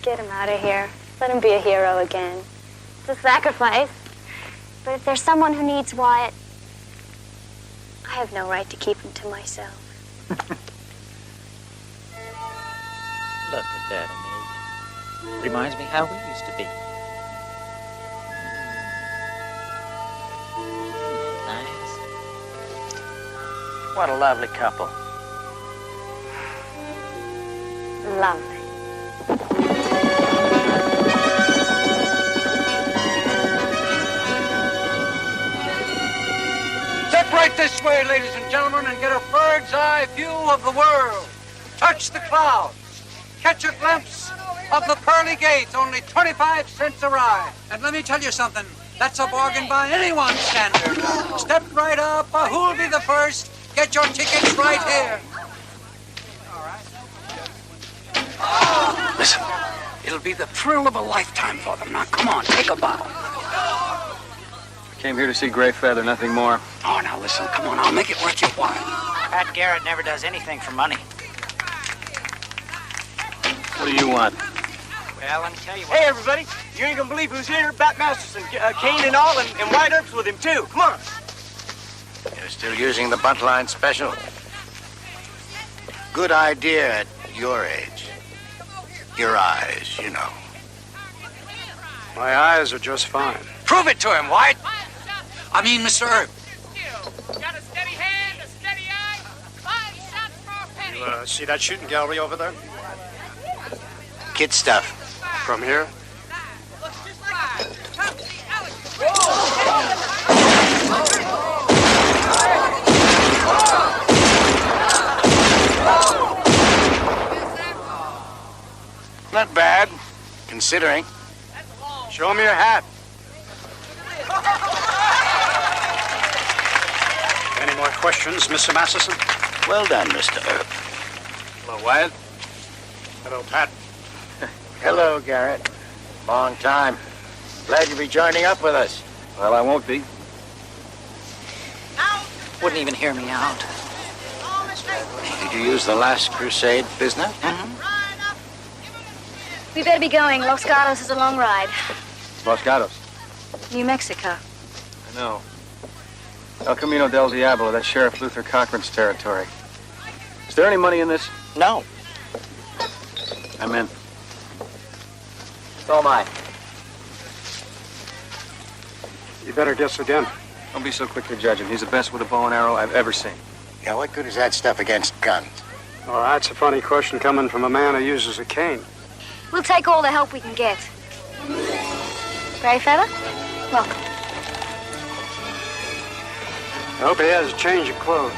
Get him out of here. Let him be a hero again. It's a sacrifice. But if there's someone who needs Wyatt, I have no right to keep him to myself. Look at that, Amelia. Reminds me how we used to be. Nice. What a lovely couple. Lovely. Step right this way, ladies and gentlemen, and get a bird's eye view of the world. Touch the clouds. Catch a glimpse of the pearly gates, only 25 cents a ride. And let me tell you something, that's a bargain by anyone's standard. Step right up, who'll be the first? Get your tickets right here. Listen, it'll be the thrill of a lifetime for them. Now, come on, take a bow. Came here to see Gray Feather, nothing more. Oh, now listen, come on, I'll make it worth your while. Pat Garrett never does anything for money. What do you want? Well, let me tell you what. Hey, everybody. You ain't gonna believe who's here. Bat Masterson, Kane and all, and White Earp's with him, too. Come on. You're still using the Buntline special. Good idea at your age. Your eyes, you know. My eyes are just fine. Prove it to him, White. I mean, Mr. Earp. You see that shooting gallery over there? Kid stuff. From here? Not bad, considering. Show me your hat. Any more questions, Mr. Masterson? Well done, Mr. Earp. Hello, Wyatt. Hello, Pat. Hello, Garrett. Long time. Glad you'll be joining up with us. Well, I won't be. Wouldn't even hear me out. Did you use the last crusade business? We better be going. Los Gatos is a long ride. Los Gatos. New Mexico. I know. El Camino del Diablo, that's Sheriff Luther Cochran's territory. Is there any money in this? No. I'm in. So am I. You better guess again. Don't be so quick to judge him. He's the best with a bow and arrow I've ever seen. Yeah, what good is that stuff against guns? Well, that's a funny question coming from a man who uses a cane. We'll take all the help we can get. Greyfeather, welcome. I hope he has a change of clothes.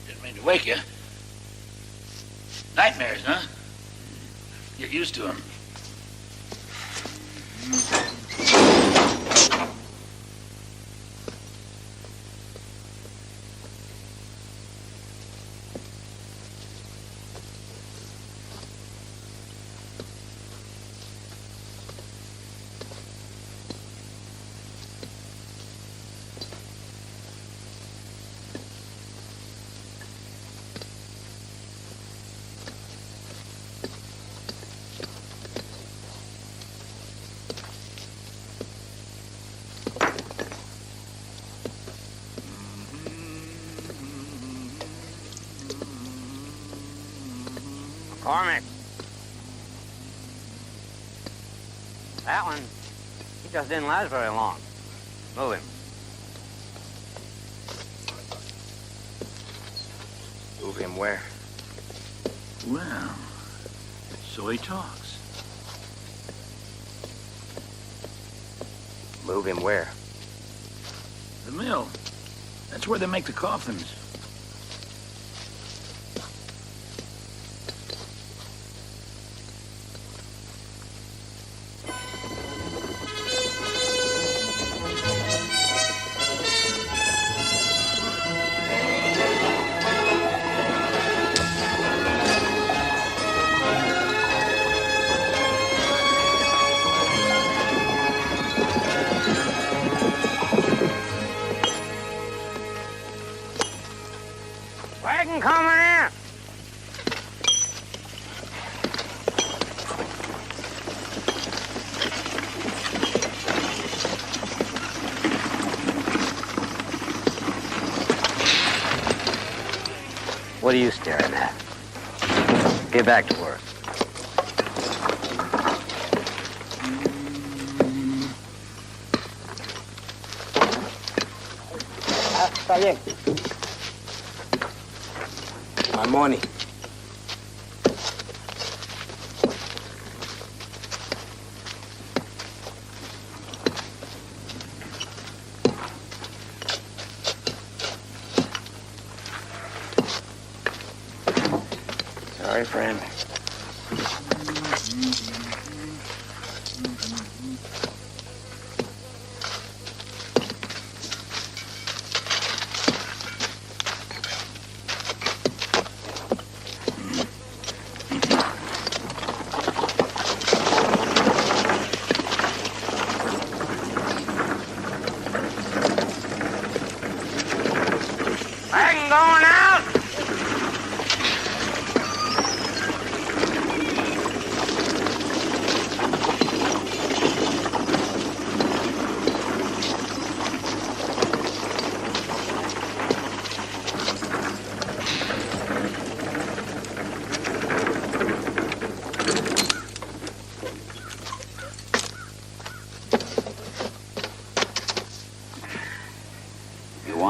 Didn't mean to wake you. Nightmares, huh? Get used to them. Cormac. That one, he just didn't last very long. Move him. Move him where? Well, so he talks. Move him where? The mill. That's where they make the coffins. Wagon coming in. What are you staring at? Get back to work. Está bien. My money. Sorry, friend.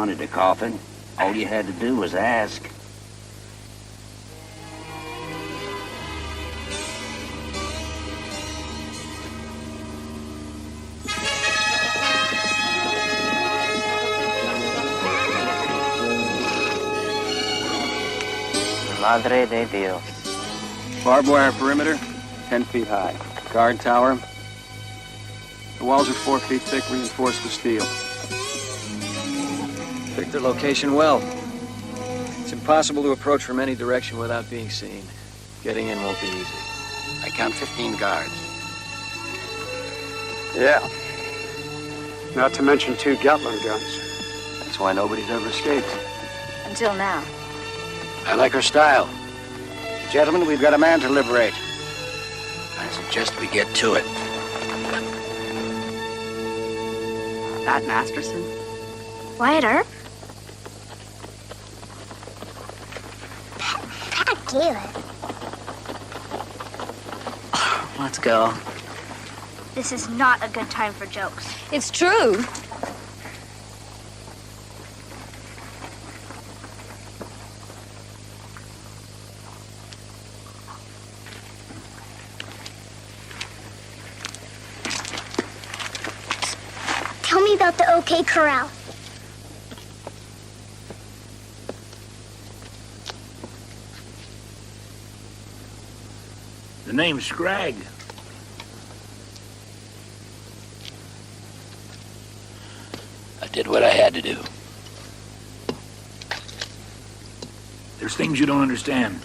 wanted a coffin, all you had to do was ask. Madre de Dios. Barbed wire perimeter, 10 feet high. Guard tower. The walls are 4 feet thick, reinforced with steel. Picked their location well. It's impossible to approach from any direction without being seen. Getting in won't be easy. I count 15 guards. Yeah. Not to mention 2 Gatling guns. That's why nobody's ever escaped. Until now. I like her style. Gentlemen, we've got a man to liberate. I suggest we get to it. Pat Masterson? Wyatt Earp? Pat Gaelic. Let's go. This is not a good time for jokes. It's true. Tell me about the OK Corral. The name's Scragg. I did what I had to do. There's things you don't understand.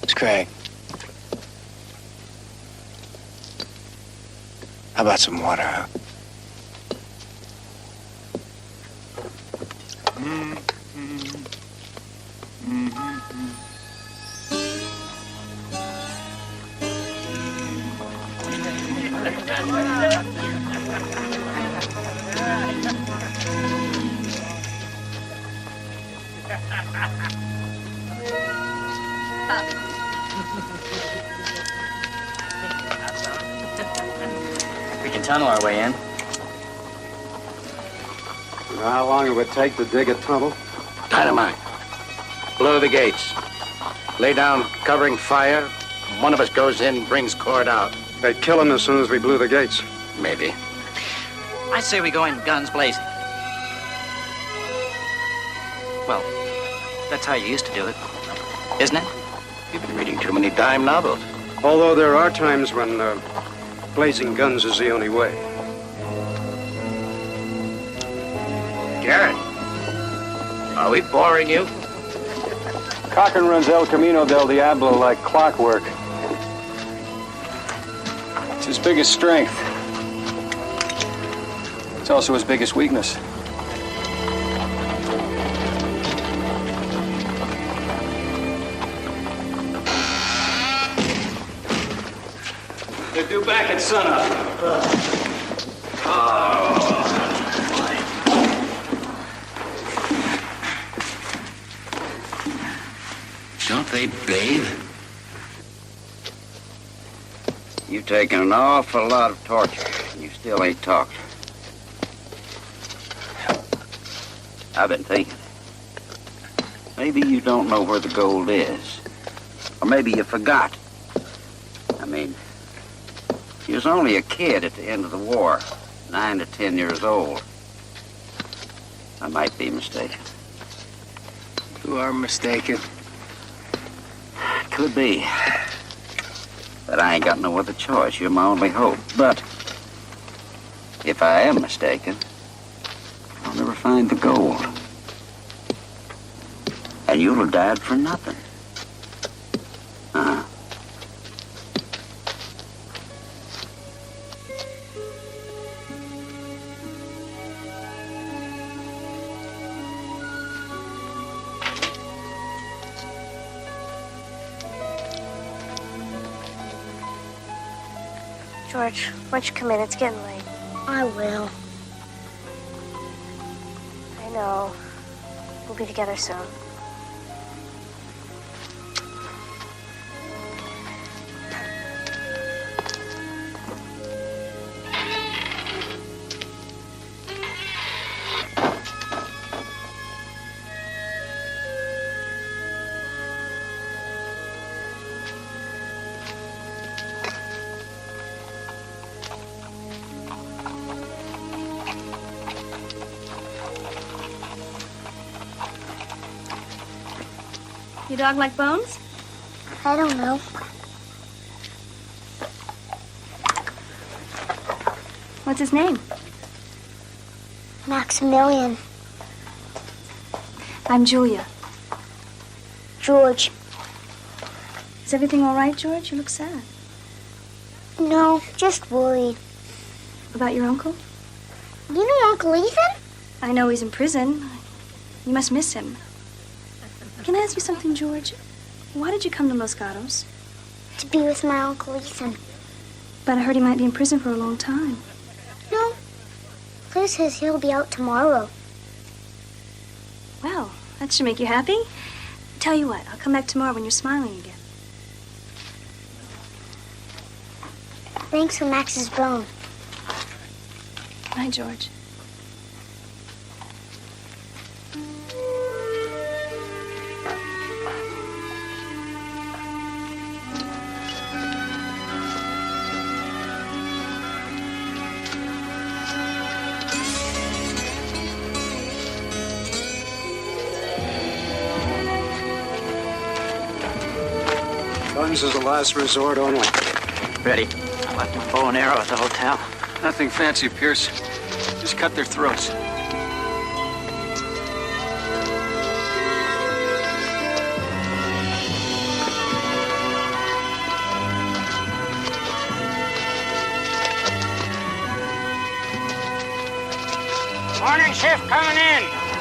Scragg. How about some water, huh? We can tunnel our way in. You know how long it would take to dig a tunnel? Dynamite. Blow the gates. Lay down covering fire. One of us goes in, brings Cord out. They'd kill him as soon as we blew the gates. Maybe. I say we go in guns blazing. Well, that's how you used to do it, isn't it? You've been reading too many dime novels. Although there are times when blazing guns is the only way. Garrett, are we boring you? Cochran runs El Camino del Diablo like clockwork. It's his biggest strength. It's also his biggest weakness. They're due back at sunup. Don't they bathe? You've taken an awful lot of torture, and you still ain't talked. I've been thinking. Maybe you don't know where the gold is. Or maybe you forgot. I mean, you was only a kid at the end of the war, 9 to 10 years old. I might be mistaken. You are mistaken. Could be. But I ain't got no other choice. You're my only hope. But if I am mistaken, I'll never find the gold. And you'll have died for nothing. Uh-huh. George, why don't you come in? It's getting late. I will. I know. We'll be together soon. Your dog like bones? I don't know. What's his name? Maximilian. I'm Julia. George. Is everything all right, George? You look sad. No, just worried. About your uncle? You know Uncle Ethan? I know he's in prison. You must miss him. Can I ask you something, George? Why did you come to Los Gatos? To be with my Uncle Ethan. But I heard he might be in prison for a long time. No. Claire says he'll be out tomorrow. Well, that should make you happy. Tell you what, I'll come back tomorrow when you're smiling again. Thanks for Max's bone. Bye, George. Guns is a last resort only. Ready. I left my bow and arrow at the hotel. Nothing fancy, Pierce. Just cut their throats. Morning shift coming in.